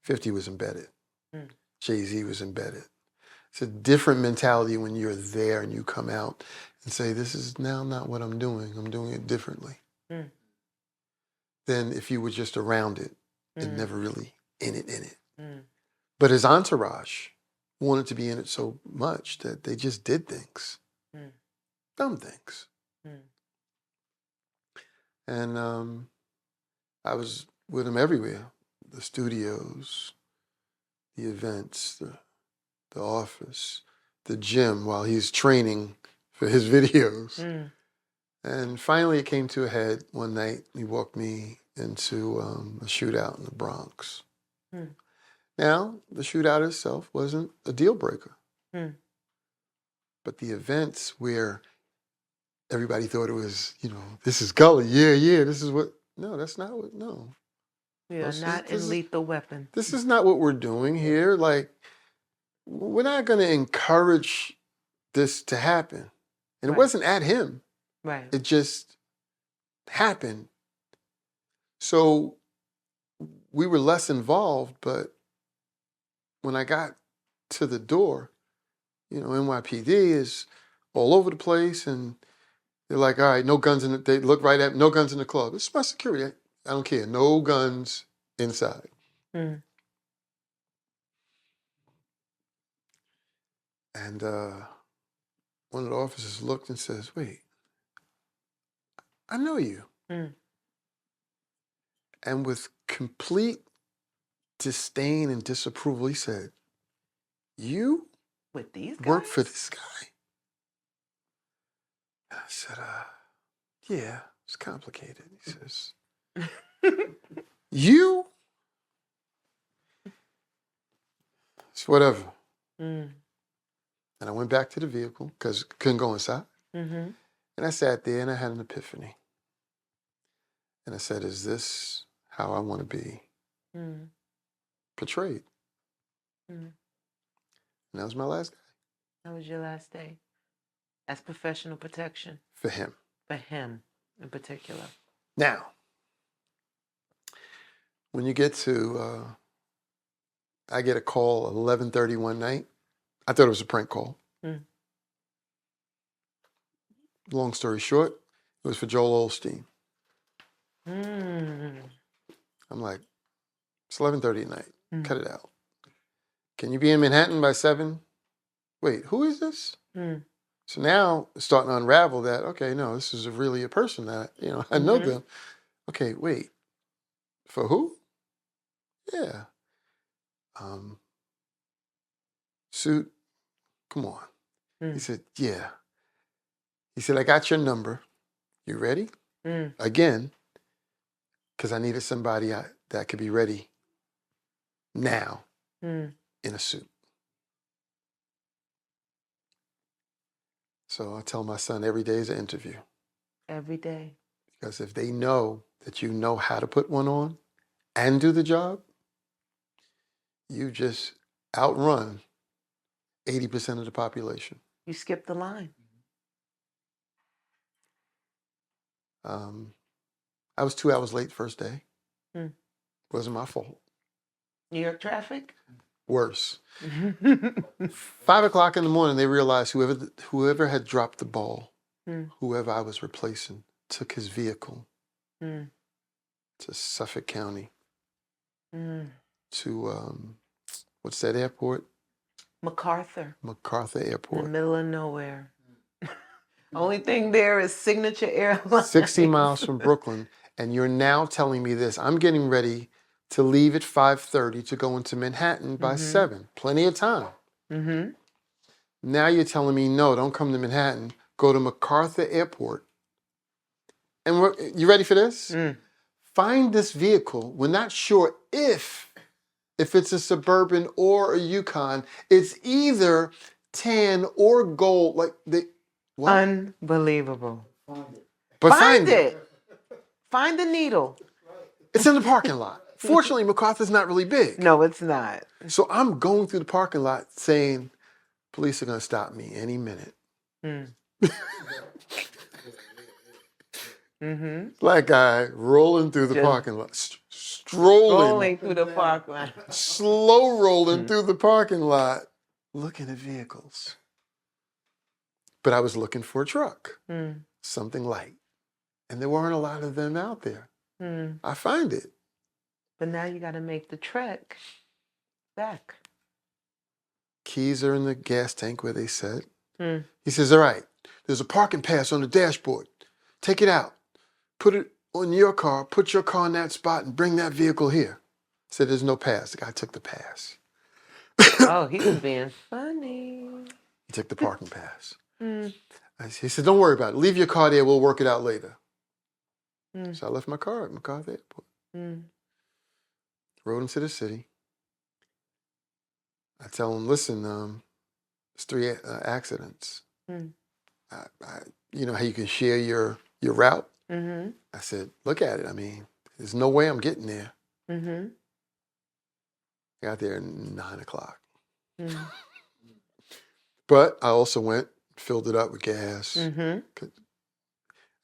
50 was embedded. Mm. Jay-Z was embedded. It's a different mentality when you're there and you come out and say, this is now not what I'm doing. I'm doing it differently. Mm. Than if you were just around it and Mm. never really in it. Mm. But his entourage wanted to be in it so much that they just did things. Mm. Dumb things. Mm. And I was with him everywhere. The studios, the events, the office, the gym while he's training for his videos. Mm. And finally it came to a head one night. He walked me into a shootout in the Bronx. Mm. Now, the shootout itself wasn't a deal breaker. Mm. But the events where everybody thought it was, this is Gully, yeah, this is what, no, that's not what, no. We are not in Lethal Weapon. This is not what we're doing here. Like, we're not going to encourage this to happen. And Right. it wasn't at him. Right. It just happened. So we were less involved, but when I got to the door, NYPD is all over the place, and they're like, all right, no guns in the, they look right at, no guns in the club. It's my security. I don't care. No guns inside. Mm. And one of the officers looked and says, wait, I know you. Mm. And with complete disdain and disapproval, he said, you With these guys? work for this guy? And I said, yeah, it's complicated. He says, you? It's whatever. Mm. And I went back to the vehicle because couldn't go inside. Mm-hmm. And I sat there and I had an epiphany. And I said, is this how I want to be portrayed? Mm. And that was my last day. That was your last day. As professional protection. For him. For him in particular. Now, when you get to, I get a call at 11:30 one night. I thought it was a prank call. Mm. Long story short, it was for Joel Osteen. Mm. I'm like, it's 11:30 at night. Mm. Cut it out. Can you be in Manhattan by 7? Wait, who is this? Mm. So now it's starting to unravel that, okay, no, this is really a person that, I know them. Okay, wait, for who? Yeah. Suit, come on. Mm. He said, yeah. He said, I got your number. You ready? Mm. Again, because I needed somebody that could be ready now in a suit. So I tell my son every day is an interview. Every day. Because if they know that you know how to put one on and do the job, you just outrun 80% of the population. You skipped the line. I was 2 hours late first day. Hmm. Wasn't my fault. New York traffic? Worse. 5 o'clock in the morning, they realized whoever had dropped the ball, whoever I was replacing, took his vehicle to Suffolk County, to, what's that airport? MacArthur. MacArthur In the Airport. middle of nowhere. Only thing there is Signature Airlines. 60 miles from Brooklyn. And you're now telling me this. I'm getting ready to leave at 5:30 to go into Manhattan by 7. Plenty of time. Now you're telling me, no, don't come to Manhattan. Go to MacArthur Airport. And you ready for this? Find this vehicle. We're not sure if it's a Suburban or a Yukon. It's either tan or gold. Like what? Unbelievable. But Find it. Find the needle. It's in the parking lot. Fortunately, MacArthur's not really big. No, it's not. So I'm going through the parking lot saying, police are going to stop me any minute. Black guy rolling through the parking lot. Strolling through the parking lot. slow rolling through the parking lot, looking at vehicles. But I was looking for a truck, something light. And there weren't a lot of them out there. I find it. But now you got to make the trek back. Keys are in the gas tank where they sit. He says, all right, there's a parking pass on the dashboard. Take it out. Put it on your car. Put your car in that spot and bring that vehicle here. I said, there's no pass. The guy took the pass. Oh, he was being funny. He took the parking pass. He said, don't worry about it. Leave your car there. We'll work it out later. So I left my car at MacArthur Airport. Rode into the city. I tell him, listen, it's 3 accidents. You know how you can share your route? I said, look at it. I mean, there's no way I'm getting there. I got there at 9 o'clock. But I also went, filled it up with gas. I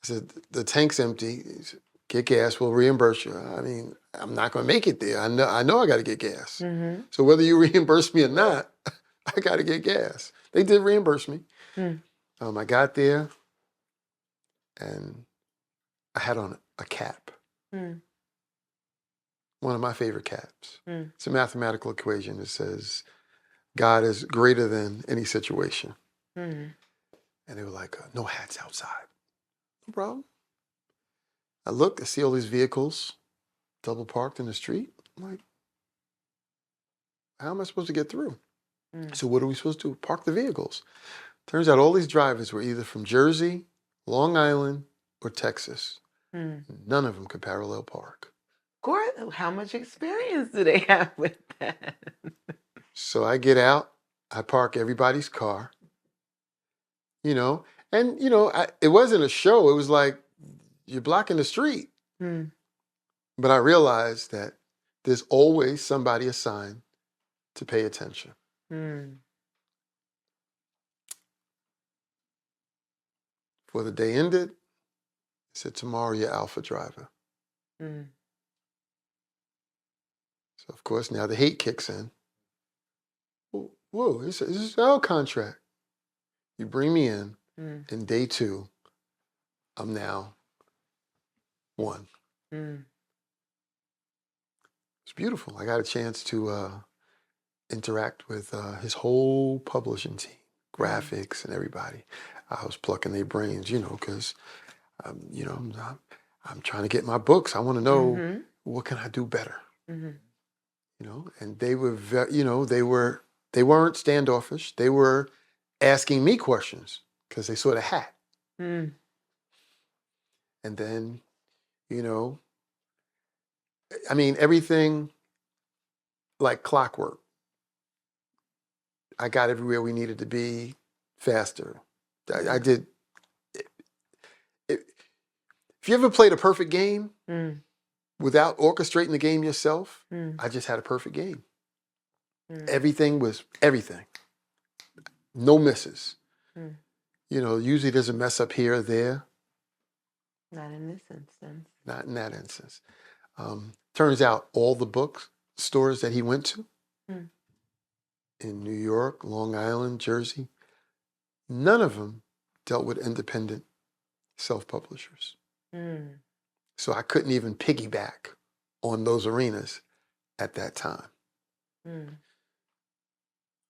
said, the tank's empty. He said, get gas, we'll reimburse you. I mean, I'm not going to make it there. I know I got to get gas. So whether you reimburse me or not, I got to get gas. They did reimburse me. I got there, and I had on a cap. One of my favorite caps. It's a mathematical equation that says God is greater than any situation. And they were like, no hats outside. No problem. I look, I see all these vehicles double parked in the street. I'm like, how am I supposed to get through? So what are we supposed to do? Park the vehicles. Turns out all these drivers were either from Jersey, Long Island, or Texas. None of them could parallel park. How much experience do they have with that? So I get out, I park everybody's car, and it wasn't a show. It was like, you're blocking the street. But I realized that there's always somebody assigned to pay attention. Before the day ended, I said, tomorrow you're Alpha driver. So, of course, now the hate kicks in. Whoa, this is our contract. You bring me in, and day 2, I'm now 1. It's beautiful. I got a chance to interact with his whole publishing team, graphics and everybody. I was plucking their brains, because, I'm trying to get my books. I want to know what can I do better. And they were, they weren't standoffish. They were asking me questions because they saw the hat. And then, everything like clockwork. I got everywhere we needed to be faster. I did. If you ever played a perfect game Mm. without orchestrating the game yourself, Mm. I just had a perfect game. Mm. Everything was everything. No misses. Mm. You know, usually there's a mess up here or there. Not in this instance. Not in that instance. Turns out all the book stores that he went to Mm. in New York, Long Island, Jersey, none of them dealt with independent self-publishers. Mm. So I couldn't even piggyback on those arenas at that time. Mm.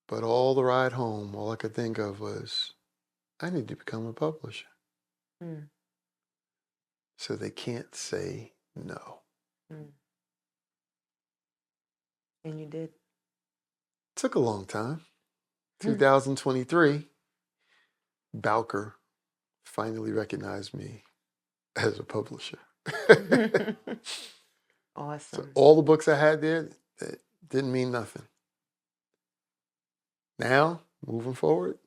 But all the ride home, all I could think of was, I need to become a publisher. Mm. So they can't say no. Mm. And you did. Took a long time. Hmm. 2023, Bowker finally recognized me as a publisher. So Awesome. all the books I had there, that didn't mean nothing. Now, moving forward,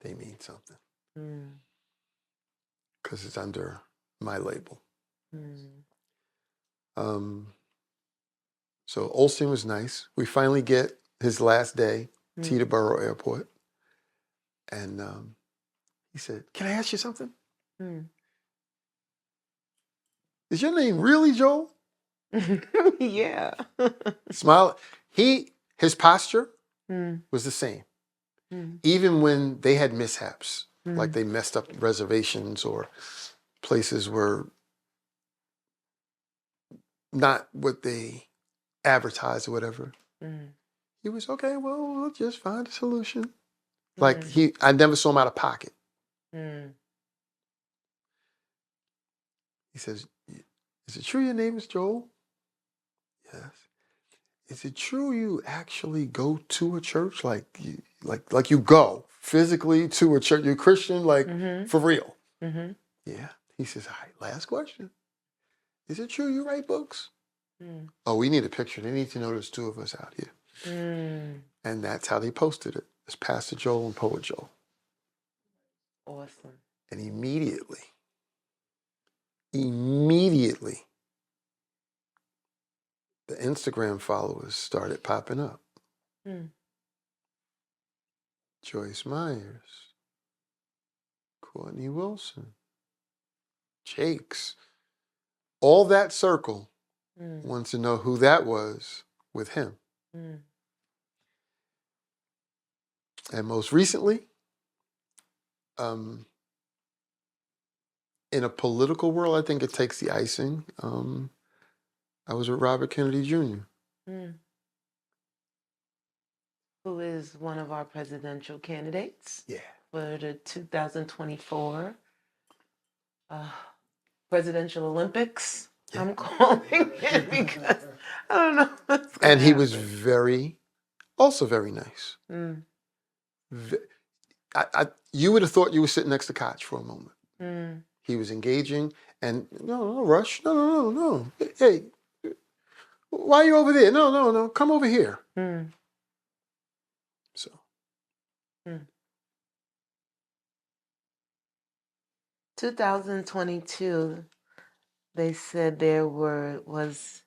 they mean something Mm. because it's under my label. Mm. So Olsen was nice. We finally get his last day, Mm. Teterboro Airport. And he said, can I ask you something? Mm. Is your name really Joel? Yeah. Smile. His posture Mm. was the same. Mm. Even when they had mishaps, Mm. like they messed up reservations or places were not what they advertised or whatever, Mm. he was, okay, well, we'll just find a solution. Mm. Like I never saw him out of pocket. Mm. He says, is it true your name is Joel? Yes. Is it true you actually go to a church? Like you go physically to a church? You're Christian, like Mm-hmm. for real? Mm-hmm. Yeah. He says, all right, last question. Is it true you write books? Mm. Oh, we need a picture. They need to know there's two of us out here. Mm. And that's how they posted it. It's Pastor Joel and Poet Joel. Awesome. And immediately, the Instagram followers started popping up. Mm. Joyce Myers, Courtney Wilson, Jakes. All that circle Mm. wants to know who that was with him. Mm. And most recently, in a political world, I think it takes the icing. I was with Robert Kennedy Jr. Mm. Who is one of our presidential candidates Yeah. for the 2024 Presidential Olympics. Yeah. I'm calling it because I don't know what's going And he was happen. also very nice. Mm. You would have thought you were sitting next to Koch for a moment. Mm. He was engaging and no rush. No. Hey, why are you over there? No. Come over here. Mm. So. Mm. 2022, they said there was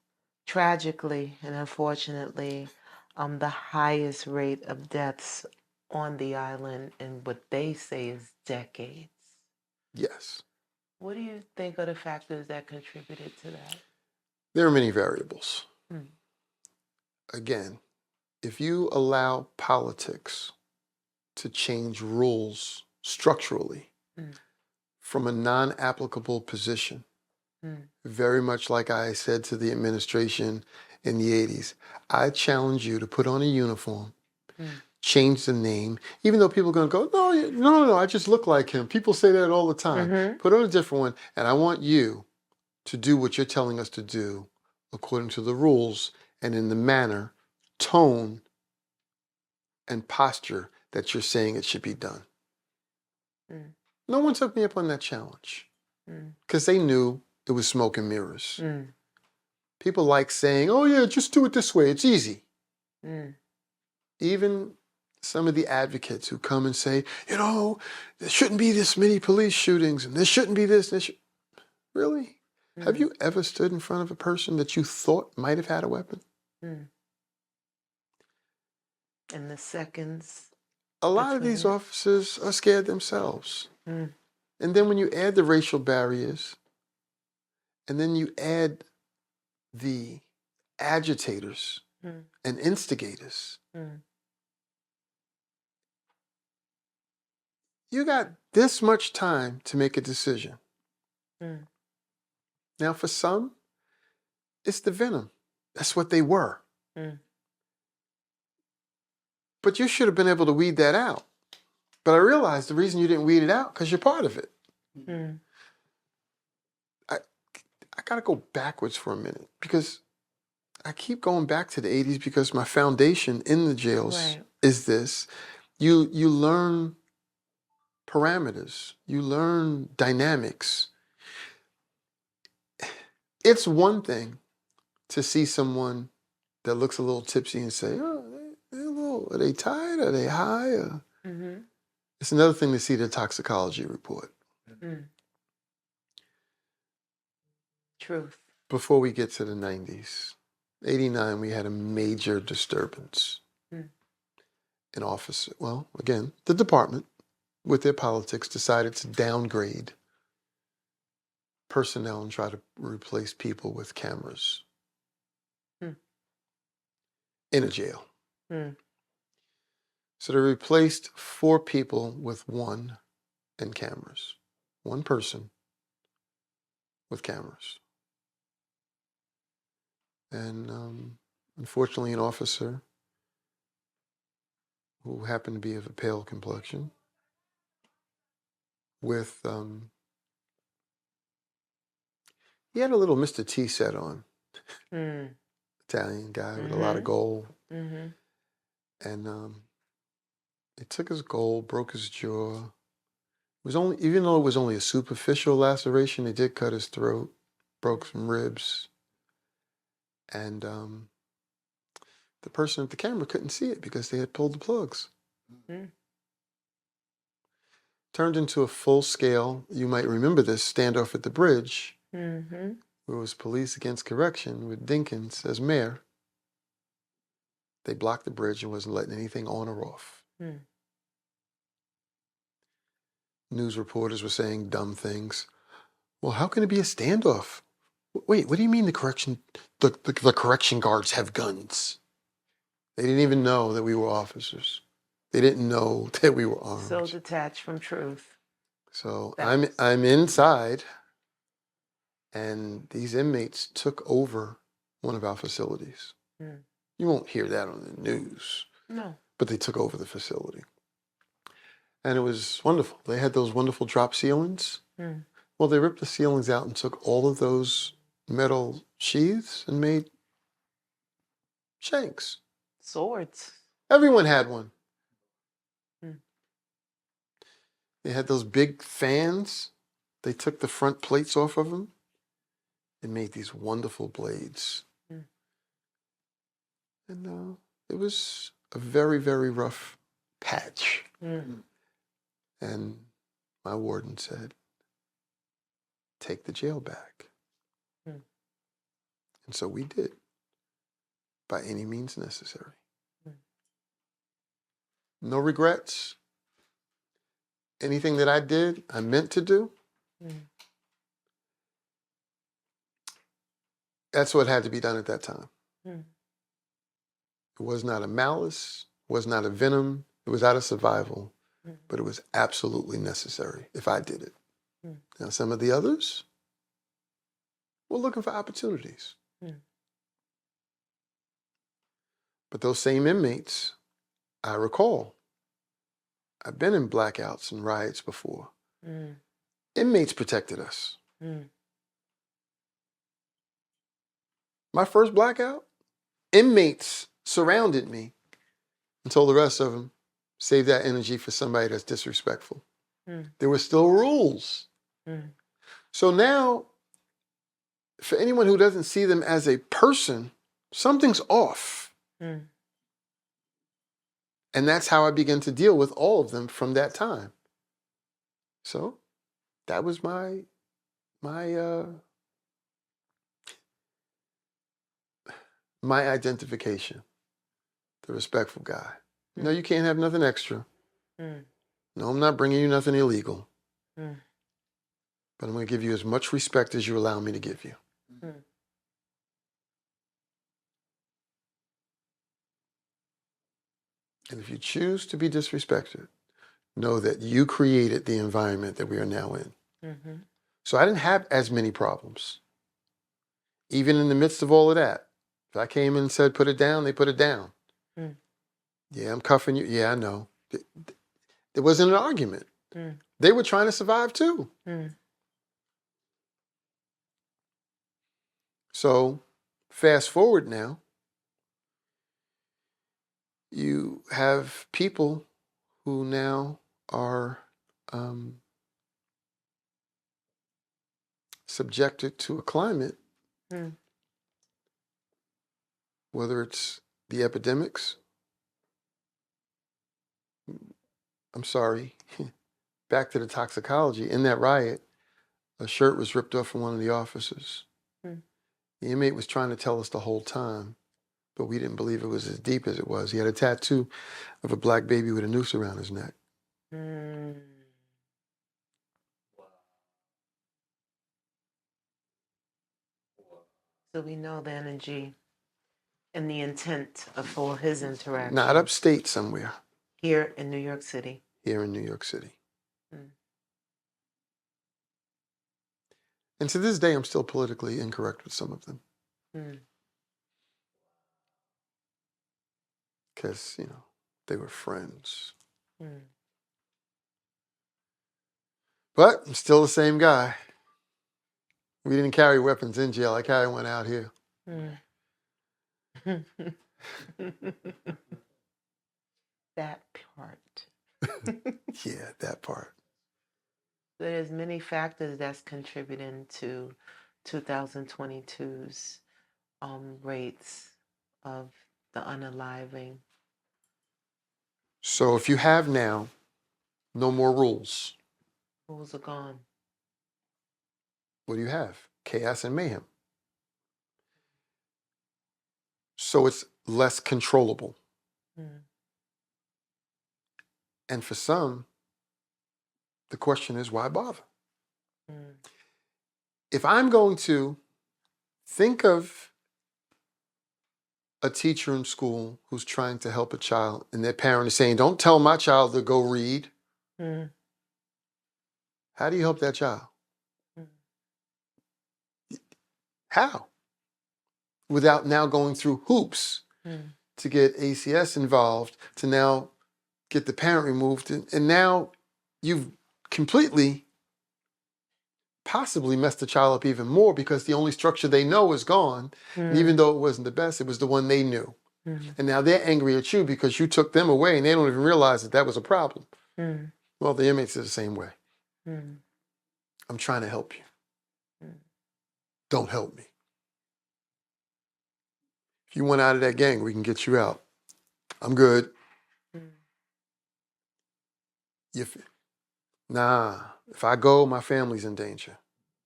tragically and unfortunately the highest rate of deaths on the island in what they say is decades. Yes. What do you think are the factors that contributed to that? There are many variables. Mm. Again, if you allow politics to change rules structurally from a non-applicable position, very much like I said to the administration in the 80s, I challenge you to put on a uniform, change the name, even though people are going to go, no, I just look like him. People say that all the time. Mm-hmm. Put on a different one, and I want you to do what you're telling us to do according to the rules and in the manner, tone, and posture that you're saying it should be done. Mm. No one took me up on that challenge because they knew it was smoke and mirrors. Mm. People like saying, oh yeah, just do it this way, it's easy. Mm. Even some of the advocates who come and say, there shouldn't be this many police shootings and there shouldn't be this. Really? Have you ever stood in front of a person that you thought might have had a weapon? In the seconds A lot of between these it. officers are scared themselves. Mm. And then when you add the racial barriers, and then you add the agitators and instigators, you got this much time to make a decision. Now, for some, it's the venom. That's what they were. But you should have been able to weed that out. But I realized the reason you didn't weed it out because you're part of it. I got to go backwards for a minute because I keep going back to the 80s because my foundation in the jails is this. You learn parameters. You learn dynamics. It's one thing to see someone that looks a little tipsy and say, oh, are they tired? Are they high? It's another thing to see the toxicology report. Truth. Before we get to the 90s, 89, we had a major disturbance. An officer, well, again, the department, with their politics, decided to downgrade personnel and try to replace people with cameras in a jail. So they replaced 4 people with 1 and cameras. 1 person with cameras. And unfortunately, an officer who happened to be of a pale complexion with, he had a little Mr. T set on. Italian guy with a lot of gold. And they took his gold, broke his jaw. It was only, even though it was only a superficial laceration, they did cut his throat, broke some ribs. And the person at the camera couldn't see it because they had pulled the plugs. Turned into a full-scale, you might remember this, standoff at the bridge, where it was police against correction with Dinkins as mayor. They blocked the bridge and wasn't letting anything on or off. News reporters were saying dumb things. Well, how can it be a standoff? Wait, what do you mean the correction guards have guns? They didn't even know that we were officers. They didn't know that we were armed. So detached from truth. So I'm inside, and these inmates took over one of our facilities. You won't hear that on the news. No. But they took over the facility. And it was wonderful. They had those wonderful drop ceilings. Well, they ripped the ceilings out and took all of those metal sheaths and made shanks. Swords. Everyone had one. They had those big fans. They took the front plates off of them and made these wonderful blades. And it was a very, very rough patch. And my warden said, take the jail back. And so we did, by any means necessary. No regrets. Anything that I did, I meant to do. That's what had to be done at that time. It was not a malice, was not a venom, it was out of survival, but it was absolutely necessary if I did it. Now, some of the others were looking for opportunities. But those same inmates, I recall, I've been in blackouts and riots before. Inmates protected us. My first blackout, inmates surrounded me and told the rest of them, save that energy for somebody that's disrespectful. There were still rules. So now, for anyone who doesn't see them as a person, something's off. And that's how I began to deal with all of them from that time. So that was my my my identification, the respectful guy. No, you can't have nothing extra. Mm. No, I'm not bringing you nothing illegal. Mm. But I'm going to give you as much respect as you allow me to give you. Mm. And if you choose to be disrespected, know that you created the environment that we are now in. Mm-hmm. So I didn't have as many problems. Even in the midst of all of that, if I came in and said, put it down, they put it down. Mm. Yeah, I'm cuffing you. Yeah, I know. There wasn't an argument. Mm. They were trying to survive too. Mm. So fast forward now, you have people who now are subjected to a climate, Mm. whether it's the epidemics. I'm sorry, back to the toxicology. In that riot, a shirt was ripped off from one of the officers. Mm. The inmate was trying to tell us the whole time, but we didn't believe it was as deep as it was. He had a tattoo of a black baby with a noose around his neck. Mm. So we know the energy and the intent of all his interactions. Not upstate somewhere. Here in New York City. Here in New York City. Mm. And to this day, I'm still politically incorrect with some of them. Mm. Because, they were friends. Mm. But I'm still the same guy. We didn't carry weapons in jail. I carry one out here. Mm. That part. Yeah, that part. There's many factors that's contributing to 2022's rates of the unaliving. So if you have now no more rules, Rules are gone. what do you have? Chaos and mayhem. So it's less controllable. Mm. And for some, the question is, why bother? Mm. If I'm going to think of a teacher in school who's trying to help a child and their parent is saying, don't tell my child to go read, Mm. how do you help that child? Mm. How? Without now going through hoops to get ACS involved, to now get the parent removed. And now you've completely, possibly messed the child up even more because the only structure they know is gone. And even though it wasn't the best, it was the one they knew. Mm. And now they're angry at you because you took them away and they don't even realize that that was a problem. Mm. Well, the inmates are the same way. Mm. I'm trying to help you. Mm. Don't help me. If you want out of that gang, we can get you out. I'm good. Mm. Nah, if I go, my family's in danger.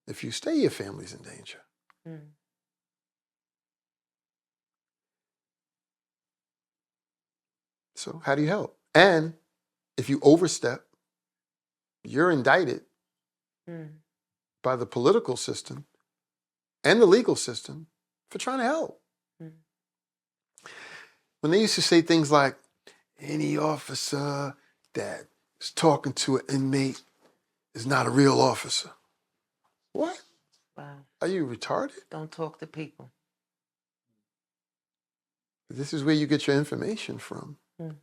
If you stay, your family's in danger. Mm. So how do you help? And if you overstep, you're indicted by the political system and the legal system for trying to help. Mm. When they used to say things like, any officer that is talking to an inmate is not a real officer. What? Wow. Are you retarded? Don't talk to people. This is where you get your information from. Mm.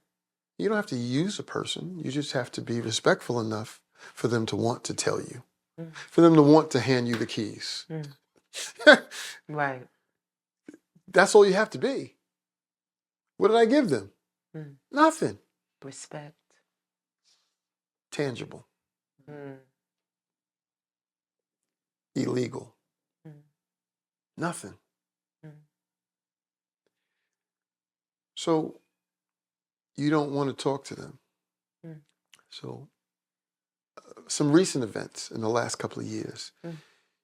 You don't have to use a person. You just have to be respectful enough for them to want to tell you, for them to want to hand you the keys. Right. That's all you have to be. What did I give them? Nothing. Respect. Tangible. Illegal. Nothing. So you don't want to talk to them. So some recent events in the last couple of years.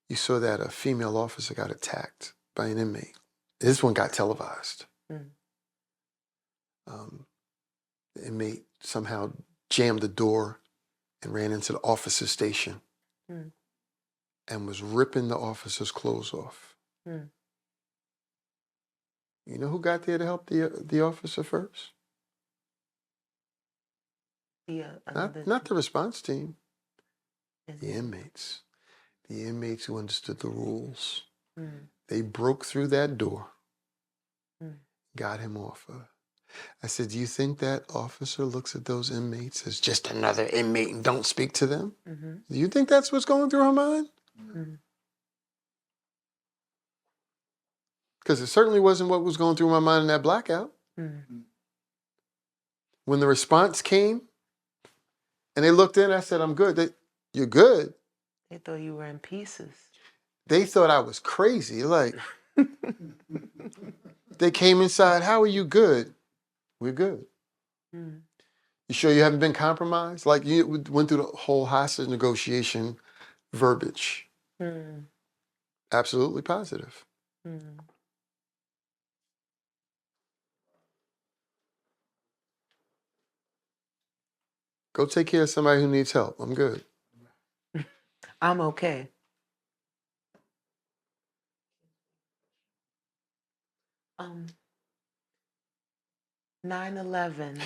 you saw that a female officer got attacked by an inmate. This one got televised. Mm. The inmate somehow jammed the door and ran into the officer's station Mm. and was ripping the officer's clothes off. Mm. You know who got there to help the officer first? Yeah, another Not the response team, the inmate. inmates. The inmates who understood the rules. Mm. They broke through that door, Mm. got him off. I said, do you think that officer looks at those inmates as just another inmate and don't speak to them? Mm-hmm. Do you think that's what's going through her mind? Mm. Because it certainly wasn't what was going through my mind in that blackout. Mm. When the response came and they looked in, I said, I'm good. You're good. They thought you were in pieces. They thought I was crazy. Like, they came inside, how are you good? We're good. Mm. You sure you haven't been compromised? Like, you went through the whole hostage negotiation verbiage. Mm. Absolutely positive. Mm. Go take care of somebody who needs help. I'm good. I'm okay. Um, 9/11,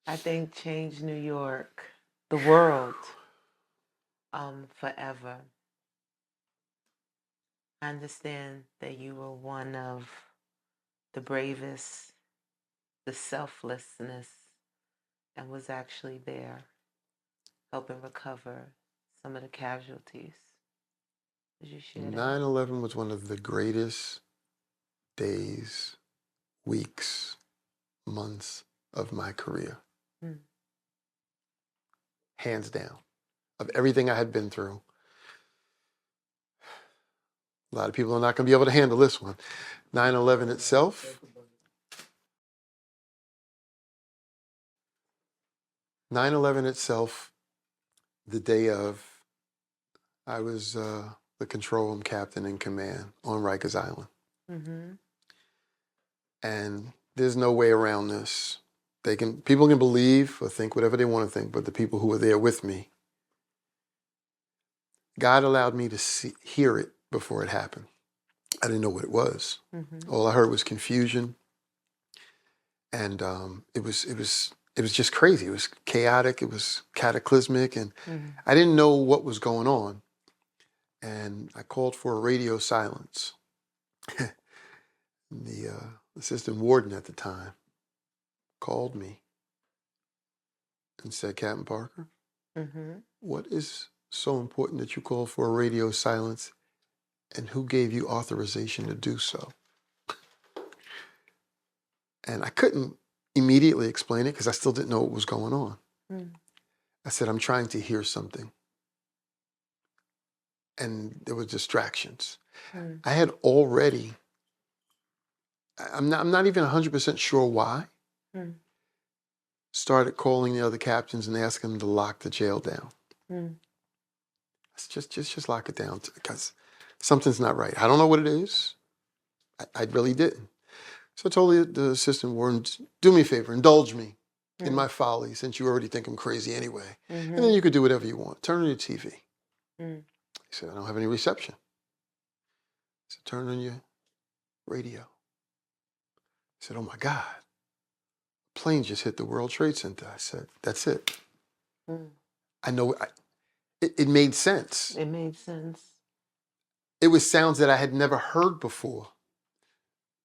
I think, changed New York, the world, forever. I understand that you were one of the bravest, the selflessness, and was actually there helping recover some of the casualties. Did you share that? 9/11 was one of the greatest days, weeks, months of my career. Mm. Hands down. Of everything I had been through. A lot of people are not going to be able to handle this one. 9/11 itself. 9/11 itself, the day of, I was the control room captain in command on Rikers Island. Mm-hmm. And there's no way around this. People can believe or think whatever they want to think, but the people who were there with me, God allowed me to hear it before it happened. I didn't know what it was. Mm-hmm. All I heard was confusion, and it was just crazy. It was chaotic. It was cataclysmic, and Mm-hmm. I didn't know what was going on. And I called for a radio silence. The assistant warden at the time called me and said, Captain Parker, Mm-hmm. what is so important that you called for a radio silence, and who gave you authorization to do so? And I couldn't immediately explain it because I still didn't know what was going on. Mm. I said, I'm trying to hear something. And there were distractions. Mm. I had already, I'm not even 100% sure why, Mm. started calling the other captains and asking them to lock the jail down. Mm. Just lock it down because something's not right. I don't know what it is. I really didn't. So I told the assistant warden, do me a favor, indulge me in my folly since you already think I'm crazy anyway. Mm-hmm. And then you could do whatever you want. Turn on your TV. Mm. He said, I don't have any reception. I said, turn on your radio. He said, oh my God, a plane just hit the World Trade Center. I said, that's it. Mm. I know, it made sense. It made sense. It was sounds that I had never heard before.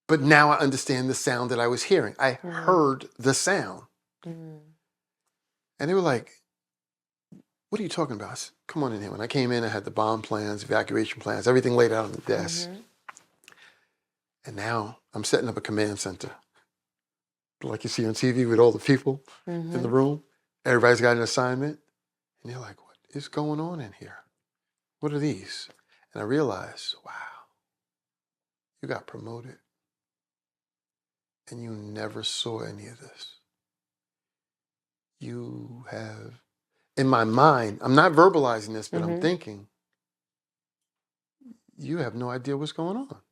But now I understand the sound that I was hearing. I heard the sound. Mm. And they were like, what are you talking about? I said, come on in here. When I came in, I had the bomb plans, evacuation plans, everything laid out on the desk. Mm-hmm. And now I'm setting up a command center. Like you see on TV with all the people Mm-hmm. in the room. Everybody's got an assignment. And you're like, what is going on in here? What are these? And I realized, wow, you got promoted. And you never saw any of this. You have in my mind, I'm not verbalizing this, but I'm Mhm. thinking, you have no idea what's going on.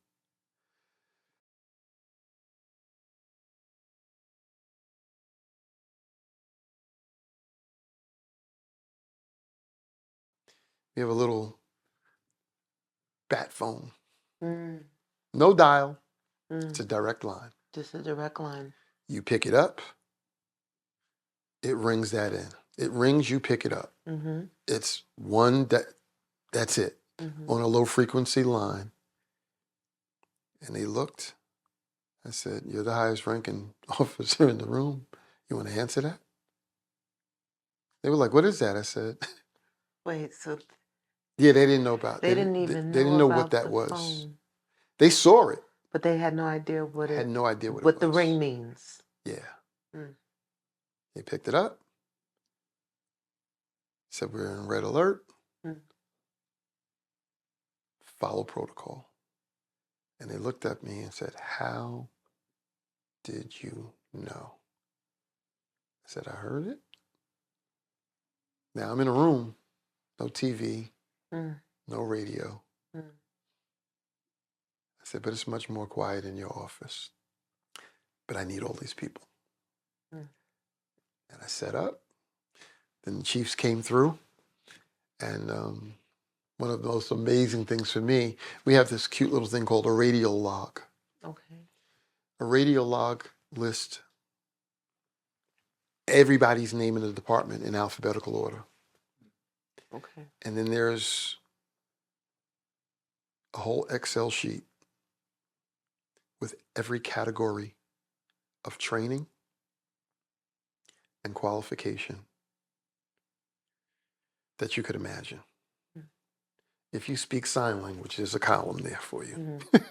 We have a little bat phone, Mm. no dial. It's Mm. a direct line. Just a direct line. You pick it up, it rings that in. It rings, you pick it up. Mhm. It's one that's it, Mhm. on a low frequency line. And they looked. I said, you're the highest ranking officer in the room. You want to answer that? They were like, what is that? I said, Wait, so yeah, they didn't know about they didn't they even didn't know know what about that the was. phone, They saw it. but they had no idea what Had it, no idea what it what the was. ring means. Yeah. Mm. They picked it up. Said, we're in red alert. Mm. Follow protocol. And they looked at me and said, how did you know? I said, I heard it. Now I'm in a room, no TV, Mm. no radio. Mm. I said, but it's much more quiet in your office. But I need all these people. Mm. And I set up. Then the chiefs came through. And one of the most amazing things for me, we have this cute little thing called a radial log. Okay. A radial log lists everybody's name in the department in alphabetical order. Okay. And then there's a whole Excel sheet with every category of training and qualification that you could imagine. Mm. If you speak sign language, there's a column there for you. Mhm.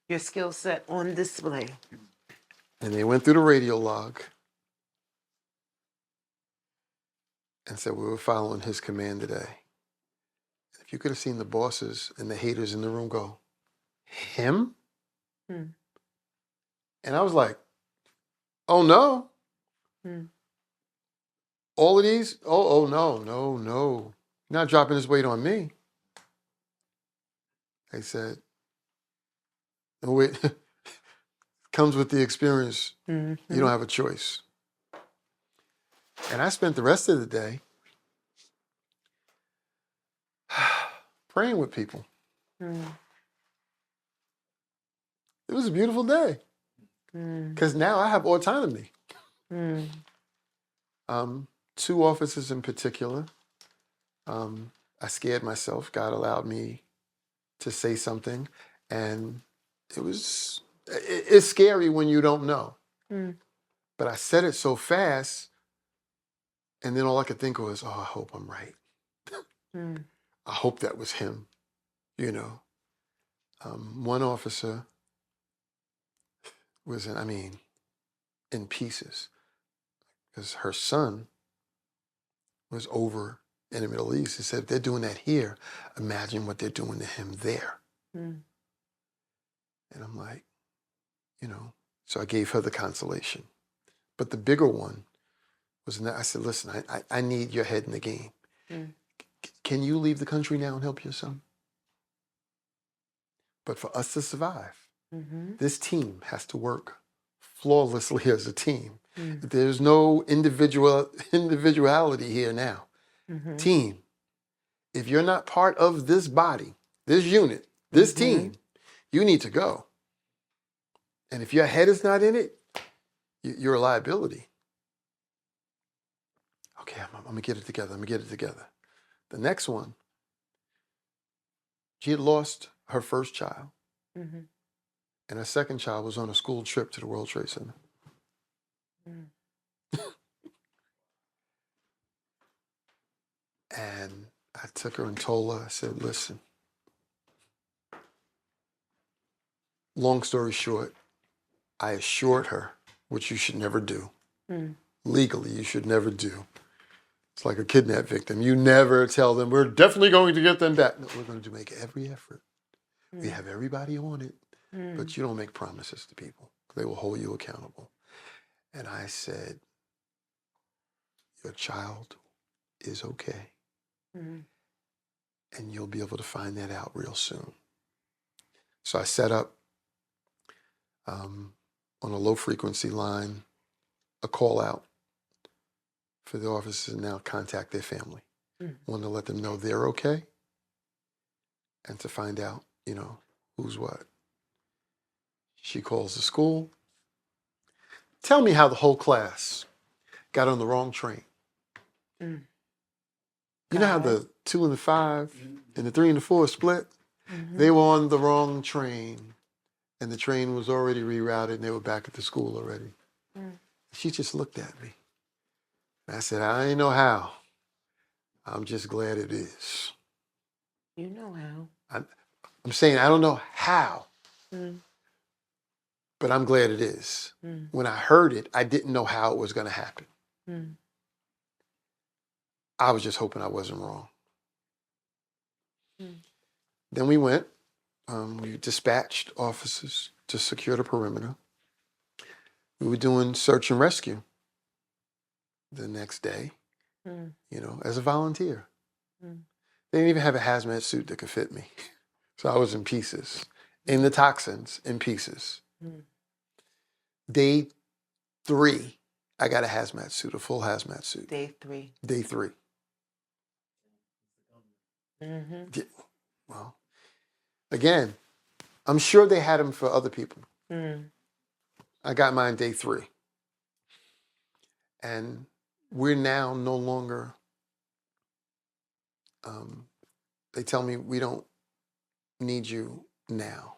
Your skill set on display. And they went through the radial log and said, we were following his command today. If you could have seen the bosses and the haters in the room go, him? Mm. And I was like, oh no. Mm. All of these? Oh no. You're not dropping this weight on me. They said, no, it comes with the experience. Mhm. You don't have a choice. And I spent the rest of the day praying with people. Mm. It was a beautiful day Mm. because now I have autonomy. Mm. 2 officers in particular, I scared myself. God allowed me to say something, and it's scary when you don't know. Mm. But I said it so fast, and then all I could think was, oh, I hope I'm right. Mm. I hope that was him, you know. One officer was in pieces because her son was over in the Middle East. He said, if they're doing that here, imagine what they're doing to him there. Mm. And I'm like, so I gave her the consolation. But the bigger one was, I said, listen, I need your head in the game. Mm. Can you leave the country now and help your son? But for us to survive, Mhm. this team has to work flawlessly as a team. Mm. There's no individuality here now. Mhm. Team. If you're not part of this body, this unit, this team, you need to go. And if your head is not in it, you're a liability. Okay, I'm going to get it together. The next one, she had lost her first child. Mhm. And her second child was on a school trip to the World Trade Center. Mm. And I took her and told her, I said, listen, long story short, I assured her, which you should never do. Mm. Legally, you should never do. It's like a kidnap victim. You never tell them, we're definitely going to get them back. No, we're going to make every effort. We have everybody on it, but you don't make promises to people. They will hold you accountable. And I said, Your child is okay. Mm. And you'll be able to find that out real soon. So I set up on a low frequency line a call out for the officers to now contact their family. Mm. Want to let them know they're okay and to find out, who's what. She calls the school. Tell me how the whole class got on the wrong train. Mm. You know how God. the 2 and the 5 and the 3 and the 4 split? Mhm. They were on the wrong train, and the train was already rerouted, and they were back at the school already. Mm. She just looked at me. And I said, I ain't know how. I'm just glad it is. You know how. I'm saying I don't know how, Mm. but I'm glad it is. Mm. When I heard it, I didn't know how it was going to happen. Mm. I was just hoping I wasn't wrong. Mm. Then we went. We dispatched officers to secure the perimeter. We were doing search and rescue the next day, Mm. as a volunteer. Mm. They didn't even have a hazmat suit that could fit me. So I was in pieces, in the toxins, in pieces. Mm. Day 3, I got a hazmat suit, a full hazmat suit. Day 3. Day 3. Mm-hmm. Yeah, well, again, I'm sure they had them for other people. Mm. I got mine day 3. And we're now no longer, they tell me we don't need you now.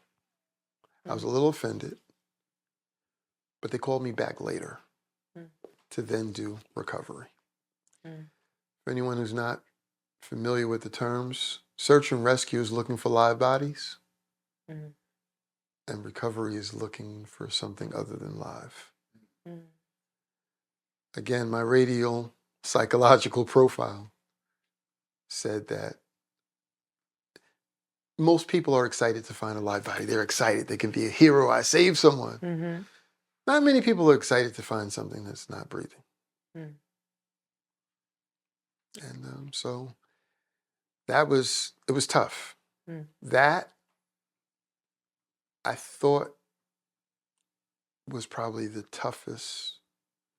I was a little offended, but they called me back later to then do recovery. Mm. For anyone who's not familiar with the terms, search and rescue is looking for live bodies, Mm. and recovery is looking for something other than live. Mm. Again, my radial psychological profile said that most people are excited to find a live body. They're excited. They can be a hero. I saved someone. Mm-hmm. Not many people are excited to find something that's not breathing. Mm. And so it was tough. Mm. That, I thought, was probably the toughest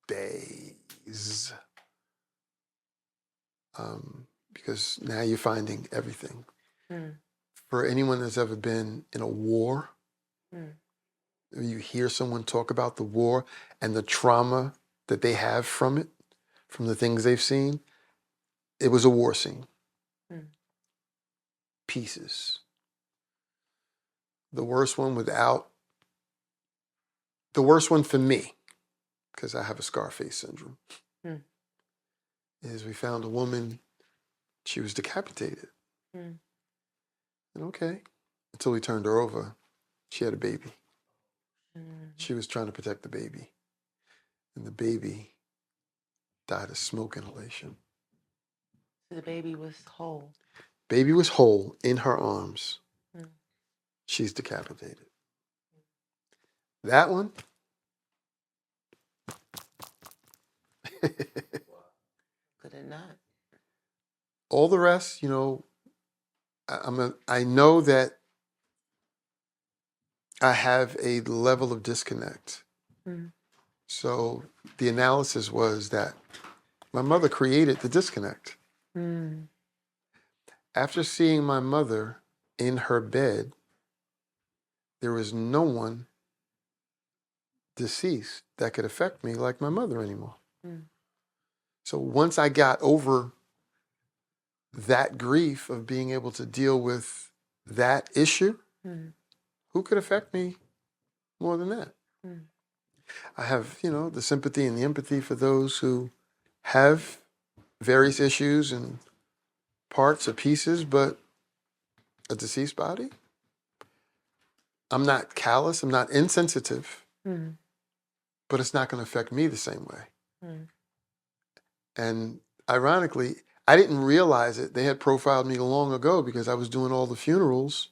days. Because now you're finding everything. Mm. For anyone that's ever been in a war, Mm. you hear someone talk about the war and the trauma that they have from it, from the things they've seen, it was a war scene. Mm. Pieces. The worst one for me, because I have a Scarface syndrome, Mm. is we found a woman, she was decapitated. Mm. And okay, until we turned her over, she had a baby. Mm. She was trying to protect the baby. And the baby died of smoke inhalation. So the baby was whole. Baby was whole in her arms. Mm. She's decapitated. That one, Could it not? all the rest, I know that I have a level of disconnect. Mm. So the analysis was that my mother created the disconnect. Mm. After seeing my mother in her bed, there was no one deceased that could affect me like my mother anymore. Mm. So once I got over that grief of being able to deal with that issue, Mm. who could affect me more than that? Mm. I have, the sympathy and the empathy for those who have various issues and parts or pieces, but a deceased body? I'm not callous, I'm not insensitive, Mm. but it's not going to affect me the same way. Mm. And ironically, I didn't realize it. They had profiled me long ago because I was doing all the funerals.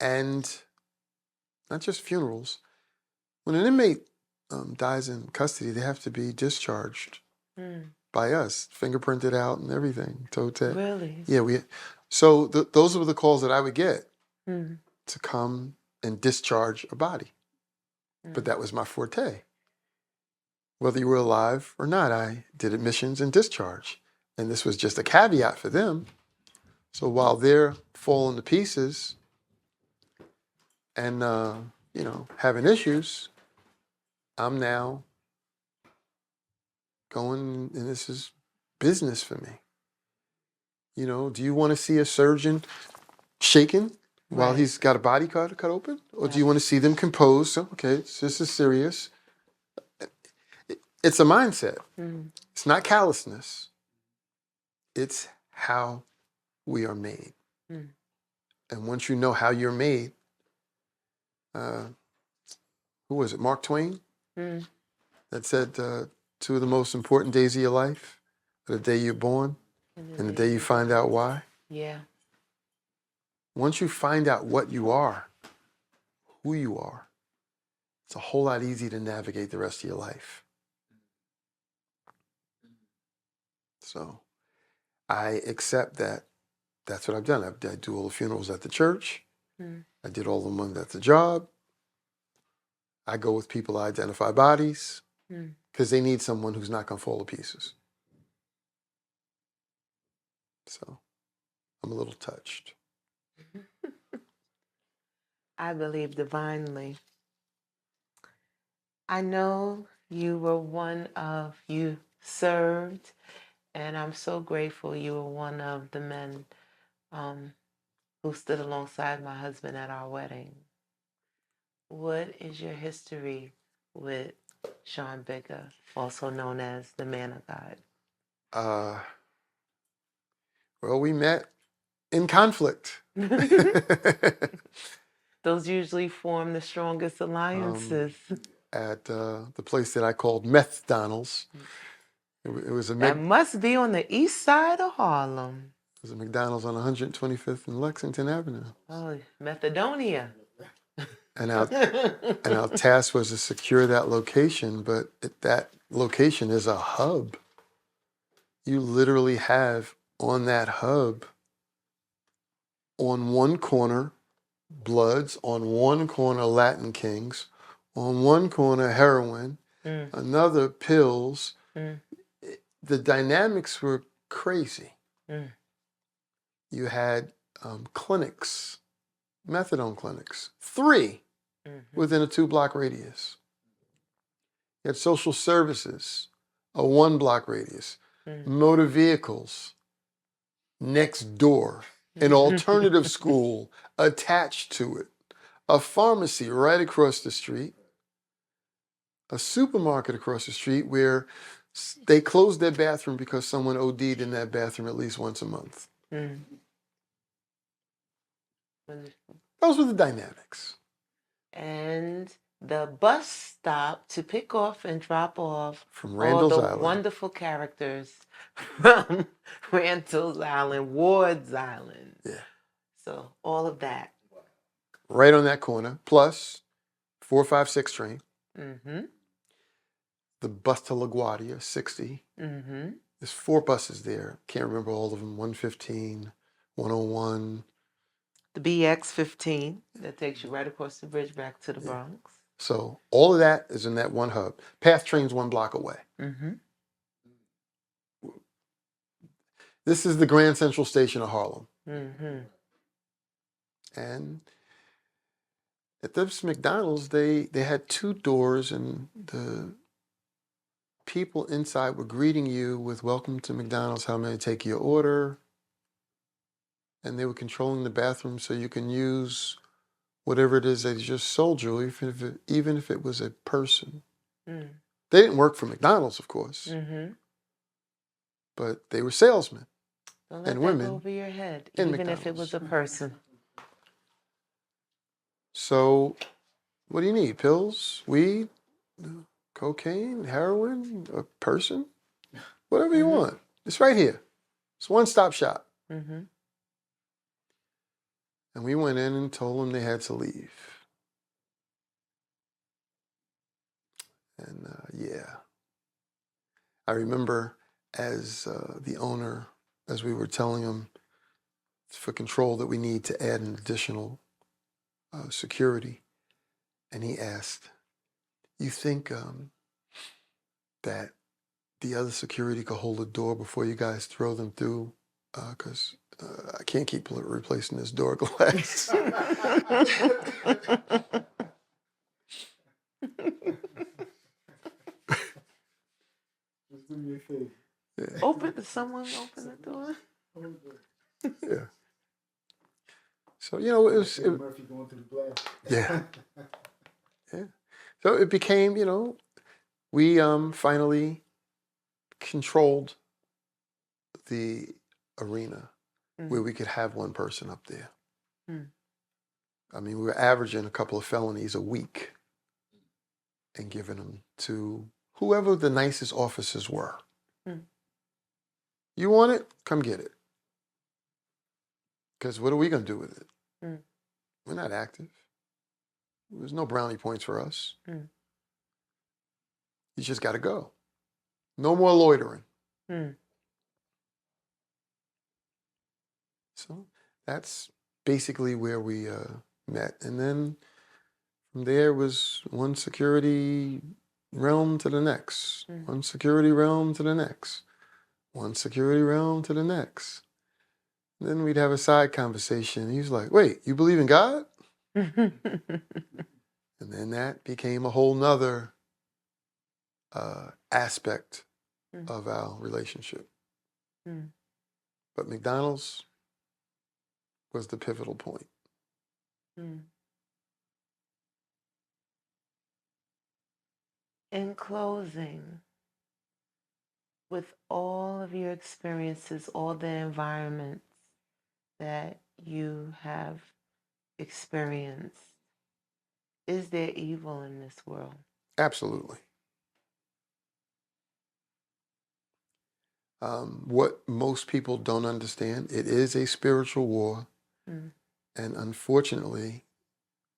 And not just funerals. When an inmate dies in custody, they have to be discharged Mm. by us, fingerprinted out and everything, toe tag. Really? Yeah, so those were the calls that I would get Mm. to come and discharge a body. But Mm. that was my forte. Whether you were alive or not, I did admissions and discharge. And this was just a caveat for them. So while they're falling to pieces and, having issues, I'm now going, and this is business for me. Do you want to see a surgeon shaken while Right. he's got a body cut open? Or do you want to see them composed? So, okay, this is serious. It's a mindset. Mm. It's not callousness. It's how we are made. Mm. And once you know how you're made, who was it? Mark Twain Mm. that said, two of the most important days of your life are the day you're born and the day you find out why. Yeah. Once you find out what you are, who you are, it's a whole lot easier to navigate the rest of your life. So I accept that that's what I've done. I do all the funerals at the church. Mm. I did all the ones at the job. I go with people to identify bodies because they need someone who's not going to fall to pieces. So I'm a little touched. I believe divinely. I know you served, and I'm so grateful you were one of the men who stood alongside my husband at our wedding. What is your history with Sean Bigga, also known as the Man of God? Well, we met in conflict. Those usually form the strongest alliances. At the place that I called McDonald's. It was That must be on the east side of Harlem. It was a McDonald's on 125th and Lexington Avenue. Oh, Macedonia. And our task was to secure that location, but that location is a hub. You literally have on that hub, on one corner, Bloods, on one corner, Latin Kings, on one corner, heroin, another, pills. The dynamics were crazy. You had clinics, methadone clinics, 3 within a 2-block radius. You had social services, a 1-block radius, motor vehicles next door, an alternative school attached to it, a pharmacy right across the street, a supermarket across the street where they closed their bathroom because someone OD'd in that bathroom at least once a month. Those were the dynamics. And the bus stop to pick off and drop off from Randall's all the Island. wonderful characters from Randall's Island, Ward's Island. Yeah. So all of that. Right on that corner, plus 456 train. The bus to LaGuardia, 60. There's 4 buses there. Can't remember all of them. 115, 101. The BX-15 that takes you right across the bridge back to the Bronx. So all of that is in that one hub. Path train's 1 block away. This is the Grand Central Station of Harlem. And at this McDonald's, they had 2 doors, and the people inside were greeting you with "Welcome to McDonald's, how may I take your order?" And they were controlling the bathroom so you can use whatever it is they just sold you, even if it was a person. They didn't work for McDonald's, of course, but they were salesmen. Don't let and that women go over your head, in even if it was a person. So, what do you need? Pills, weed, cocaine, heroin, a person? Whatever you want. It's right here. It's one-stop shop. And we went in and told them they had to leave. And yeah, I remember as the owner, as we were telling him for control that we need to add an additional security, and he asked, "You think that the other security could hold the door before you guys throw them through? Because I can't keep replacing this door glass." Just do me a favor. Yeah. Someone open the door. Yeah. So, you know, Murphy going through the glass. yeah. Yeah. So it became, you know, we finally controlled the arena where we could have one person up there. I mean, we were averaging a couple of felonies a week and giving them to whoever the nicest officers were. You want it? Come get it. Because what are we going to do with it? We're not active. There's no brownie points for us. You just got to go. No more loitering. So that's basically where we met. And then from there was one security realm to the next, one security realm to the next, one security realm to the next. And then we'd have a side conversation. He's like, "Wait, you believe in God?" And then that became a whole nother aspect of our relationship. But McDonald's was the pivotal point. In closing, with all of your experiences, all the environments that you have experienced, is there evil in this world? Absolutely. What most people don't understand, it is a spiritual war. And unfortunately,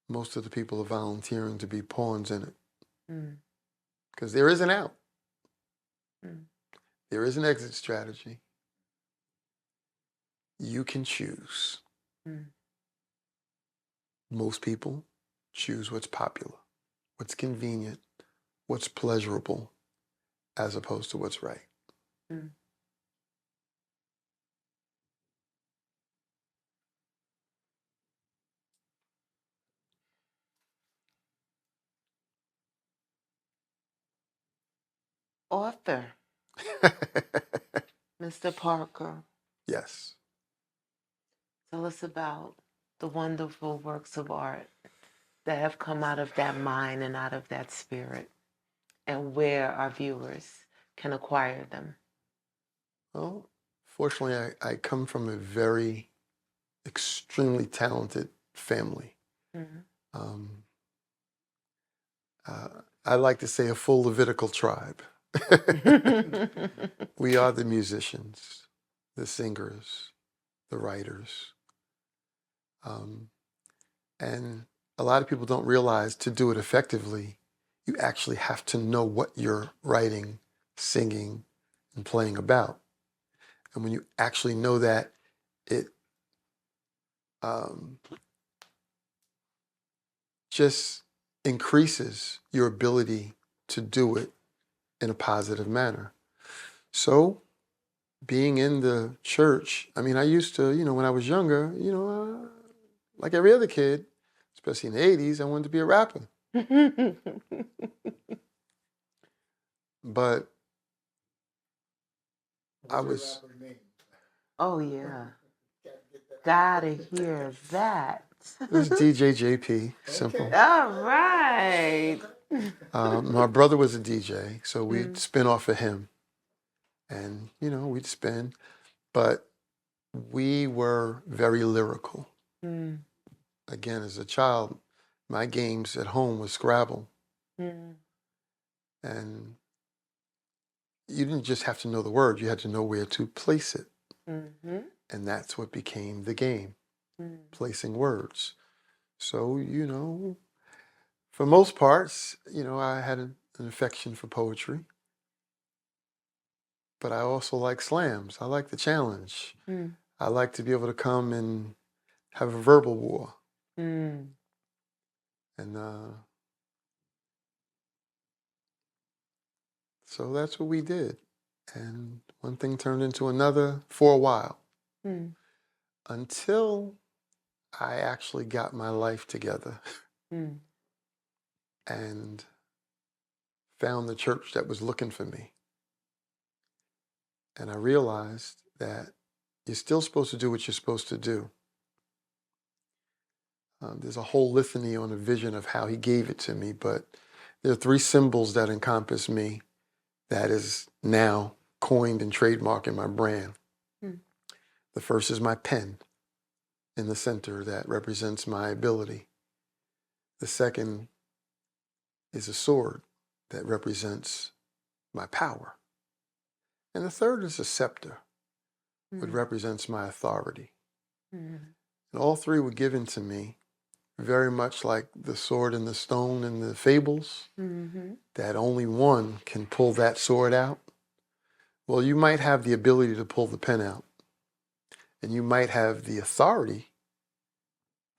most of the people are volunteering to be pawns in it. Because there is an out. There is an exit strategy. You can choose. Most people choose what's popular, what's convenient, what's pleasurable, as opposed to what's right. Author, Mr. Parker, Yes. tell us about the wonderful works of art that have come out of that mind and out of that spirit, and where our viewers can acquire them. Well, fortunately, I come from a very extremely talented family. I like to say a full Levitical tribe. We are the musicians, the singers, the writers. And a lot of people don't realize to do it effectively, you actually have to know what you're writing, singing, and playing about. And when you actually know that, it just increases your ability to do it in a positive manner. So being in the church, I mean, I used to, you know, when I was younger, you know, like every other kid, especially in the 80s, I wanted to be a rapper. But I was... Oh, yeah. Gotta hear that. It was DJ JP, simple. All right. My brother was a DJ, so we'd spin off of him. And, you know, we'd spin. But we were very lyrical. Again, as a child, my games at home was Scrabble. And you didn't just have to know the word, you had to know where to place it. And that's what became the game, placing words. So, you know, for most parts, you know, I had an affection for poetry, but I also like slams. I like the challenge. Mm. I like to be able to come and have a verbal war. Mm. And so that's what we did. And one thing turned into another for a while Mm. until I actually got my life together Mm. and found the church that was looking for me. And I realized that you're still supposed to do what you're supposed to do. There's a whole litany on a vision of how he gave it to me, but there are 3 symbols that encompass me that is now coined and trademarked in my brand. Mm. The first is my pen in the center that represents my ability. The second is a sword that represents my power. And the third is a scepter, which represents my authority. Mm. And all 3 were given to me very much like the sword and the stone in the fables, Mm-hmm. that only one can pull that sword out. Well, you might have the ability to pull the pen out, and you might have the authority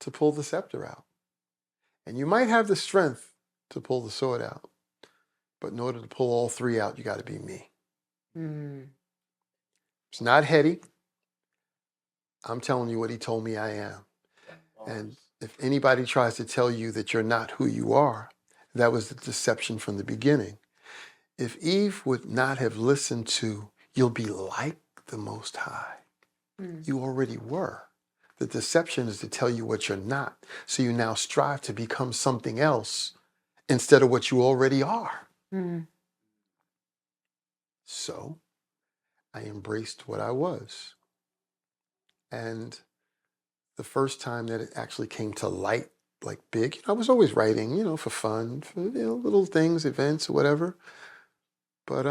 to pull the scepter out, and you might have the strength to pull the sword out. But in order to pull all 3 out, you got to be me. Mm. It's not heady. I'm telling you what he told me I am. And if anybody tries to tell you that you're not who you are, that was the deception from the beginning. If Eve would not have listened to, you'll be like the Most High, you already were. The deception is to tell you what you're not. So you now strive to become something else instead of what you already are. Mm. So I embraced what I was. And the first time that it actually came to light, like big, I was always writing, for fun, for little things, events, or whatever. But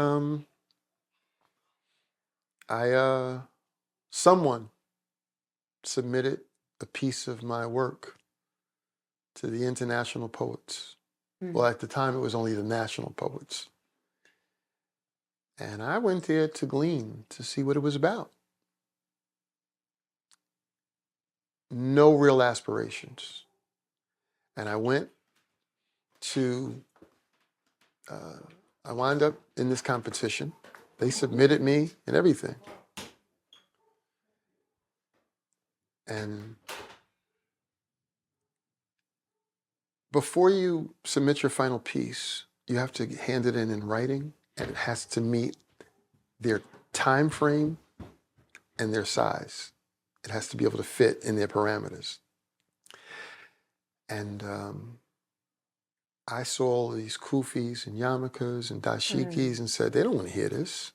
someone submitted a piece of my work to the international poets. Well, at the time, it was only the national poets. And I went there to glean, to see what it was about. No real aspirations. And I went to, I wound up in this competition. They submitted me and everything. And before you submit your final piece, you have to hand it in writing, and it has to meet their time frame and their size. It has to be able to fit in their parameters. And I saw all these kufis and yarmulkes and dashikis and said, they don't want to hear this.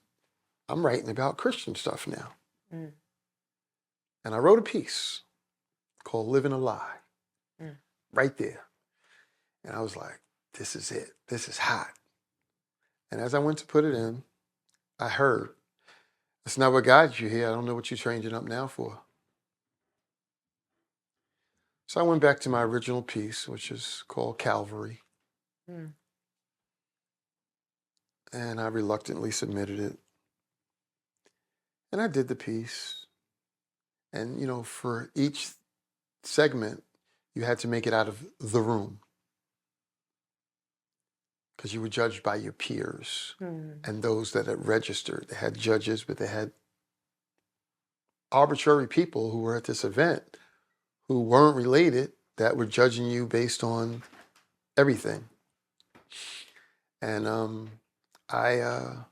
I'm writing about Christian stuff now. And I wrote a piece called Living a Lie, right there. And I was like, this is it. This is hot. And as I went to put it in, I heard, that's not what got you here. I don't know what you're changing up now for. So I went back to my original piece, which is called Calvary. And I reluctantly submitted it. And I did the piece. And, for each segment, you had to make it out of the room, because you were judged by your peers and those that had registered. They had judges, but they had arbitrary people who were at this event who weren't related that were judging you based on everything. And I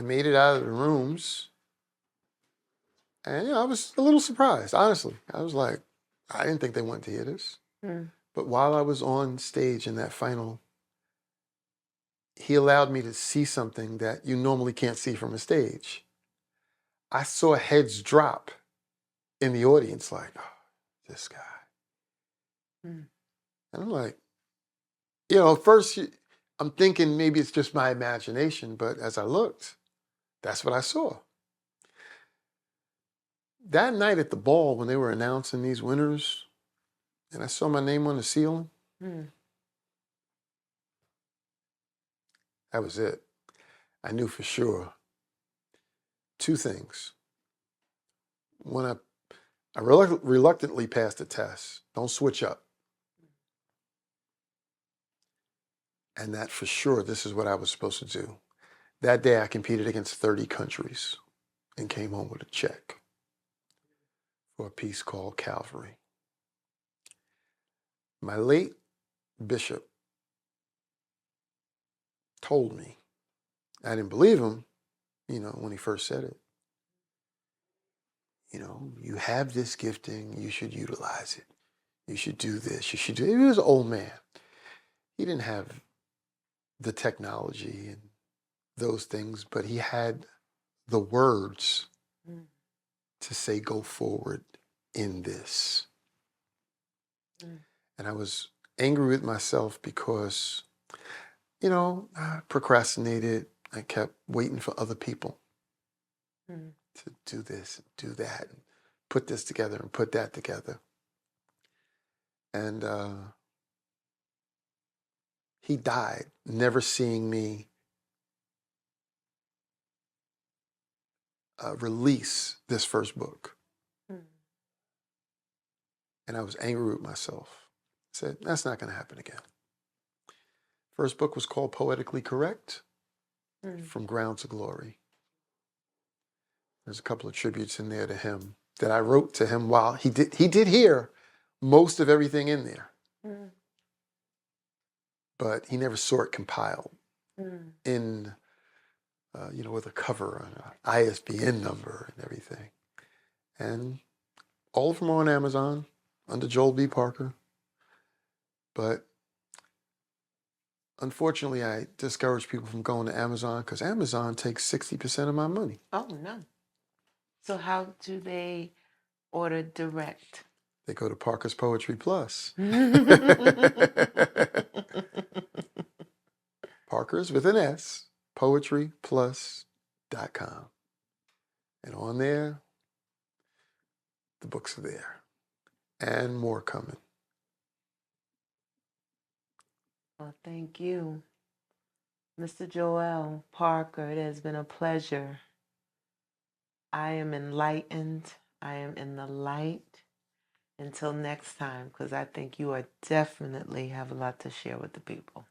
made it out of the rooms, and I was a little surprised, honestly. I was like, I didn't think they wanted to hear this. But while I was on stage in that final, he allowed me to see something that you normally can't see from a stage. I saw heads drop in the audience, like, oh, this guy. And I'm like, at first I'm thinking maybe it's just my imagination, but as I looked, that's what I saw. That night at the ball, when they were announcing these winners, and I saw my name on the ceiling, That was it. I knew for sure two things. When I reluctantly passed the test, don't switch up. And that for sure, this is what I was supposed to do. That day I competed against 30 countries and came home with a check for a piece called Calvary. My late bishop told me, I didn't believe him, when he first said it. You have this gifting, you should utilize it. You should do this, you should do it. He was an old man. He didn't have the technology and those things, but he had the words to say, go forward in this. And I was angry with myself because, I procrastinated. I kept waiting for other people to do this, do that, and put this together and put that together. And he died, never seeing me release this first book. And I was angry with myself. I said, that's not going to happen again. First book was called Poetically Correct, From Ground to Glory. There's a couple of tributes in there to him that I wrote to him while he did hear most of everything in there. But he never saw it compiled in, with a cover and an ISBN number and everything. And all of them are on Amazon under Joel B. Parker. But unfortunately, I discourage people from going to Amazon because Amazon takes 60% of my money. Oh, no. So how do they order direct? They go to Parker's Poetry Plus. Parker's with an S, poetryplus.com. And on there, the books are there. And more coming. Well, thank you. Mr. Joel Parker, it has been a pleasure. I am enlightened. I am in the light. Until next time, because I think you are definitely have a lot to share with the people.